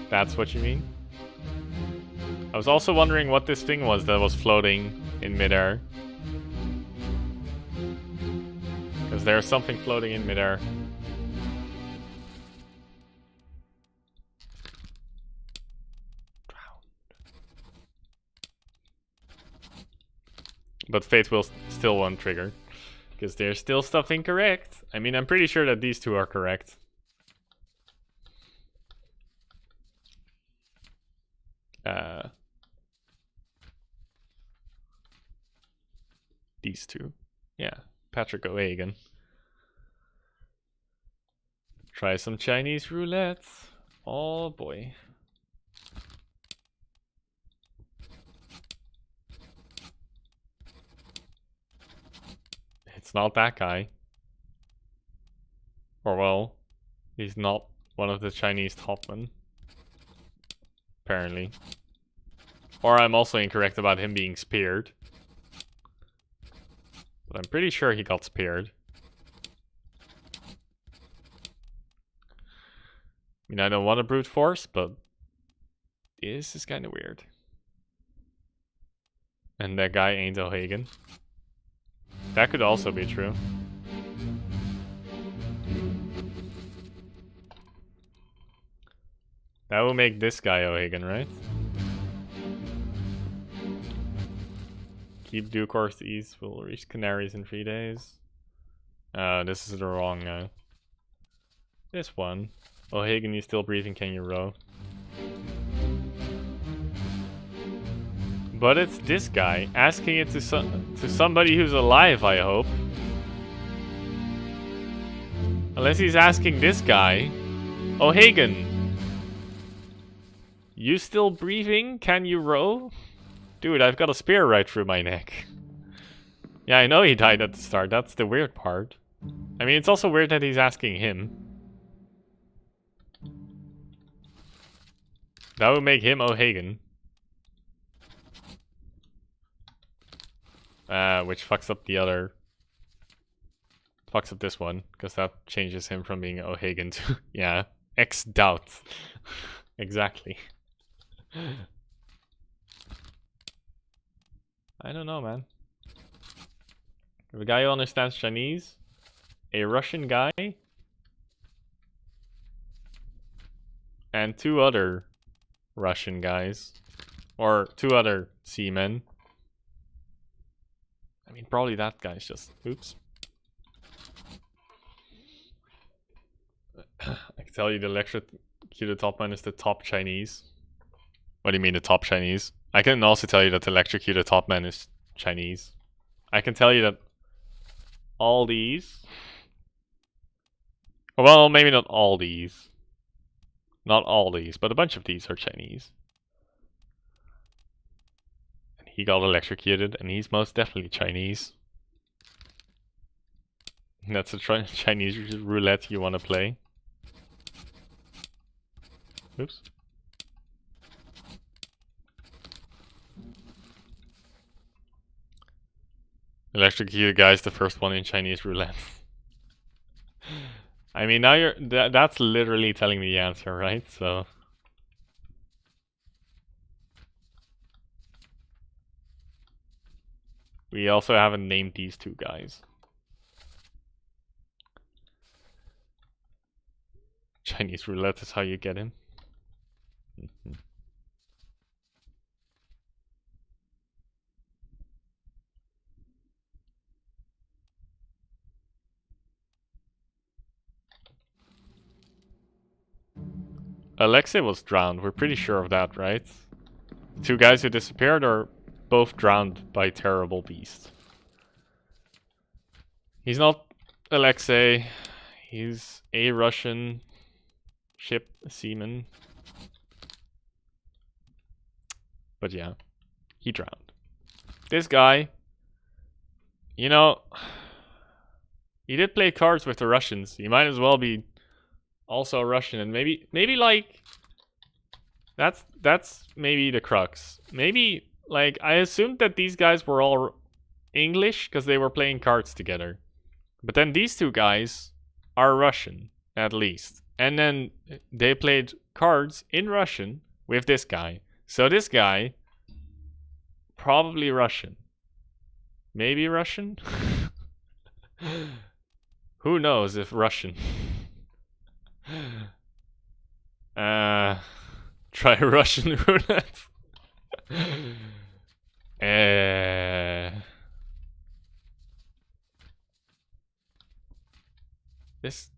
That's what you mean? I was also wondering what this thing was that was floating in midair. Because there's something floating in midair. But fate will still won't trigger. Because there's still stuff incorrect. I mean, I'm pretty sure that these two are correct. These two. Yeah, Patrick O'Hagan. Try some Chinese roulette. Oh boy. It's not that guy. Or well, he's not one of the Chinese topmen. Apparently. Or I'm also incorrect about him being speared. But I'm pretty sure he got speared. I mean, I don't want to brute force, but this is kind of weird. And that guy ain't O'Hagan. That could also be true. That will make this guy O'Hagan, right? Keep due course east. We'll reach Canaries in 3 days. This is the wrong guy. This one. O'Hagan, you still breathing? Can you row? But it's this guy asking it to somebody who's alive, I hope. Unless he's asking this guy. O'Hagan, you still breathing? Can you row? Dude, I've got a spear right through my neck. Yeah, I know he died at the start. That's the weird part. I mean, it's also weird that he's asking him. That would make him O'Hagan. Which fucks up the other... Fucks up this one, because that changes him from being O'Hagan to... yeah, X-Doubt. Exactly. I don't know, man. A guy who understands Chinese, a Russian guy, and 2 other Russian guys, or 2 other seamen. I mean, probably that guy's just... oops. I can tell you the electrocuted topman is the top Chinese. What do you mean the top Chinese? I can also tell you that the electrocuted topman is Chinese. I can tell you that all these... well, maybe not all these. Not all these, but a bunch of these are Chinese. And he got electrocuted, and he's most definitely Chinese. That's a Chinese roulette you want to play. Oops. Electrocuted guy's the first one in Chinese roulette. I mean, now you're that's literally telling me the answer, right? So we also haven't named these two guys. Chinese roulette is how you get him. Alexei was drowned, we're pretty sure of that, right? Two guys who disappeared are both drowned by terrible beasts. He's not Alexei, he's a Russian ship seaman. But yeah, he drowned. This guy, you know, he did play cards with the Russians. He might as well be also Russian, and maybe like that's maybe the crux. Maybe like I assumed that these guys were all English because they were playing cards together. But then these two guys are Russian, at least. And then they played cards in Russian with this guy. So this guy, probably Russian. Maybe Russian? Who knows if Russian? Try Russian roulette.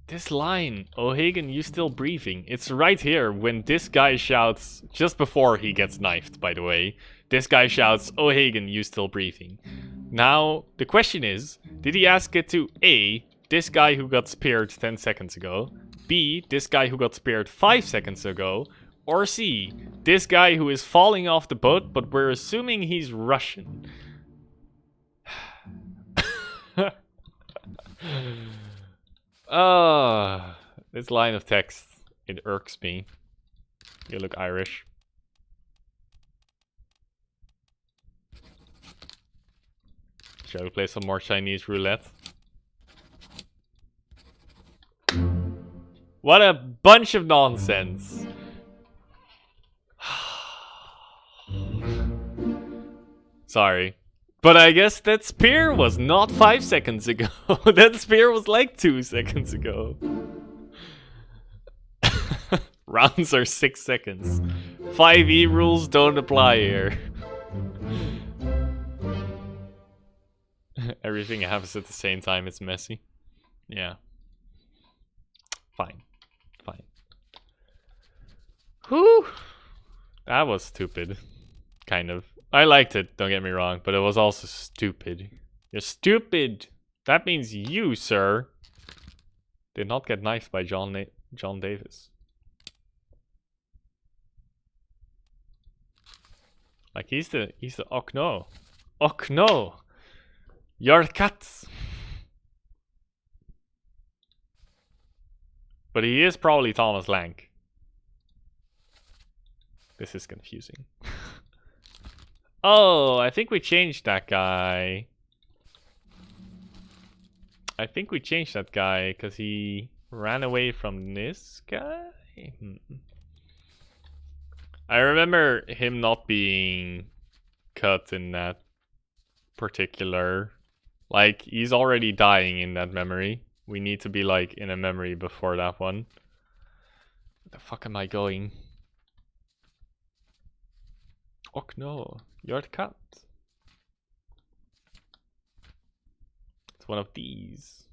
This line, O'Hagan, you still breathing? It's right here when this guy shouts, just before he gets knifed, by the way. This guy shouts, O'Hagan, you still breathing? Now, the question is, did he ask it to A, this guy who got speared 10 seconds ago, B, this guy who got speared 5 seconds ago, or C, this guy who is falling off the boat, but we're assuming he's Russian? This line of text, it irks me. You look Irish. Shall we play some more Chinese roulette? What a bunch of nonsense! Sorry. But I guess that spear was not 5 seconds ago. That spear was like 2 seconds ago. Rounds are 6 seconds. 5e rules don't apply here. Everything happens at the same time, it's messy. Yeah. Fine. Fine. Whew! That was stupid. Kind of. I liked it, don't get me wrong, but it was also stupid. You're stupid! That means you, sir, did not get knifed by John Davis. Like, he's the oh no. Oh no! Your cat! But he is probably Thomas Lank. This is confusing. Oh, I think we changed that guy. I think we changed that guy because he ran away from this guy. I remember him not being cut in that particular. Like, he's already dying in that memory. We need to be like in a memory before that one. Where the fuck am I going? Oh no, you're the cat. It's one of these.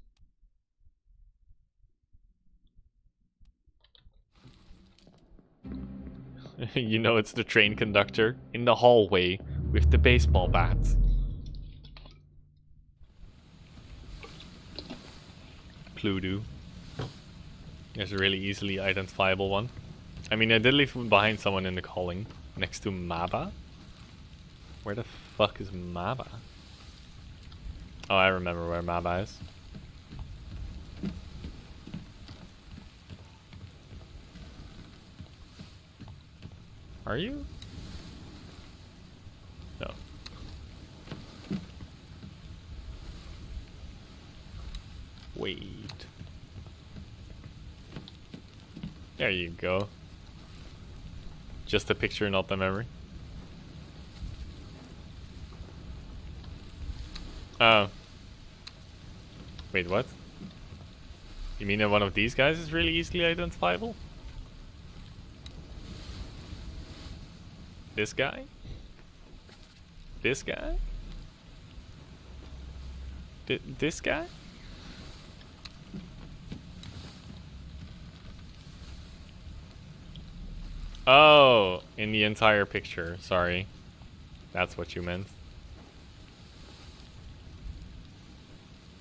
You know it's the train conductor in the hallway with the baseball bat. Pluto. There's a really easily identifiable one. I mean, I did leave behind someone in the calling next to Maba. Where the fuck is Maba? Oh, I remember where Maba is. Are you? No. Wait. There you go. Just a picture, not the memory. Oh. Wait, what? You mean that one of these guys is really easily identifiable? This guy? This guy? This guy? Oh, in the entire picture. Sorry. That's what you meant.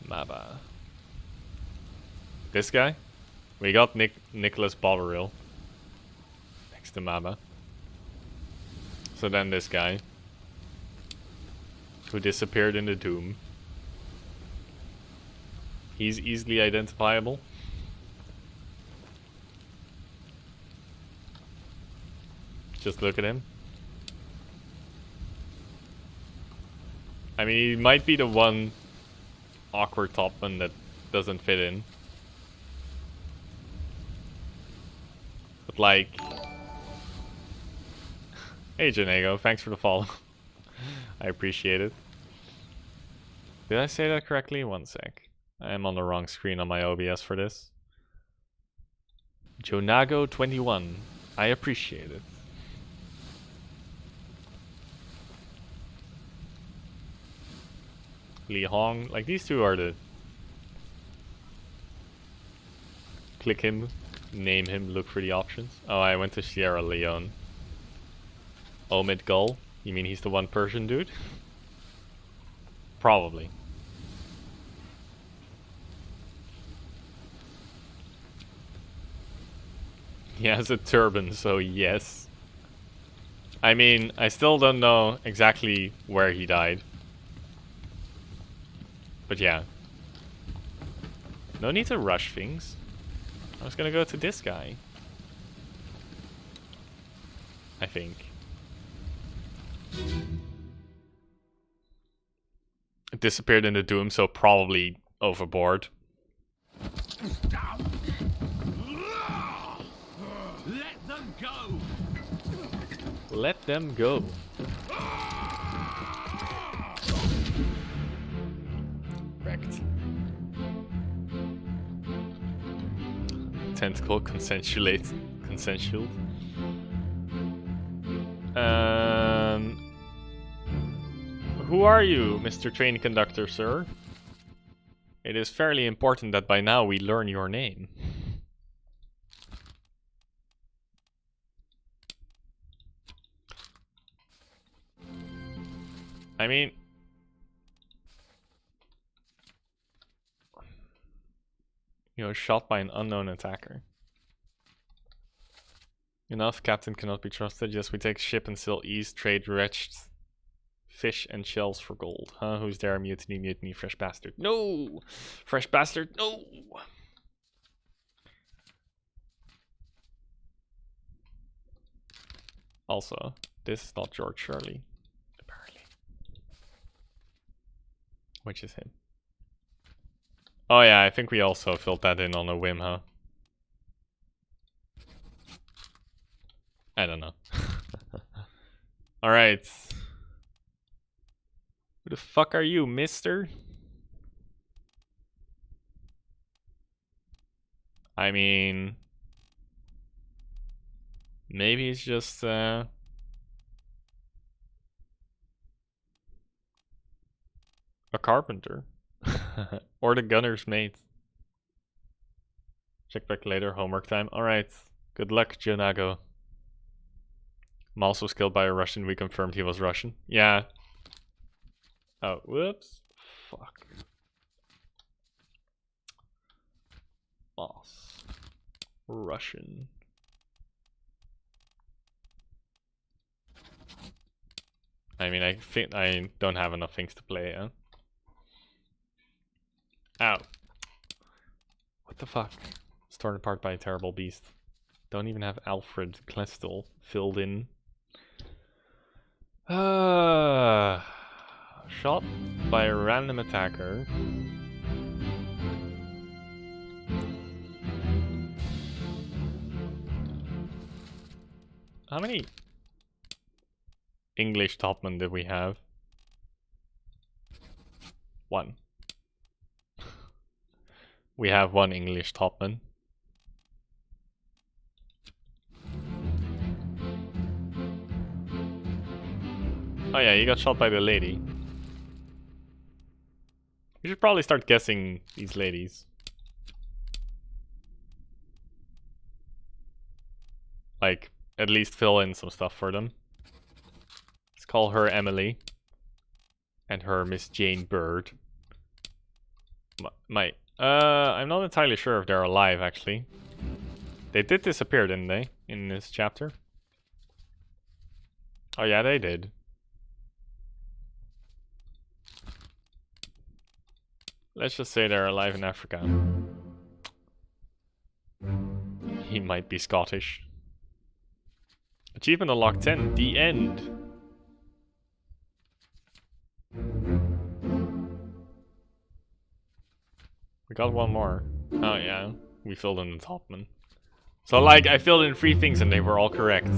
Maba. This guy? We got Nicholas Botterill next to Maba. So then this guy, who disappeared in the tomb. He's easily identifiable. Just look at him. I mean, he might be the one awkward topman that doesn't fit in. But like... Hey Janego, thanks for the follow. I appreciate it. Did I say that correctly? One sec. I am on the wrong screen on my OBS for this. Jonago21. I appreciate it. Li Hong, like these two are the... Click him, name him, look for the options. Oh, I went to Sierra Leone. Omid Gul, you mean he's the one Persian dude? Probably. He has a turban, so yes. I mean, I still don't know exactly where he died. But yeah. No need to rush things. I was gonna go to this guy. I think. It disappeared in the doom, so probably overboard. Let them go! Let them go. Wrecked. Tentacle consensual. Who are you, Mr. Train Conductor, sir? It is fairly important that by now we learn your name. I mean... You know, shot by an unknown attacker. Enough, captain cannot be trusted. Yes, we take ship and sail east, trade wretched fish and shells for gold. Huh? Who's there? Mutiny, mutiny, fresh bastard. No! Fresh bastard, no! Also, this is not George Shirley, apparently. Which is him. Oh yeah, I think we also filled that in on a whim, huh? I don't know. Alright. Who the fuck are you, mister? I mean... Maybe it's just, a carpenter. Or the gunner's mate. Check back later, homework time. Alright. Good luck, Jonago. Miles was killed by a Russian. We confirmed he was Russian. Yeah. Oh, whoops. Fuck. Boss. Russian. I mean, I think I don't have enough things to play, huh? Ow. What the fuck? It's torn apart by a terrible beast. Don't even have Alfred Klestel filled in. Shot by a random attacker. How many English topmen did we have? 1. We have 1 English topman. Oh yeah, he got shot by the lady. We should probably start guessing these ladies. Like, at least fill in some stuff for them. Let's call her Emily. And her Miss Jane Bird. I'm not entirely sure if they're alive, actually. They did disappear, didn't they? In this chapter? Oh yeah, they did. Let's just say they're alive in Africa. He might be Scottish. Achievement unlocked 10. The end. We got 1 more. Oh yeah, we filled in the topman. So like, I filled in 3 things and they were all correct.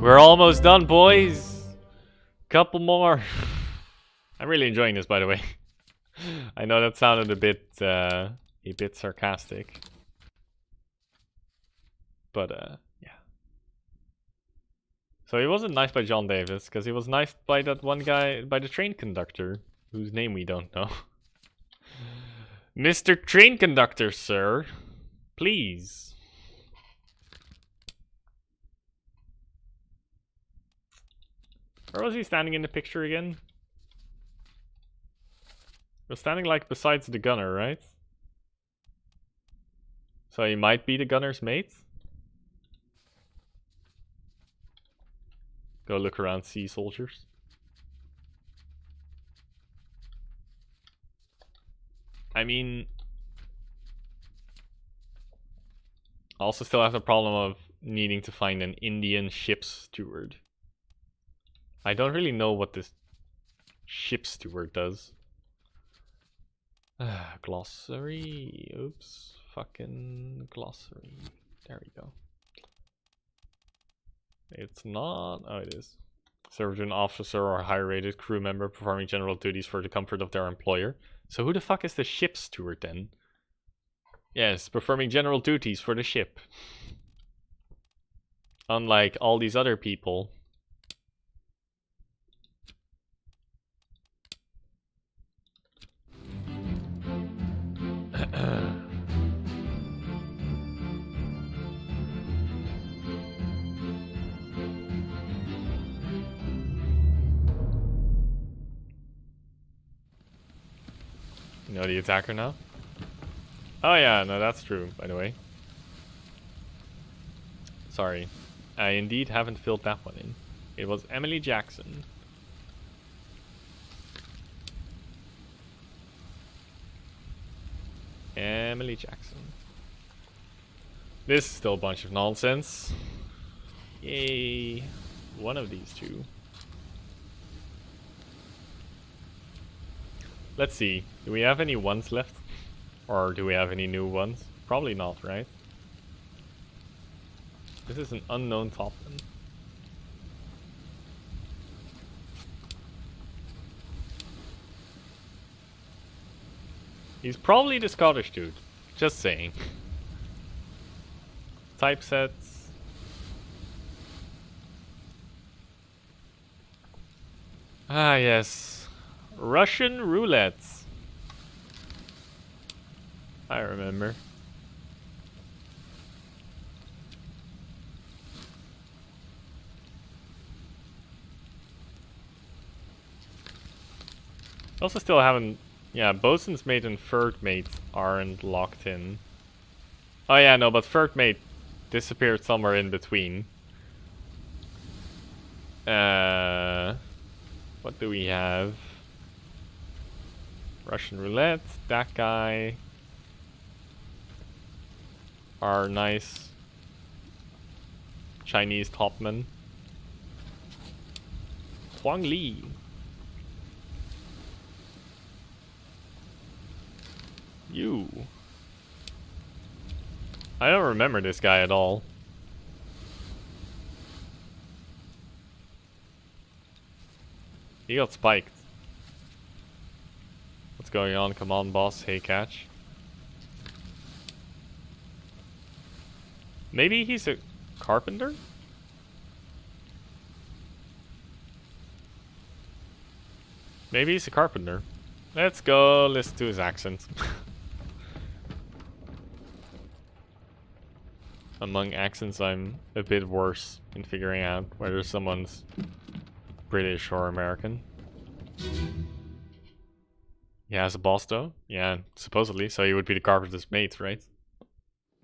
We're almost done, boys. Couple more. I'm really enjoying this, by the way. I know that sounded a bit sarcastic. But yeah. So he wasn't knifed by John Davis, because he was knifed by that one guy, by the train conductor, whose name we don't know. Mr. Train Conductor, sir. Please. Where was he standing in the picture again? He was standing like besides the gunner, right? So he might be the gunner's mate? Go look around, see soldiers. I mean, I also still have the problem of needing to find an Indian ship's steward. I don't really know what this ship's steward does. Glossary. Oops. Fucking glossary. There we go. It's not. Oh, it is. Serve to an officer or a high-rated crew member performing general duties for the comfort of their employer. So who the fuck is the ship's steward then? Yes, performing general duties for the ship. Unlike all these other people. You know the attacker now? Oh yeah, no, that's true, by the way. Sorry. I indeed haven't filled that one in. It was Emily Jackson. Emily Jackson. This is still a bunch of nonsense. Yay. One of these two. Let's see. Do we have any ones left? Or do we have any new ones? Probably not, right? This is an unknown topman. He's probably the Scottish dude. Just saying. Typesets. Ah, yes. Russian roulettes. I remember. Also still haven't... Yeah, bosun's mate and third mate aren't locked in. Oh yeah, no, but third mate disappeared somewhere in between. What do we have? Russian roulette, that guy. Our nice Chinese topman. Huang Li. You. I don't remember this guy at all. He got spiked. What's going on? Come on, boss. Hey, catch. Maybe he's a carpenter? Maybe he's a carpenter. Let's go listen to his accent. Among accents, I'm a bit worse in figuring out whether someone's British or American. He has a boss though? Yeah, supposedly, so he would be the carpenter's mate, right?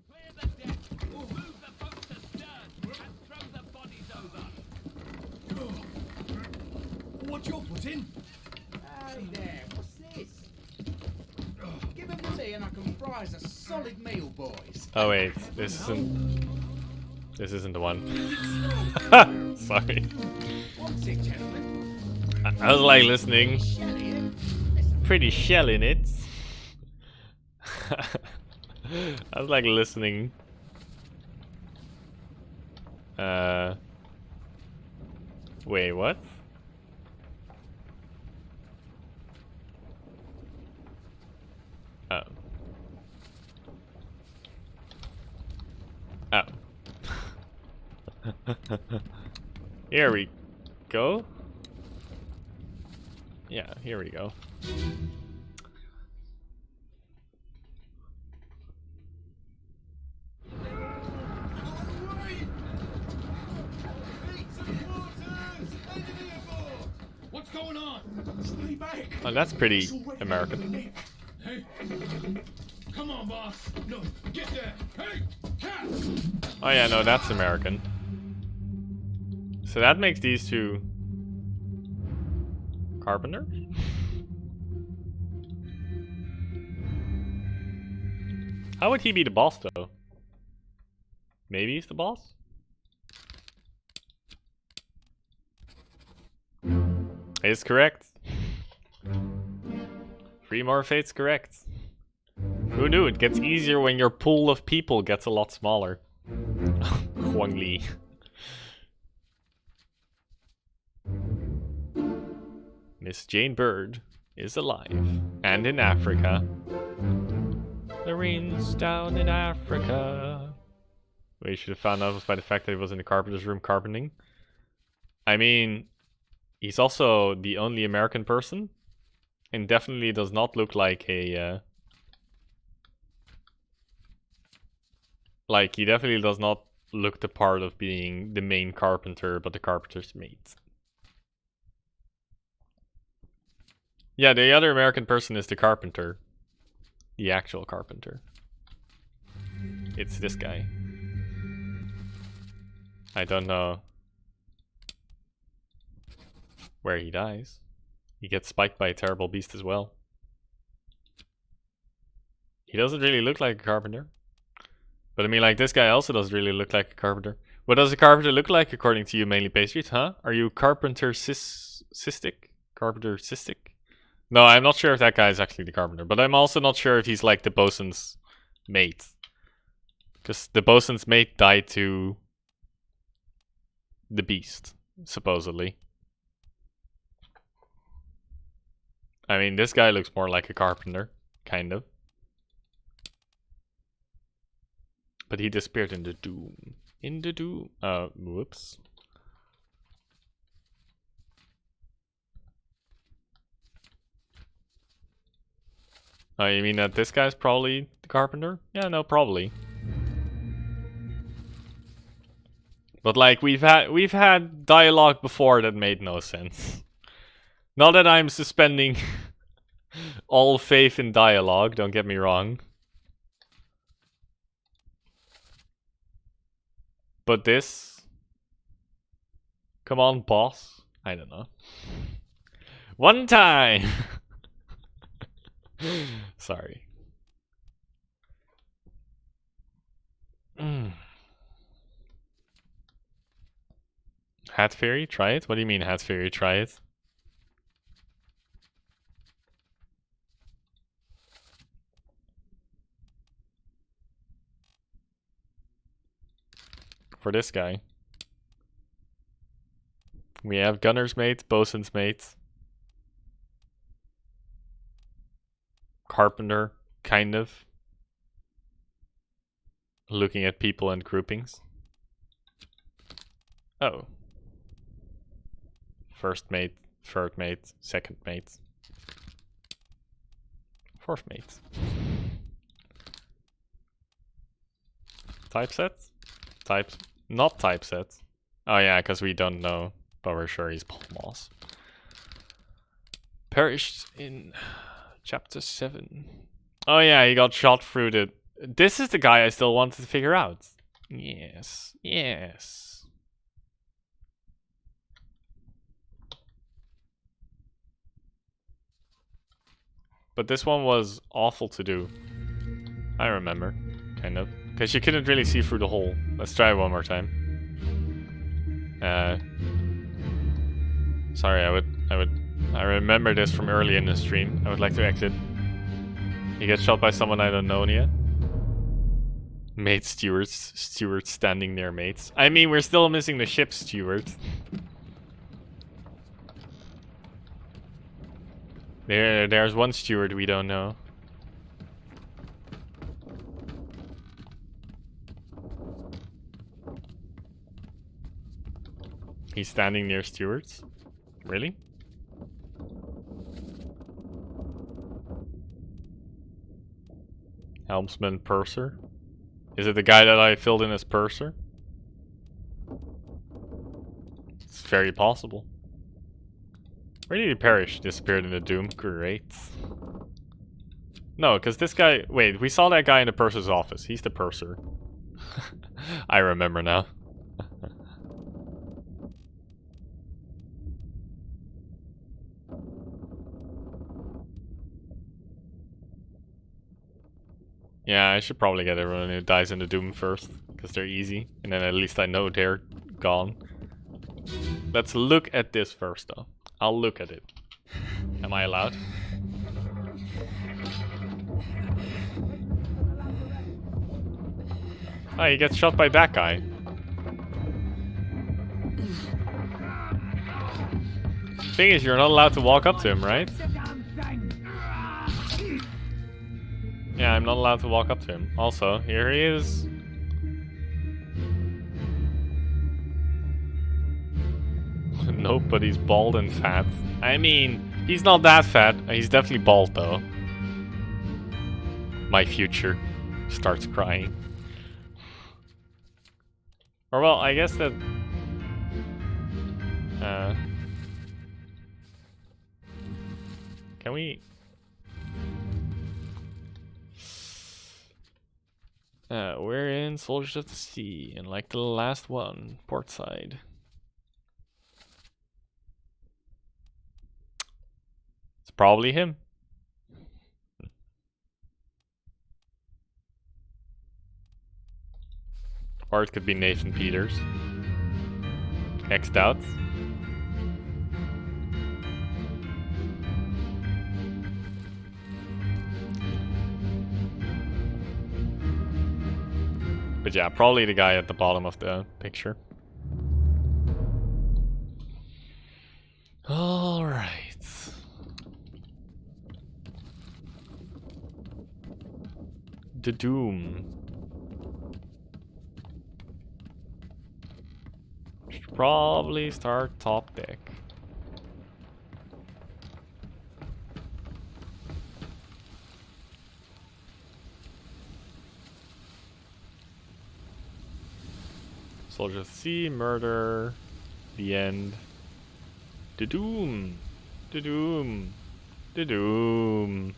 Clear the deck. We'll move the boats astern and throw the bodies over. What's your foot in? Hey there, what's this? Give him to me and I can fry us a solid meal, boys. Oh wait, this isn't the one. Sorry. What's it, gentlemen? I was like listening. Shelly, eh? Pretty shelling it. I was like listening. Wait, what? Oh. Oh. Here we go. Yeah, here we go. What's going on? Stay back. Oh, that's pretty American. Hey, come on, boss. No, get there. Hey, cat. Oh yeah, no, that's American. So that makes these two carpenters? How would he be the boss though? Maybe he's the boss? It's correct. 3 more fates correct. Who knew? It gets easier when your pool of people gets a lot smaller. Huang Li. Miss Jane Bird is alive and in Africa. The rain's down in Africa. We should have found out by the fact that he was in the carpenter's room carpenting. I mean, he's also the only American person, and definitely does not look like a like he definitely does not look the part of being the main carpenter, but the carpenter's mate. Yeah, the other American person is the carpenter. The actual carpenter. It's this guy. I don't know where he dies. He gets spiked by a terrible beast as well. He doesn't really look like a carpenter. But I mean, like, this guy also doesn't really look like a carpenter. What does a carpenter look like according to you, mainly pastries, huh? Are you carpenter cystic? Carpenter cystic? No, I'm not sure if that guy is actually the carpenter, but I'm also not sure if he's like the bosun's mate. Because the bosun's mate died to the beast, supposedly. I mean, this guy looks more like a carpenter, kind of. But he disappeared in the doom. In the doom. Whoops. Oh, you mean that this guy's probably the carpenter? Yeah, no, probably. But like we've had dialogue before that made no sense. Not that I'm suspending all faith in dialogue, don't get me wrong. But this Come on, boss. I don't know. One time! Sorry. Hat Fairy, try it? What do you mean, Hat Fairy, try it? For this guy. We have Gunner's Mate, Bosun's Mate. Carpenter, kind of. Looking at people and groupings. Oh. First mate, third mate, second mate. Fourth mate. Typeset? Types? Not typeset. Oh yeah, because we don't know, but we're sure he's Moss. Perished in chapter 7. Oh yeah, he got shot through the... This is the guy I still wanted to figure out. Yes, yes. But this one was awful to do. I remember, kind of. Because you couldn't really see through the hole. Let's try it one more time. Sorry, I remember this from early in the stream. I would like to exit. He gets shot by someone I don't know yet. Mate stewards. Stewards standing near mates. I mean, we're still missing the ship steward. There's one steward we don't know. He's standing near stewards? Really? Helmsman Purser? Is it the guy that I filled in as Purser? It's very possible. Where did he perish? Disappeared in the Doom? Great. No, because this guy... Wait, we saw that guy in the Purser's office. He's the Purser. I remember now. Yeah, I should probably get everyone who dies in the Doom first, because they're easy, and then at least I know they're gone. Let's look at this first, though. I'll look at it. Am I allowed? Oh, he gets shot by that guy. Thing is, you're not allowed to walk up to him, right? Yeah, I'm not allowed to walk up to him. Also, here he is. Nope, but he's bald and fat. I mean, he's not that fat. He's definitely bald, though. My future starts crying. Or well, I guess that... Can we... we're in Soldiers of the Sea, and like the last one, port side. It's probably him. Or it could be Nathan Peters. X'd out. But yeah, probably the guy at the bottom of the picture. Alright. The Doom. Should probably start top deck. Soldier of the Sea, murder, the end. The Doom. The Doom. The Doom.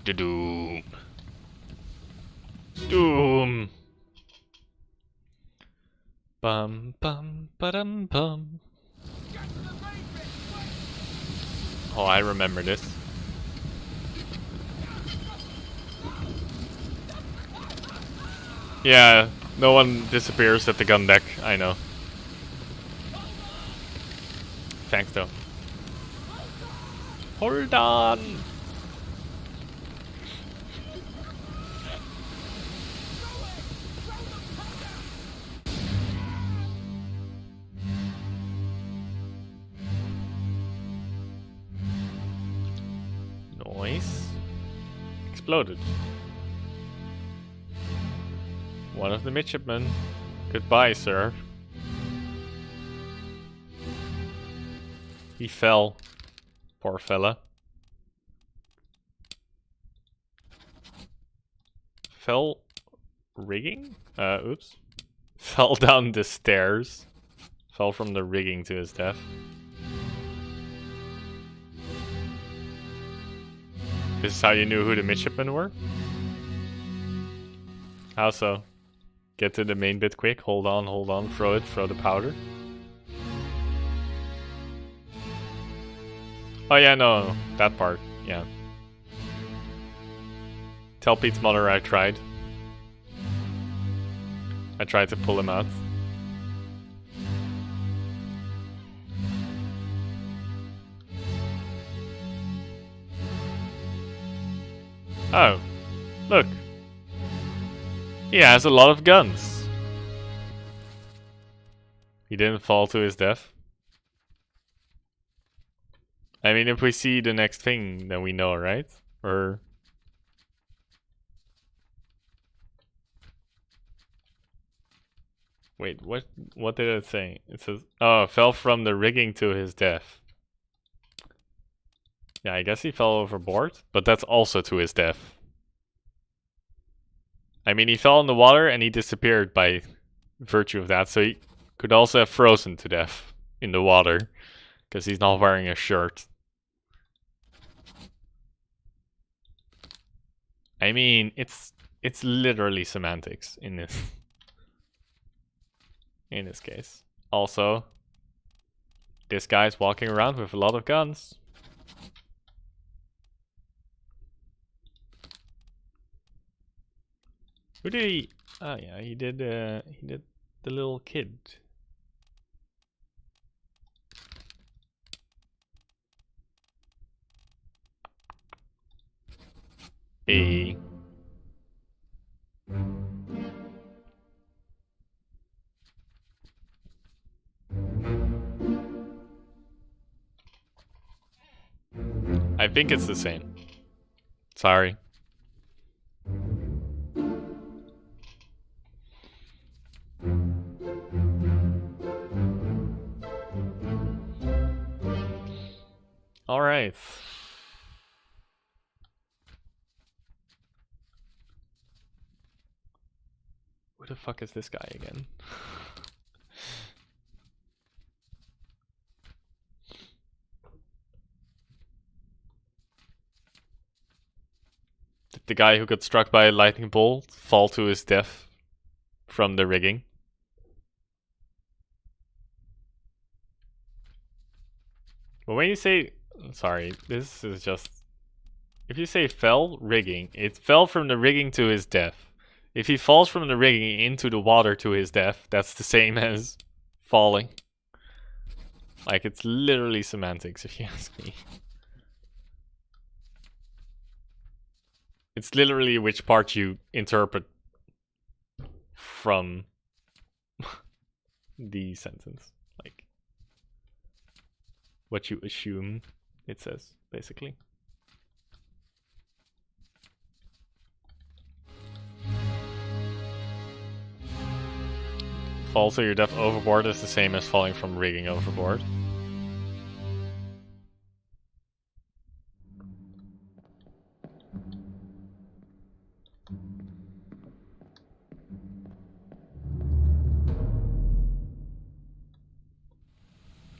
The Doom. Doom. Bum bum ba-dum bum. Oh, I remember this. Yeah, no one disappears at the gun deck, I know. Thanks though. Hold on! Noise. Exploded. One of the midshipmen. Goodbye, sir. He fell. Poor fella. Fell rigging? Oops. Fell down the stairs. Fell from the rigging to his death. This is how you knew who the midshipmen were? How so? Get to the main bit quick. Hold on. Throw it. Throw the powder. Oh yeah, no. That part. Yeah. Tell Pete's mother I tried. I tried to pull him out. Oh. Look. He has a lot of guns. He didn't fall to his death. I mean, if we see the next thing, then we know, right? Or... Wait, what did it say? It says, oh, fell from the rigging to his death. Yeah, I guess he fell overboard, but that's also to his death. I mean, he fell in the water and he disappeared by virtue of that, so he could also have frozen to death in the water, because he's not wearing a shirt. I mean, it's literally semantics in this in this case. Also, this guy's walking around with a lot of guns. Who did he? Oh yeah, he did the little kid. A. I think it's the same. Sorry. All right. Who the fuck is this guy again? Did the guy who got struck by a lightning bolt fall to his death from the rigging? But when you say... Sorry, this is just... If you say fell, rigging, it fell from the rigging to his death. If he falls from the rigging into the water to his death, that's the same as falling. Like, it's literally semantics, if you ask me. It's literally which part you interpret from the sentence. Like, what you assume it says, basically. Fall to your death overboard is the same as falling from rigging overboard.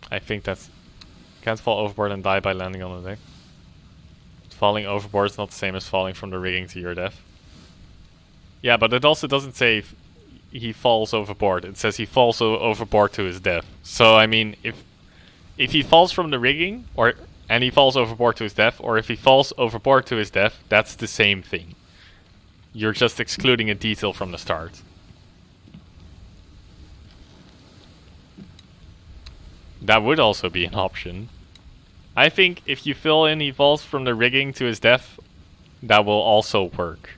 I think that's... Can't fall overboard and die by landing on the deck. Falling overboard is not the same as falling from the rigging to your death. Yeah, but it also doesn't say he falls overboard. It says he falls overboard to his death. So I mean, if he falls from the rigging, and he falls overboard to his death, or if he falls overboard to his death, that's the same thing. You're just excluding a detail from the start. That would also be an option. I think if you fill in he falls from the rigging to his death, that will also work.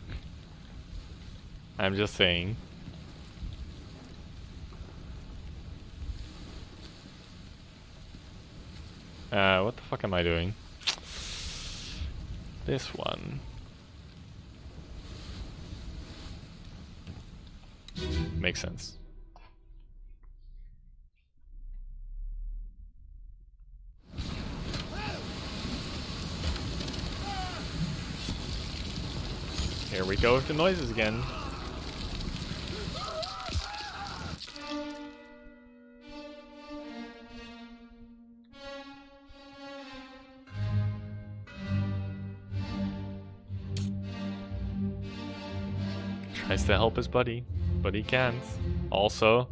I'm just saying. What the fuck am I doing? This one. Makes sense. Here we go with the noises again. Tries to help his buddy, but he can't. Also,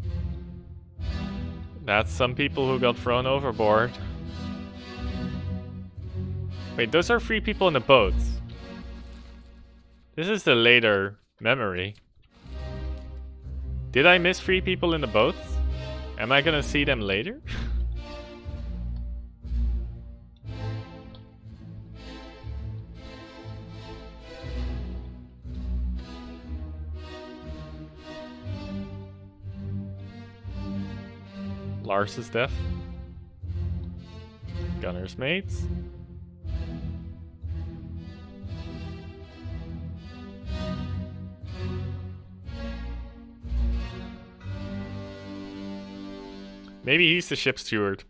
that's some people who got thrown overboard. Wait, those are 3 people in the boat. This is the later memory. Did I miss 3 people in the boat? Am I gonna see them later? Lars's death. Gunner's mates. Maybe he's the ship steward.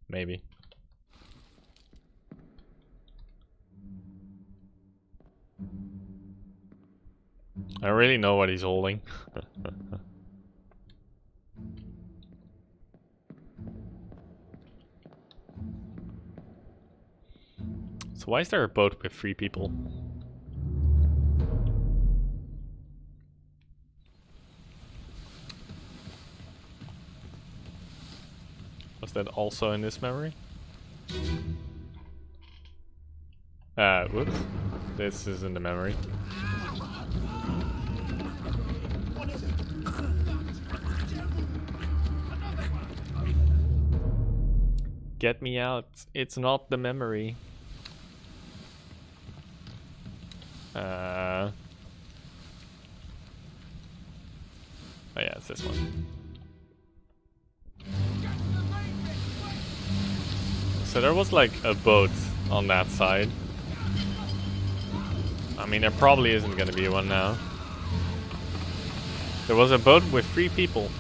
Maybe. I don't really know what he's holding. So why is there a boat with 3 people? Was that also in this memory? Whoops. This is in the memory. Get me out. It's not the memory. Oh yeah, it's this one. So there was like a boat on that side. I mean, there probably isn't gonna be one now. There was a boat with 3 people.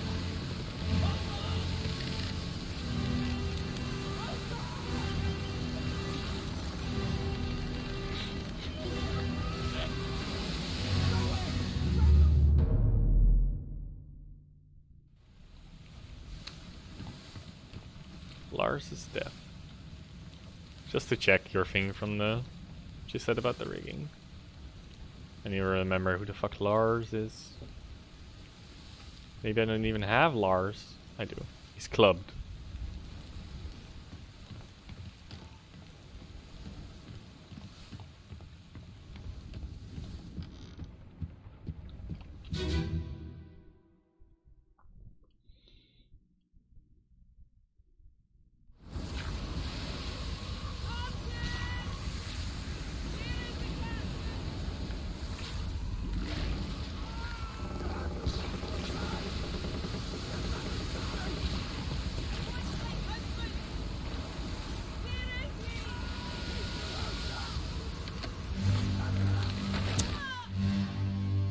Lars's death. Just to check your thing from what you said about the rigging. And you remember who the fuck Lars is? Maybe I don't even have Lars. I do. He's clubbed.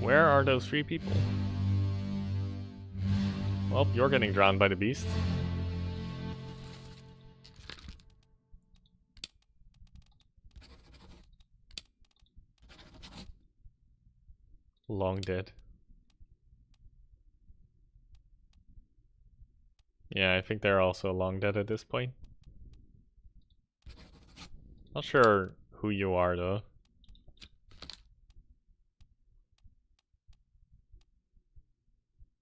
Where are those 3 people? Well, you're getting drowned by the beast. Long dead. Yeah, I think they're also long dead at this point. Not sure who you are though.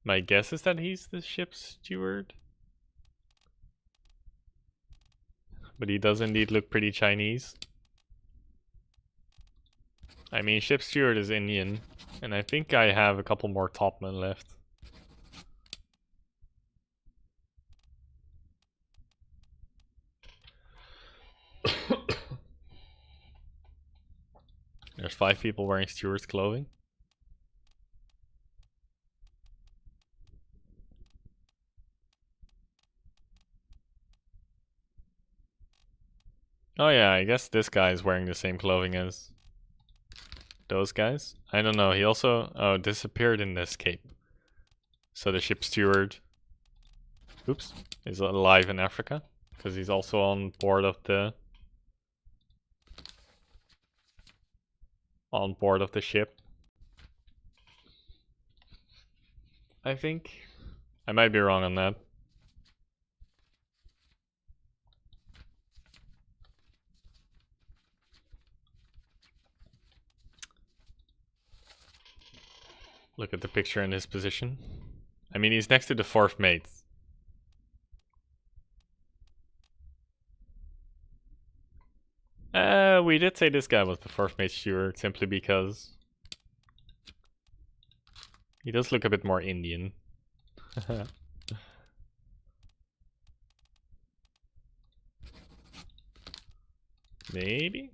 My guess is that he's the ship's steward. But he does indeed look pretty Chinese. I mean, ship steward is Indian, and I think I have a couple more topmen left. There's 5 people wearing steward's clothing. Oh yeah, I guess this guy is wearing the same clothing as those guys. I don't know, he also disappeared in the escape. So the ship steward, oops, is alive in Africa, because he's also on board of the ship. I think. I might be wrong on that. Look at the picture in his position. I mean, he's next to the 4th mate. We did say this guy was the 4th mate steward, simply because he does look a bit more Indian. Maybe?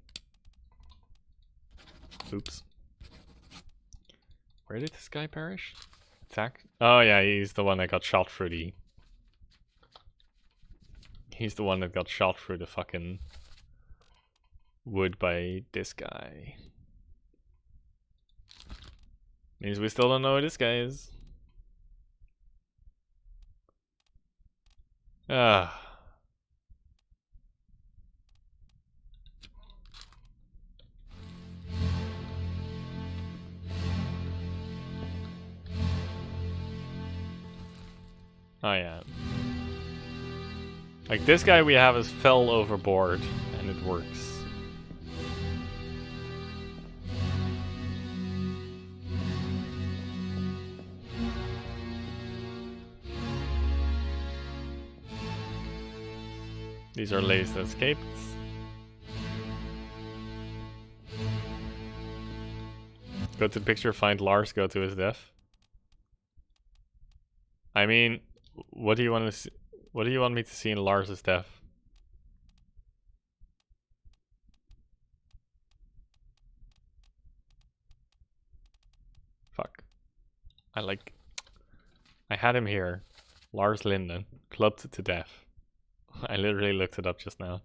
Oops. Where did this guy perish? Attack? Oh yeah, he's the one that got shot through the... He's the one that got shot through the fucking wood by this guy. Means we still don't know who this guy is. Ah. Oh yeah. Like this guy we have is fell overboard and it works. These are ladies that escaped. Go to the picture, find Lars, go to his death. I mean, what do you want to see? What do you want me to see in Lars's death? Fuck. I had him here. Lars Linden, clubbed to death. I literally looked it up just now.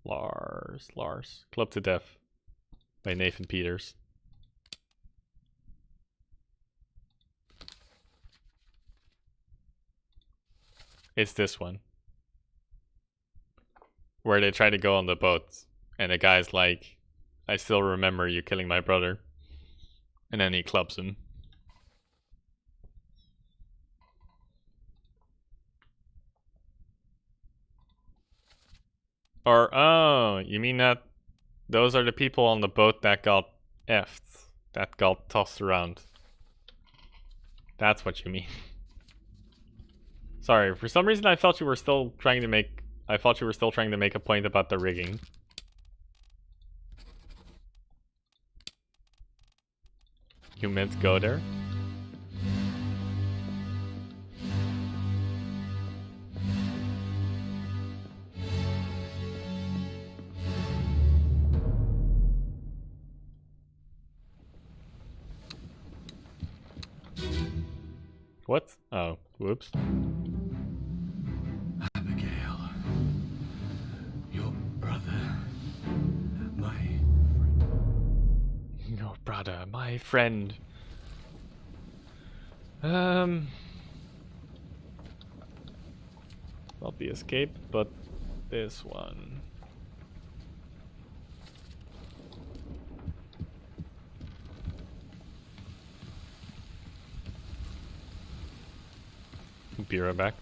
Lars, clubbed to death by Nathan Peters. It's this one. Where they try to go on the boat. And the guy's like, I still remember you killing my brother. And then he clubs him. Or, oh, you mean that those are the people on the boat that got effed. That got tossed around. That's what you mean. Sorry, for some reason I thought you were still trying to make a point about the rigging. You meant go there? What? Oh, whoops. Abigail, your brother, Your brother, my friend. Not the escape, but this one. Be right back.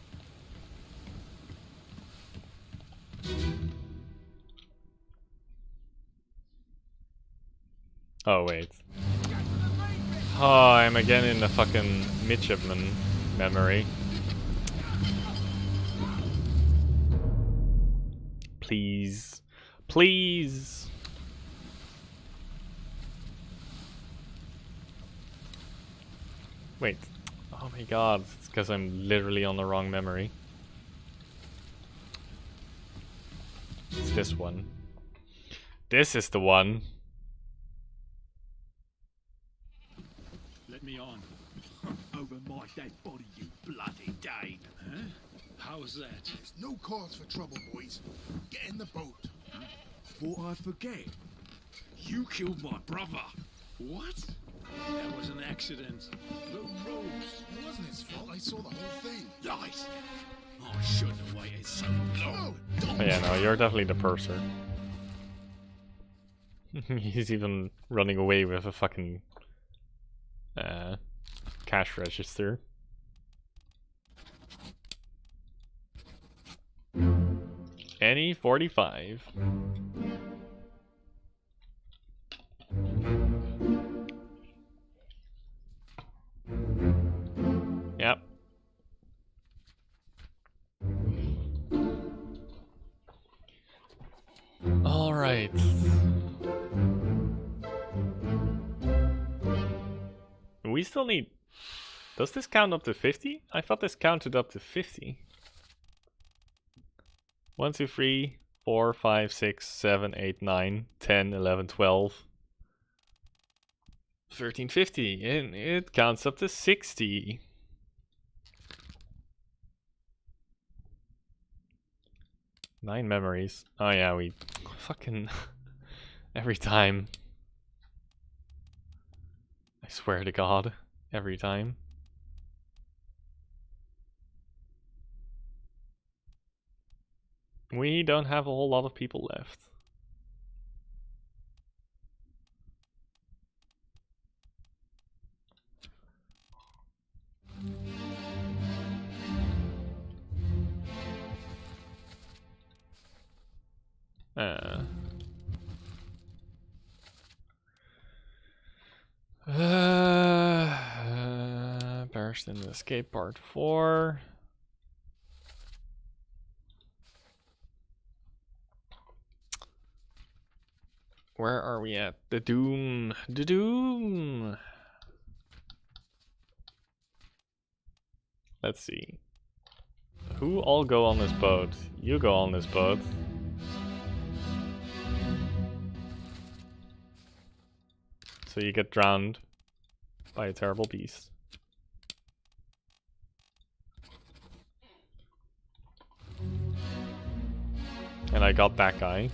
Oh wait. Oh, I'm again in the fucking midshipman memory. Please. Please. Wait. Oh my god, it's because I'm literally on the wrong memory. It's this one. This is the one. Let me on. Over my dead body, you bloody Dane. Huh? How's that? There's no cause for trouble, boys. Get in the boat. Thought I'd forget. You killed my brother. What? That was an accident. The ropes. It wasn't his fault. I saw the whole thing. Lies. I shouldn't have waited so long. Oh yeah, no, you're definitely the purser. He's even running away with a fucking cash register. Any 45. Yep. All right. We still need... Does this count up to 50? I thought this counted up to 50. 1, 2, 3, 4, 5, 6, 7, 8, 9, 10, 11, 12, 13, 50. And it counts up to 60. Nine memories. Oh yeah, we fucking... every time. I swear to God. Every time. We don't have a whole lot of people left. Perished in the Escape Part 4. Where are we at? The Doom. The Doom. Let's see. Who all go on this boat? You go on this boat. So you get drowned by a terrible beast. And I got that guy.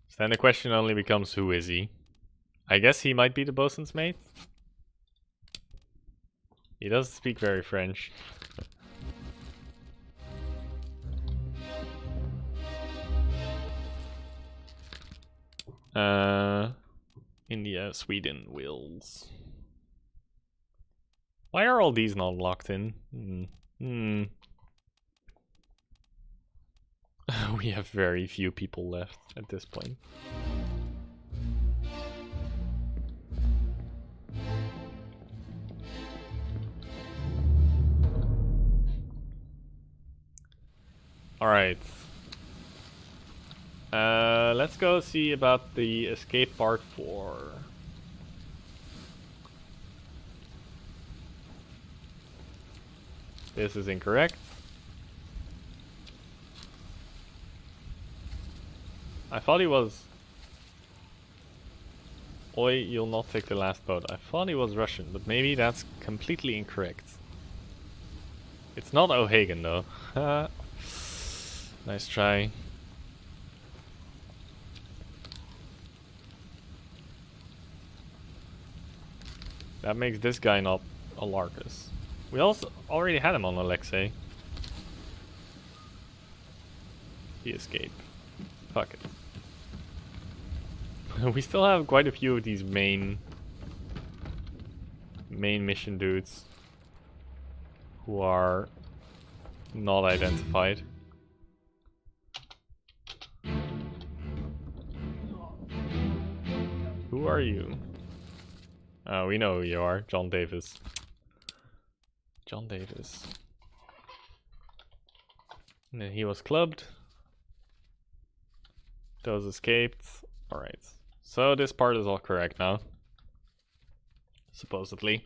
So then the question only becomes, who is he? I guess he might be the bosun's mate. He doesn't speak very French. India, Sweden, Wales. Why are all these not locked in? We have very few people left at this point. Alright. Let's go see about the Escape Part 4. This is incorrect. I thought he was... Oi, you'll not take the last boat. I thought he was Russian, but maybe that's completely incorrect. It's not O'Hagan though. Nice try. That makes this guy not a Larkus. We also already had him on Alexei. He escaped. Fuck it. We still have quite a few of these main mission dudes who are not identified. Who are you? Oh, we know who you are. John Davis. John Davis. And then he was clubbed. Those escaped. Alright. So this part is all correct now. Supposedly.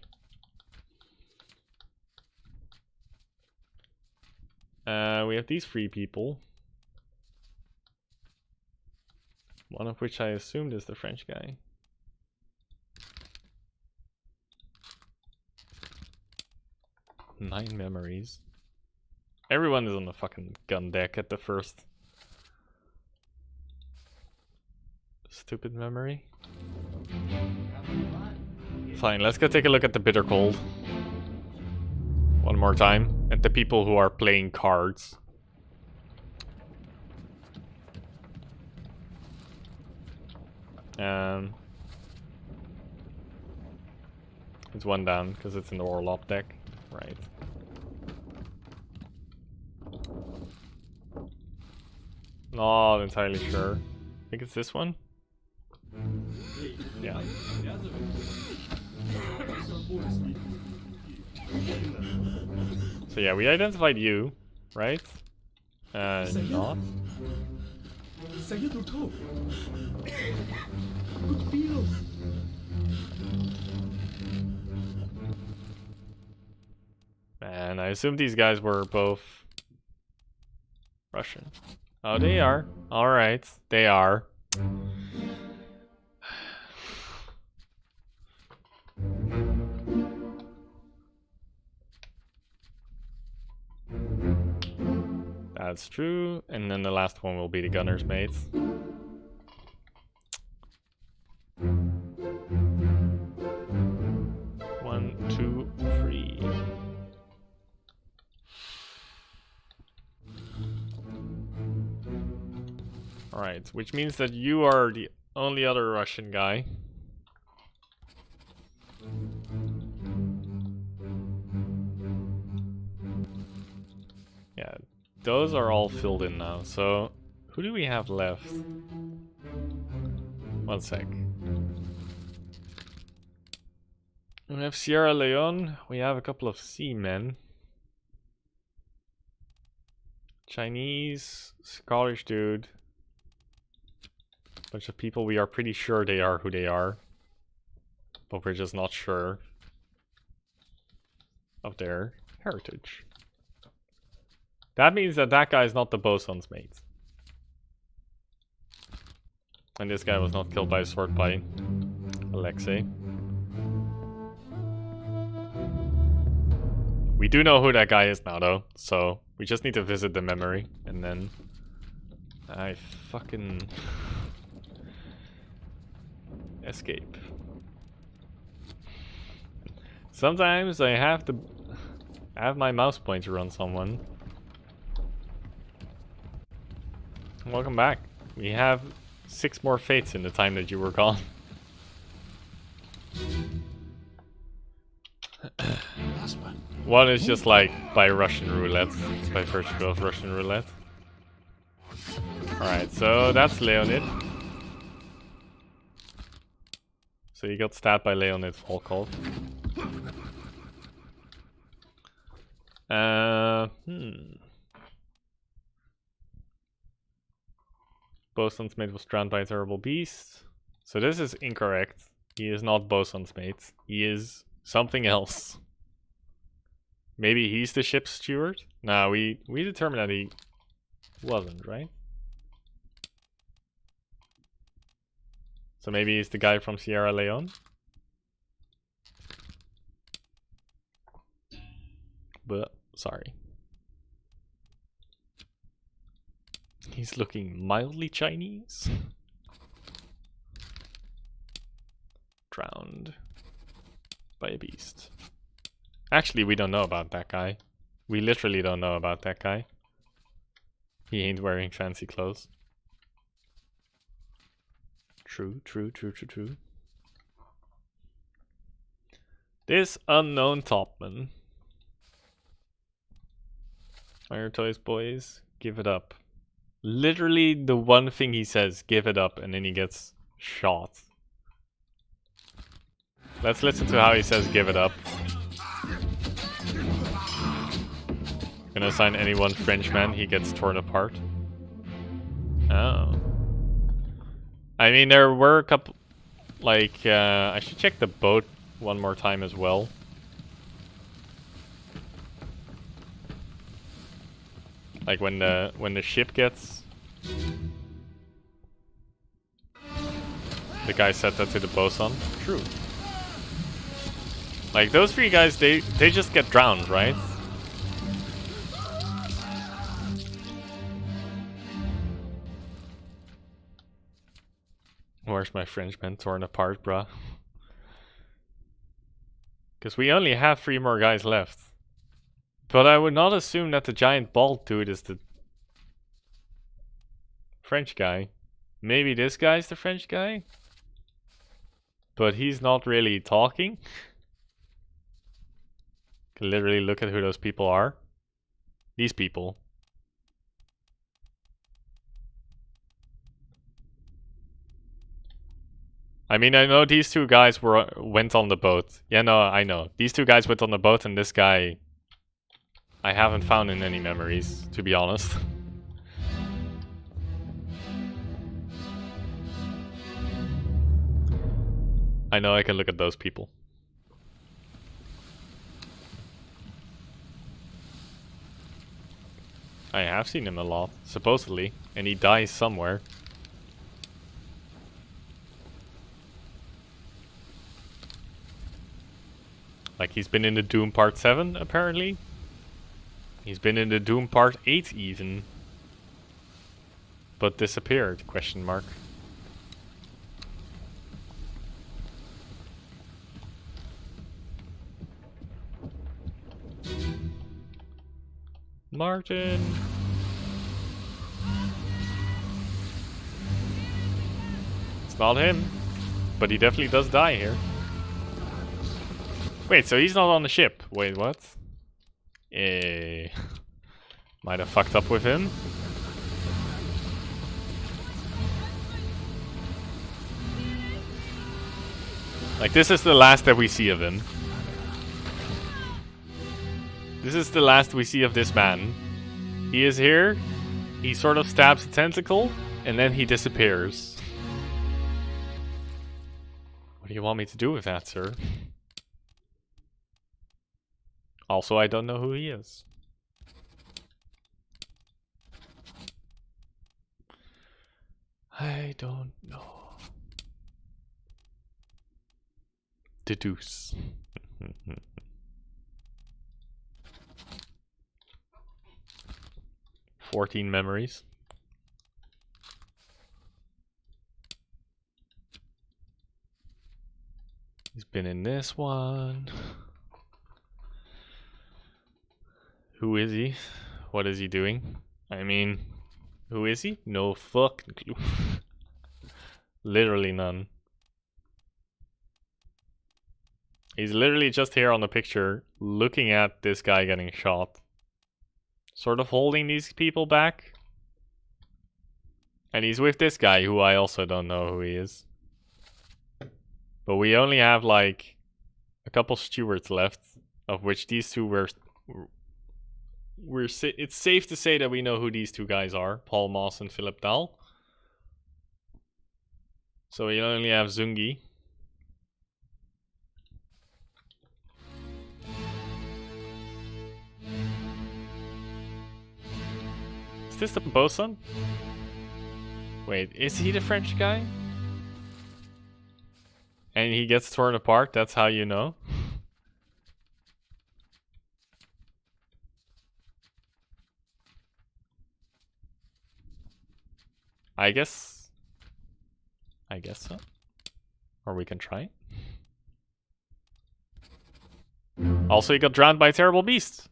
We have these 3 people. One of which I assumed is the French guy. Nine memories. Everyone is on the fucking gun deck at the first. Stupid memory. Fine, let's go take a look at the bitter cold. One more time. At the people who are playing cards. It's one down because it's in the Orlop deck. Right. Not entirely sure. I think it's this one. Yeah. So yeah, we identified you, right? Not. Saya tu tahu. Good deal. Man, I assume these guys were both Russian. Oh, they are. Alright, they are. That's true. And then the last one will be the gunner's mates. One, two, three. Alright, which means that you are the only other Russian guy. Yeah, those are all filled in now, so who do we have left? One sec. We have Sierra Leone, we have a couple of seamen. Chinese, Scottish dude. Bunch of people we are pretty sure they are who they are. But we're just not sure of their heritage. That means that that guy is not the bosun's mate. And this guy was not killed by a sword by Alexei. We do know who that guy is now though, so we just need to visit the memory and then I fucking escape. Sometimes I have to have my mouse pointer on someone. Welcome back. We have 6 more fates in the time that you were gone. One is just like by Russian roulette. It's by virtue of Russian roulette. Alright, so that's Leonid. So he got stabbed by Leonid Volkov. Bosun's mate was drowned by a terrible beast. So this is incorrect. He is not Bosun's mate. He is something else. Maybe he's the ship's steward? No, we determined that he wasn't, right? So maybe he's the guy from Sierra Leone? But, sorry. He's looking mildly Chinese. Drowned by a beast. Actually, we don't know about that guy. We literally don't know about that guy. He ain't wearing fancy clothes. True, true, true, true, true. This unknown topman. Fire toys, boys. Give it up. Literally the one thing he says, give it up, and then he gets shot. Let's listen to how he says give it up. Gonna assign any one Frenchman, he gets torn apart. Oh. I mean, there were a couple... Like, I should check the boat one more time as well. Like when the ship gets... The guy said that to the bosun. True. Like those three guys, they just get drowned, right? Where's my Frenchman torn apart, bruh? Because we only have 3 more guys left. But I would not assume that the giant bald dude is the French guy. Maybe this guy's the French guy? But he's not really talking. Can literally look at who those people are. These people. I mean, I know these 2 guys went on the boat. Yeah, no, I know. These 2 guys went on the boat and this guy... I haven't found in any memories, to be honest. I know I can look at those people. I have seen him a lot, supposedly, and he dies somewhere. Like he's been in the Doom Part 7, apparently. He's been in the Doom Part 8 even. But disappeared, question mark. Martin! It's not him, but he definitely does die here. Wait, so he's not on the ship. Wait, what? Might have fucked up with him. Like, this is the last that we see of him. This is the last we see of this man. He is here, he sort of stabs a tentacle, and then he disappears. What do you want me to do with that, sir? Also, I don't know who he is. I don't know. Deduce. 14 memories. He's been in this one. Who is he? What is he doing? I mean, who is he? No fucking clue. Literally none. He's literally just here on the picture, looking at this guy getting shot. Sort of holding these people back. And he's with this guy, who I also don't know who he is. But we only have like a couple stewards left, of which these two it's safe to say that we know who these 2 guys are, Paul Moss and Philip Dahl. So we only have Zungi. Is this the bosun? Wait, is he the French guy? And he gets torn apart, that's how you know? I guess so. Or we can try. Also, he got drowned by a terrible beast.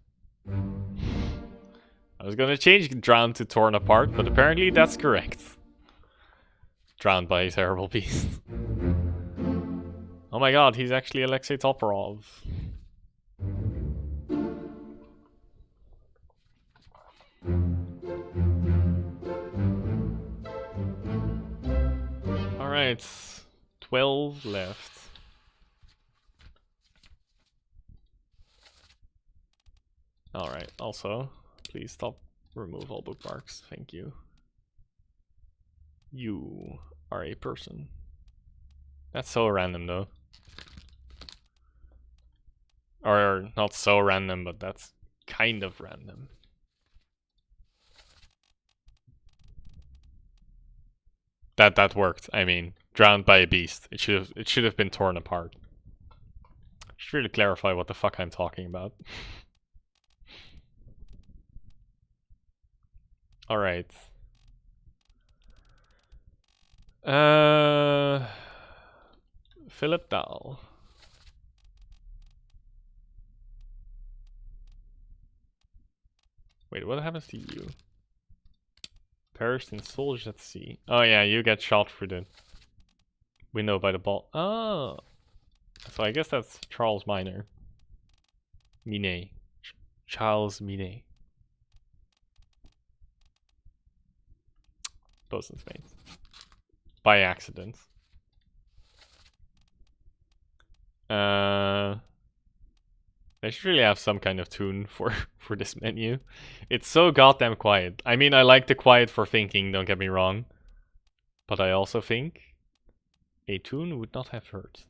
I was gonna change drowned to torn apart, but apparently that's correct. Drowned by a terrible beast. Oh my god, he's actually Alexei Toporov. Alright, 12 left. Alright, also, please stop. Remove all bookmarks. Thank you. You are a person. That's so random though. Or not so random, but that's kind of random. That worked. I mean, drowned by a beast. It should have been torn apart. Should really clarify what the fuck I'm talking about. Alright. Philip Dahl. Wait, what happens to you? Perished in soldiers at sea. Oh yeah, you get shot through the window by the ball. Oh, so I guess that's Charles Minor. Minet. Charles Minet. Bosun's mate. By accident. They should really have some kind of tune for this menu. It's so goddamn quiet. I mean, I like the quiet for thinking, don't get me wrong. But I also think a tune would not have hurt.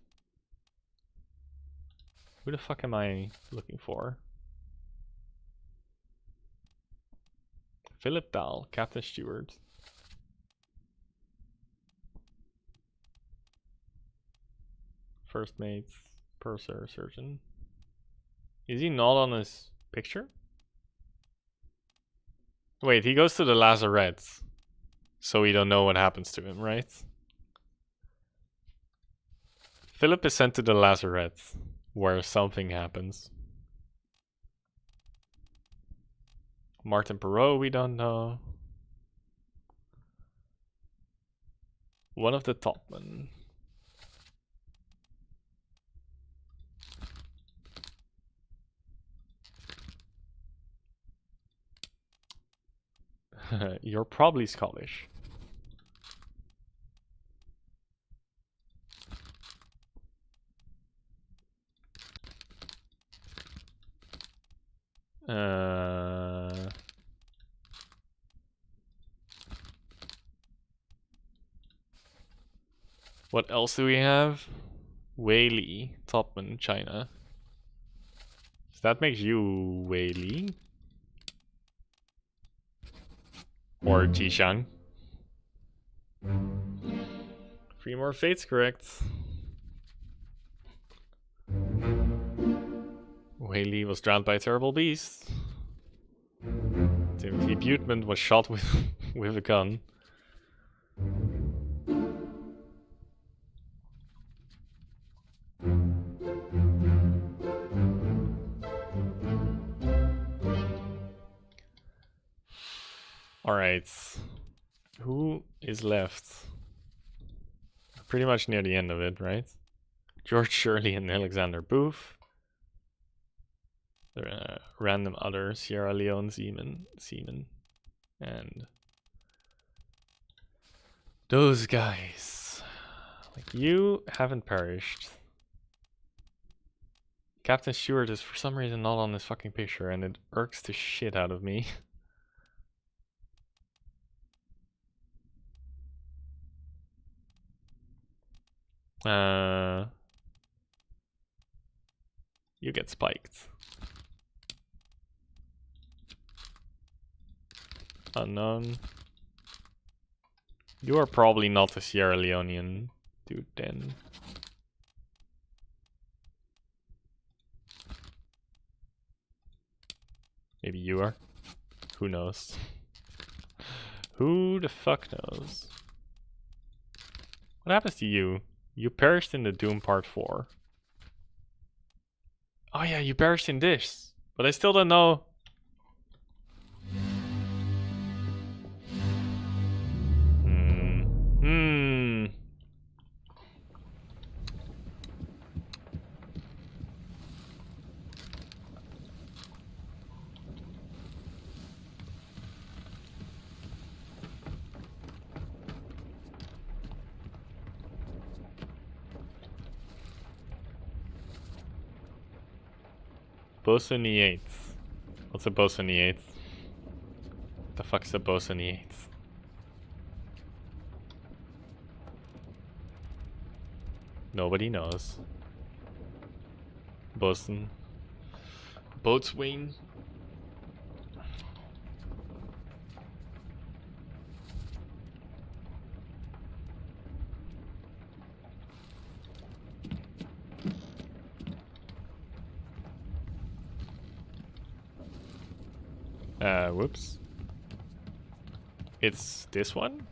Who the fuck am I looking for? Philip Dahl, Captain Stewart. First mate, purser, surgeon. Is he not on his picture? Wait, he goes to the lazaret. So we don't know what happens to him, right? Philip is sent to the lazaret, where something happens. Martin Perot, we don't know. One of the topmen. You're probably Scottish. What else do we have? Wei Li, topman, China. So that makes you Wei Li. Or Jishang. 3 more fates correct. Wei Li was drowned by a terrible beast. Timothy Buteman was shot with with a gun. Alright. Who is left? Pretty much near the end of it, right? George Shirley and Alexander Booth. The random other Sierra Leone seaman. And those guys. Like, you haven't perished. Captain Stewart is for some reason not on this fucking picture, and it irks the shit out of me. You get spiked. Unknown. You are probably not a Sierra Leonean dude then. Maybe you are. Who knows? Who the fuck knows? What happens to you? You perished in the Doom Part 4. Oh yeah, you perished in this. But I still don't know. Bosun E8. What's a bosoniate? The fuck's a bosoniate? Nobody knows. Bosun. Boatswain. Whoops. It's this one?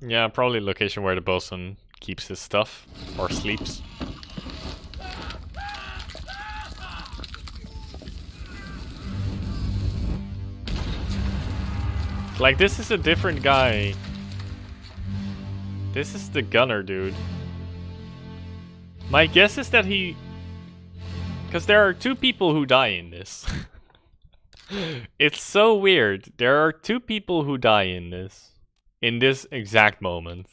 Yeah, probably location where the bosun keeps his stuff or sleeps. Like, this is a different guy. This is the gunner dude. My guess is that he... Because there are two people who die in this. It's so weird. There are two people who die in this. In this exact moment.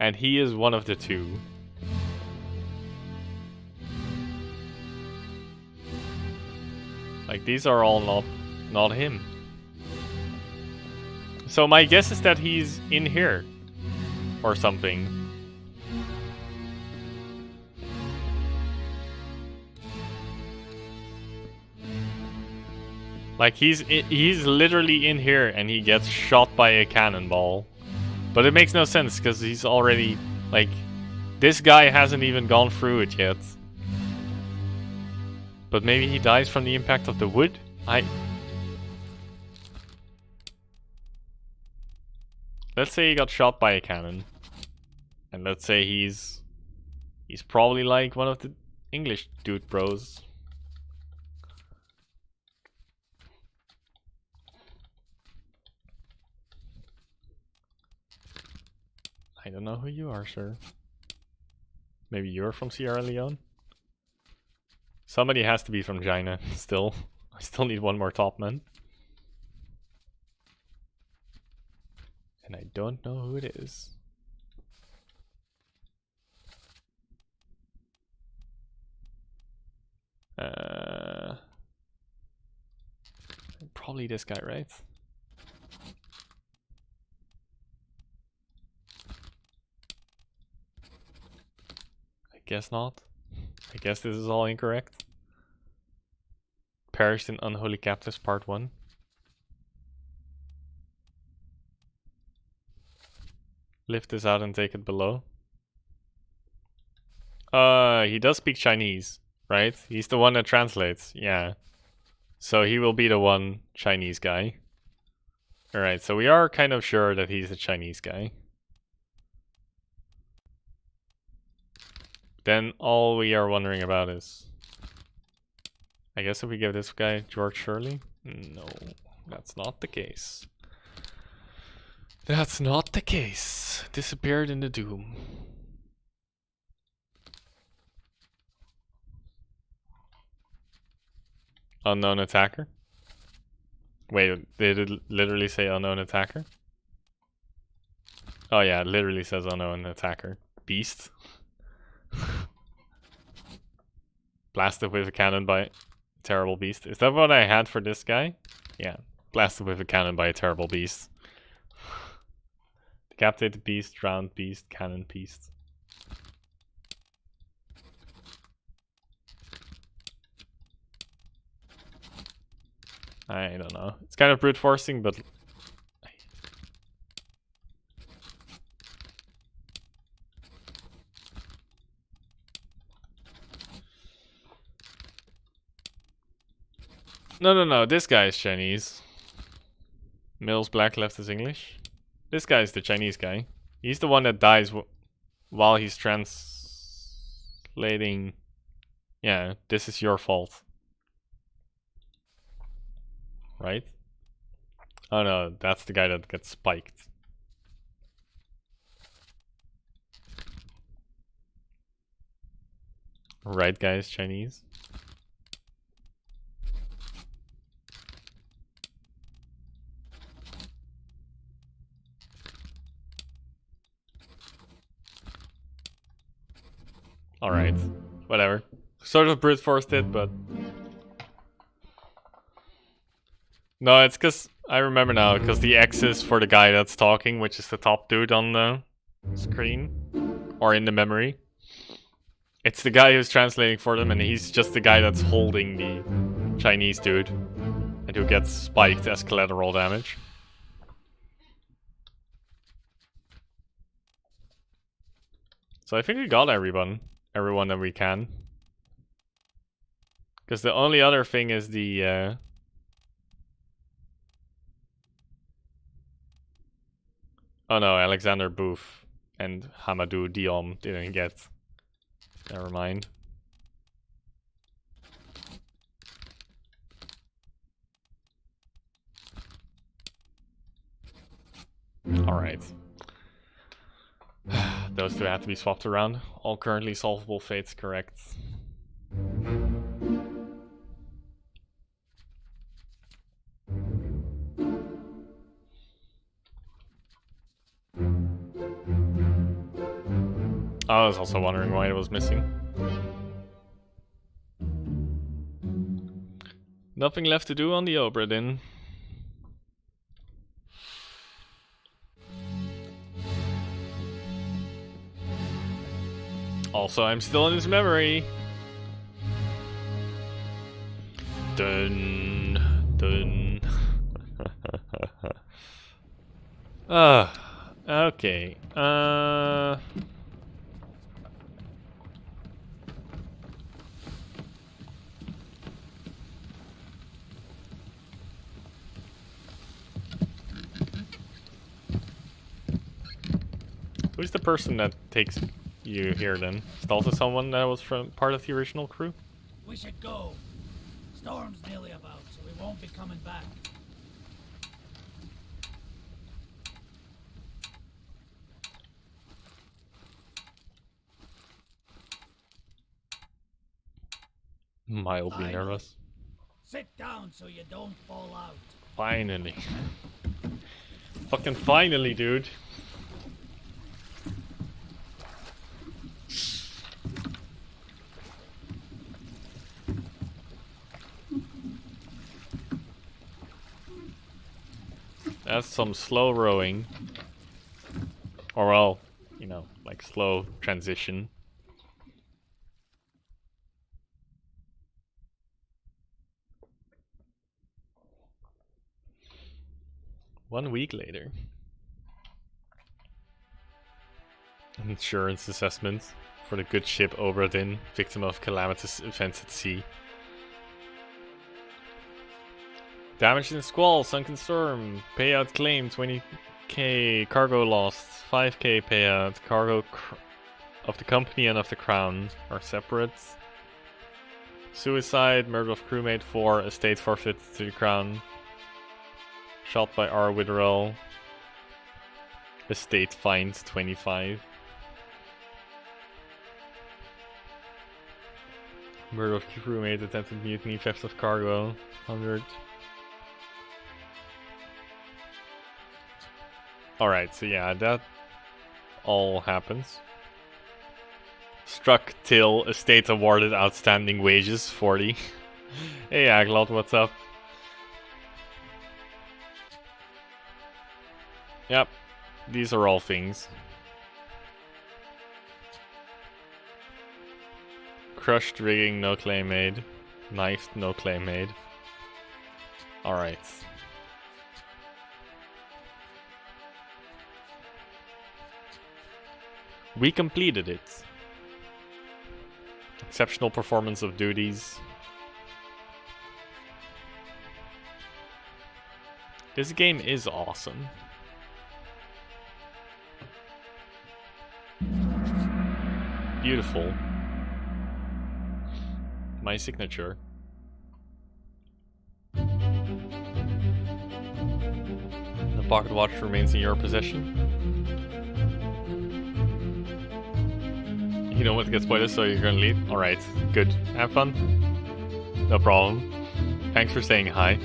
And he is one of the two. Like, these are all not him. So my guess is that he's in here. Or something. Like, he's literally in here and he gets shot by a cannonball. But it makes no sense because he's already, like, this guy hasn't even gone through it yet. But maybe he dies from the impact of the wood? Let's say he got shot by a cannon. And let's say he's probably like one of the English dude bros. I don't know who you are, sir. Maybe you're from Sierra Leone? Somebody has to be from China, still. I still need one more topman. And I don't know who it is. Probably this guy, right? I guess not. I guess this is all incorrect. Perished in Unholy Captives Part 1. Lift this out and take it below. He does speak Chinese, right? He's the one that translates, yeah. So he will be the one Chinese guy. Alright, so we are kind of sure that he's a Chinese guy. Then all we are wondering about is... I guess if we give this guy George Shirley? No, that's not the case. That's not the case. Disappeared in the doom. Unknown attacker? Wait, did it literally say unknown attacker? Oh yeah, it literally says unknown attacker. Beast. Blasted with a cannon by a terrible beast. Is that what I had for this guy? Yeah. Blasted with a cannon by a terrible beast. Decapitated beast, drowned beast, cannon beast. I don't know. It's kind of brute forcing, but... No, this guy is Chinese. Mills Black left is English. This guy is the Chinese guy. He's the one that dies while he's translating. Yeah, this is your fault. Right? Oh no, that's the guy that gets spiked. Right guy is Chinese. Alright, whatever. Sort of brute forced it, but no, it's because I remember now, because the X is for the guy that's talking, which is the top dude on the screen or in the memory. It's the guy who's translating for them, and he's just the guy that's holding the Chinese dude and who gets spiked as collateral damage. So I think we got everyone that we can. Because the only other thing is the oh no, Alexander Booth and Hamadou Diom didn't get. Never mind. Alright. Those two have to be swapped around. All currently solvable fates correct. I was also wondering why it was missing. Nothing left to do on the Obra Dinn. Also, I'm still in his memory. Dun dun. Okay. Who's the person that takes you here then? Is it also someone that was from part of the original crew? We should go. Storm's nearly about, so we won't be coming back. Mildly nervous. Sit down so you don't fall out. Finally. Fucking finally, dude. That's some slow rowing. Or well, you know, like slow transition. One week later. An insurance assessment for the good ship Obra Dinn, victim of calamitous events at sea. Damage in squall, sunken storm, payout claim 20k, cargo lost, 5k payout, cargo of the company and of the crown are separate. Suicide, murder of crewmate 4, estate forfeit to the crown. Shot by R. Witherell. Estate fines 25. Murder of crewmate, attempted mutiny, theft of cargo 100. Alright, so yeah, that all happens. Struck till estate awarded outstanding wages 40. Hey Aglot, what's up? Yep, these are all things. Crushed rigging, no claim made. Knifed, no claim made. Alright. We completed it. Exceptional performance of duties. This game is awesome. Beautiful. My signature. The pocket watch remains in your possession. You don't want to get spoilers, so you're gonna leave? Alright, good. Have fun. No problem. Thanks for saying hi.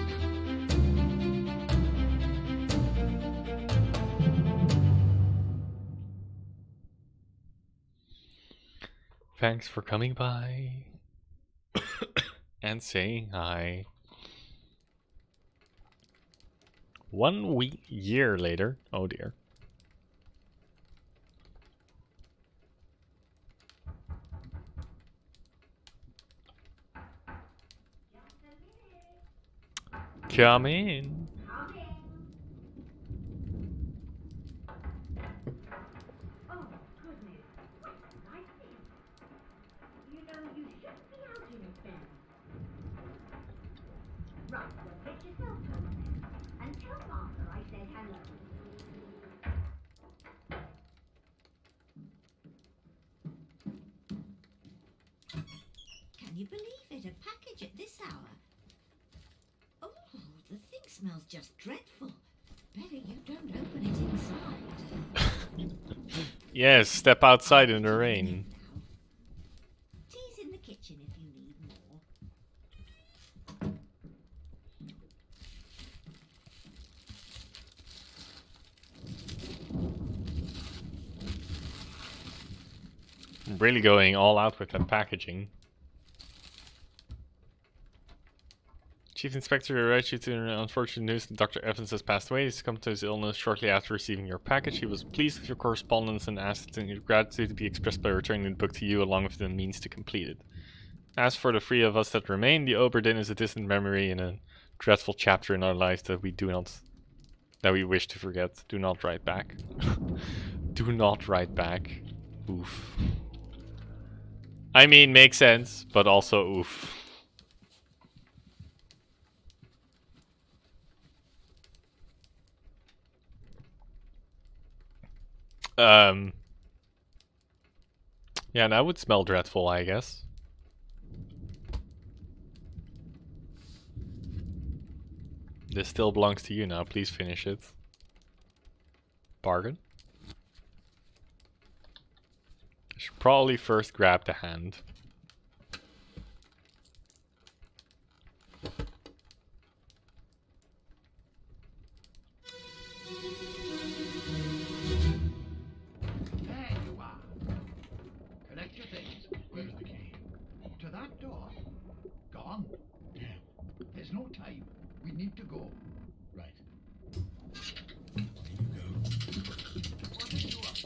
Thanks for coming by. and saying hi. 1 year later. Oh dear. Come in. Oh, goodness. What's like this? You know, you shouldn't be out in it then. Right, well, get yourself home then. And tell Martha I said hello. Can you believe it? A package at this hour? Oh, the thing smells just dreadful. Better you don't open it inside. Yes, step outside in the rain. Tea's in the kitchen if you need more. I'm really going all out with that packaging. Chief Inspector writes you to an unfortunate news that Dr. Evans has passed away. He succumbed to his illness shortly after receiving your package. He was pleased with your correspondence and asked his gratitude to be expressed by returning the book to you along with the means to complete it. As for the three of us that remain, the Obra Dinn is a distant memory in a dreadful chapter in our lives that we wish to forget. Do not write back. Do not write back. Oof. I mean, makes sense, but also oof. Yeah, that would smell dreadful, I guess. This still belongs to you now. Please finish it. Bargain. I should probably first grab the hand. There you are. Collect your things. Where's the key? To that door. Gone. Yeah. There's no time. We need to go. Right. Here you go. What are you up to?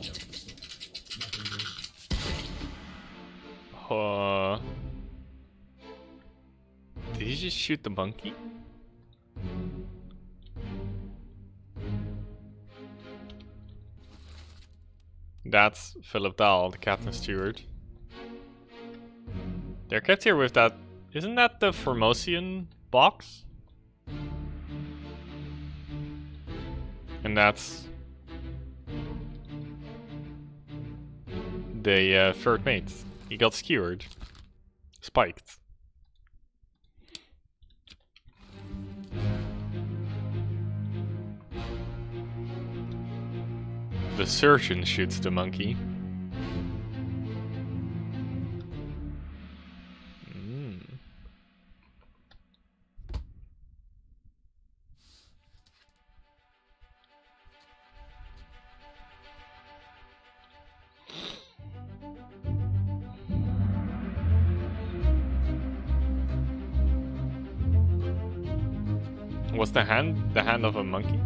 Nothing good. Did he just shoot the monkey? That's Philip Dahl, the captain steward. They're kept here with that. Isn't that the Formosian box? And that's the third mate. He got skewered. Spiked. The surgeon shoots the monkey. What's the hand? The hand of a monkey?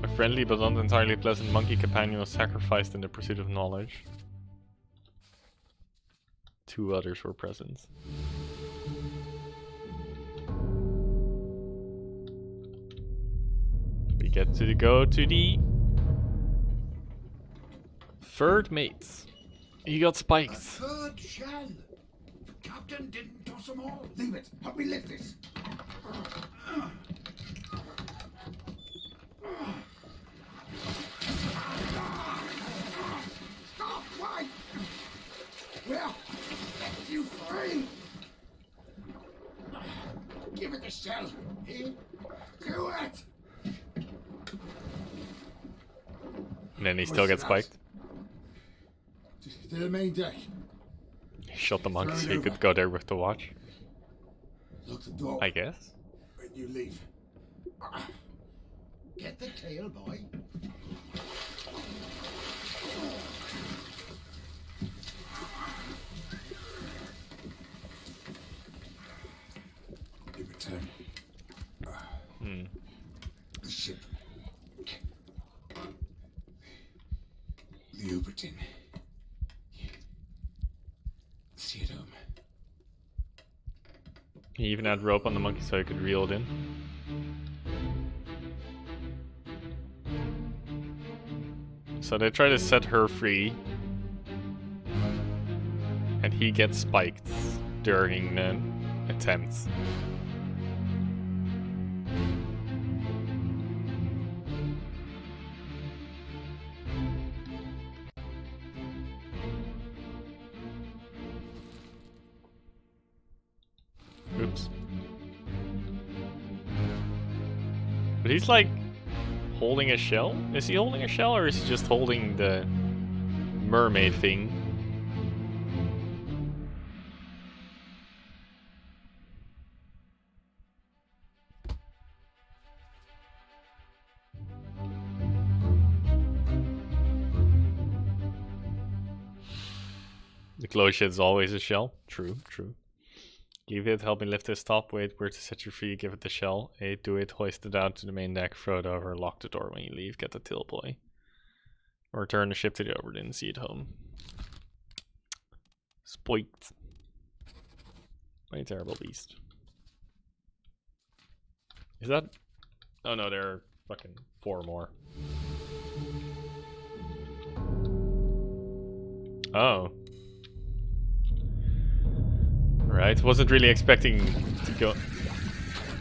A friendly but not entirely pleasant monkey companion was sacrificed in the pursuit of knowledge. 2 others were present. We get to go to the third mate. He got spiked. A third shell. Captain didn't toss them all. Leave it. Help me lift this. Stop! Why? Well, set you free. Give it the shell. Do it. And then he still gets spiked. To the main deck. He shot the monkey so he could go there with the watch. Lock the door. I guess. When you leave. Get the tail, boy. turn. The ship. The Obra Dinn. See it home. He even had rope on the monkey so he could reel it in. So they try to set her free. And he gets spiked during the attempt. Oops. But he's like holding a shell? Is he holding a shell or is he just holding the mermaid thing? The glow shit's always a shell. True, true. Give it, help me lift this top. Wait, where to set you free, give it the shell. 8, do it, hoist it out to the main deck, throw it over, lock the door when you leave, get the till boy. Or return the ship to the Obra Dinn, see it home. Spoilt. By a terrible beast. Is that... Oh no, there are fucking 4 more. Oh. Right, wasn't really expecting to go.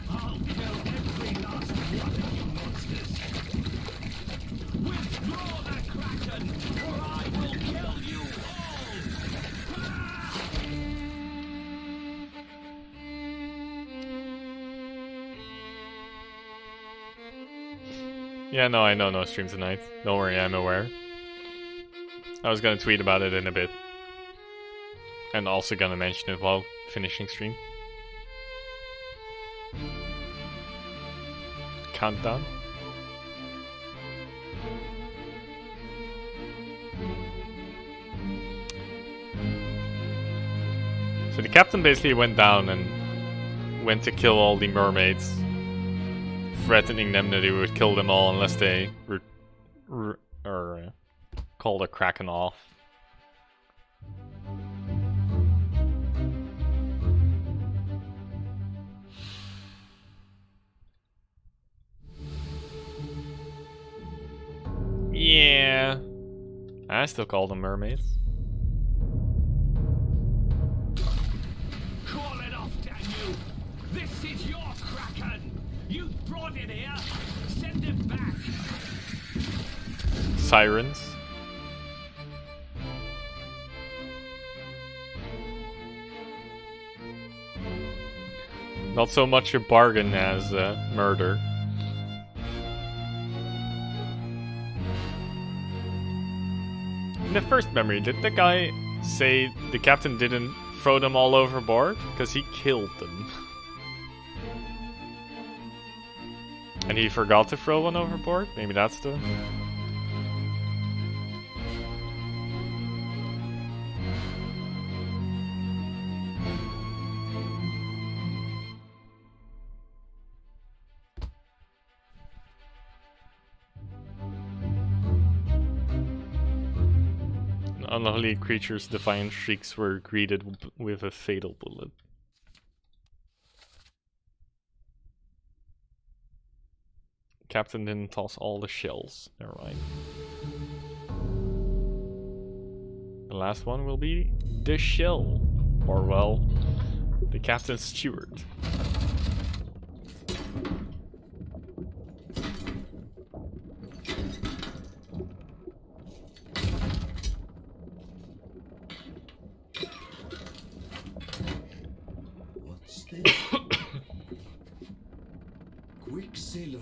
I'll kill every last one of you monsters. Withdraw the Kraken, or I will kill you all! Yeah, no, I know no stream tonight. Don't worry, I'm aware. I was gonna tweet about it in a bit. And also gonna mention it while finishing stream. Countdown. So the captain basically went down and went to kill all the mermaids, threatening them that he would kill them all unless they called the Kraken off. Yeah, I still call them mermaids. Call it off, damn you! This is your Kraken! You brought it here! Send it back! Sirens. Not so much a bargain as murder. In the first memory, did the guy say the captain didn't throw them all overboard? Because he killed them. And he forgot to throw one overboard? Maybe that's the... Unlucky creature's defiant shrieks were greeted with a fatal bullet. Captain didn't toss all the shells. Never mind. The last one will be the shell. Or, well, the captain's steward. Quicksilver.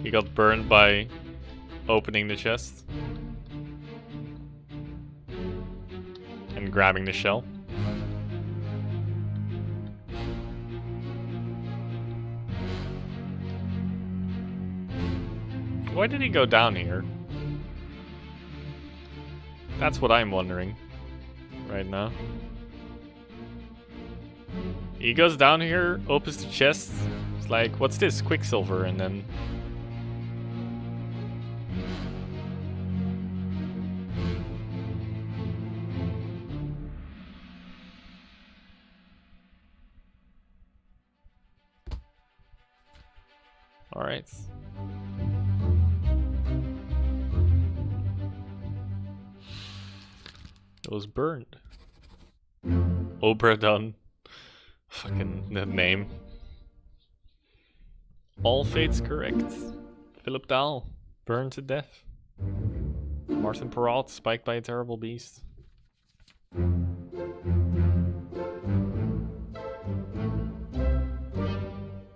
He got burned by opening the chest and grabbing the shell. Why did he go down here? That's what I'm wondering right now. He goes down here, opens the chest. It's like, what's this? Quicksilver, and then... Alright. It was burned. Obra Dinn. Fucking the name. All fates correct. Philip Dahl, burned to death. Martin Perrault, spiked by a terrible beast.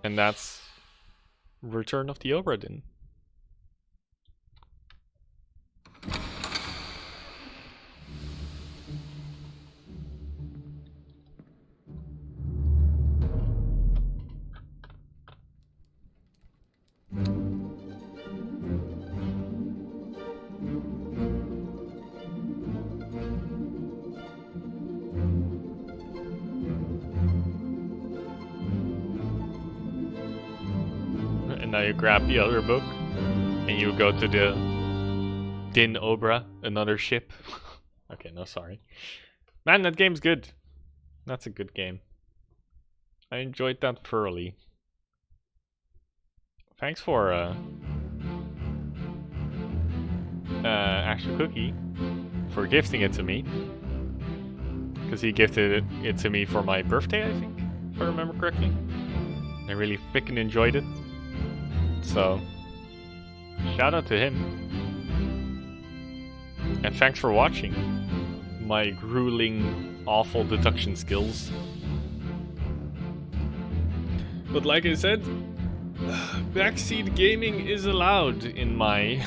And that's Return of the Obra Dinn. And now you grab the other book and you go to the Dinn Obra, another ship. Okay, no, sorry. Man, that game's good. That's a good game. I enjoyed that thoroughly. Thanks for Actual Cookie for gifting it to me. Because he gifted it to me for my birthday, I think, if I remember correctly. I really freaking enjoyed it. So, shout out to him. And thanks for watching my grueling, awful deduction skills. But like I said, backseat gaming is allowed in my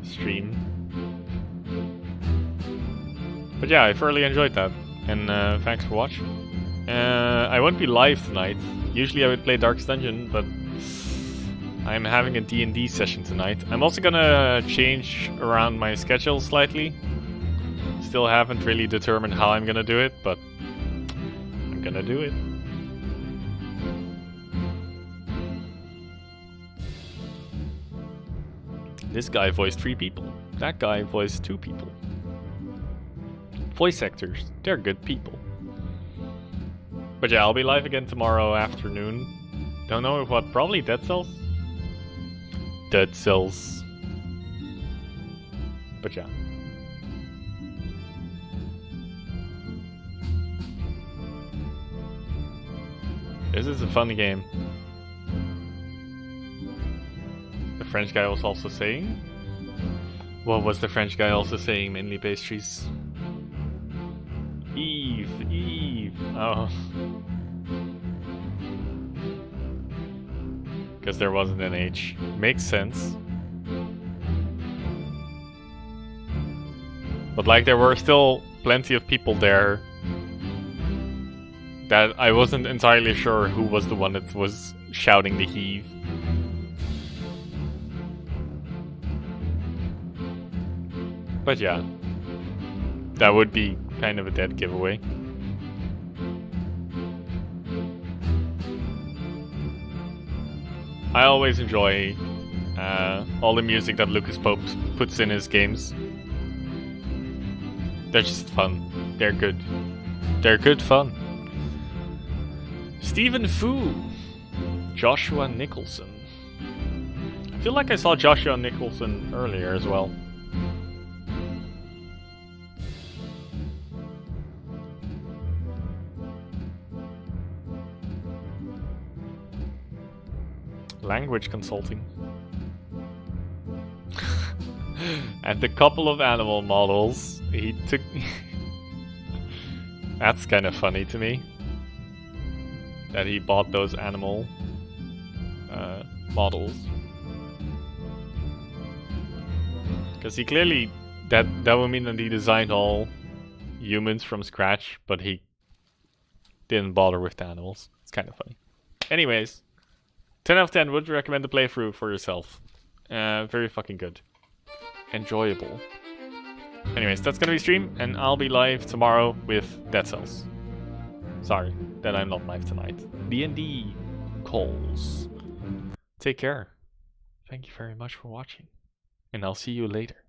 stream. But yeah, I thoroughly enjoyed that. And thanks for watching. I won't be live tonight. Usually I would play Darkest Dungeon, but I'm having a D&D session tonight. I'm also gonna change around my schedule slightly. Still haven't really determined how I'm gonna do it, but I'm gonna do it. This guy voiced 3 people. That guy voiced 2 people. Voice actors, they're good people. But yeah, I'll be live again tomorrow afternoon. Don't know what, probably Dead Cells? Dead Cells. But yeah. This is a fun game. The French guy was also saying? What was the French guy also saying? Mainly pastries. Eve. Oh. Because there wasn't an H. Makes sense. But like there were still plenty of people there that I wasn't entirely sure who was the one that was shouting the heave. But yeah, that would be kind of a dead giveaway. I always enjoy all the music that Lucas Pope puts in his games. They're just fun. They're good. They're good fun. Stephen Fu. Joshua Nicholson. I feel like I saw Joshua Nicholson earlier as well. Language consulting. And a couple of animal models he took. That's kind of funny to me. That he bought those animal models. Because he clearly, that would mean that he designed all humans from scratch, but he didn't bother with the animals. It's kind of funny. Anyways, 10 out of 10, would you recommend the playthrough for yourself? Very fucking good. Enjoyable. Anyways, that's gonna be stream, and I'll be live tomorrow with Dead Cells. Sorry that I'm not live tonight. D&D calls. Take care. Thank you very much for watching, and I'll see you later.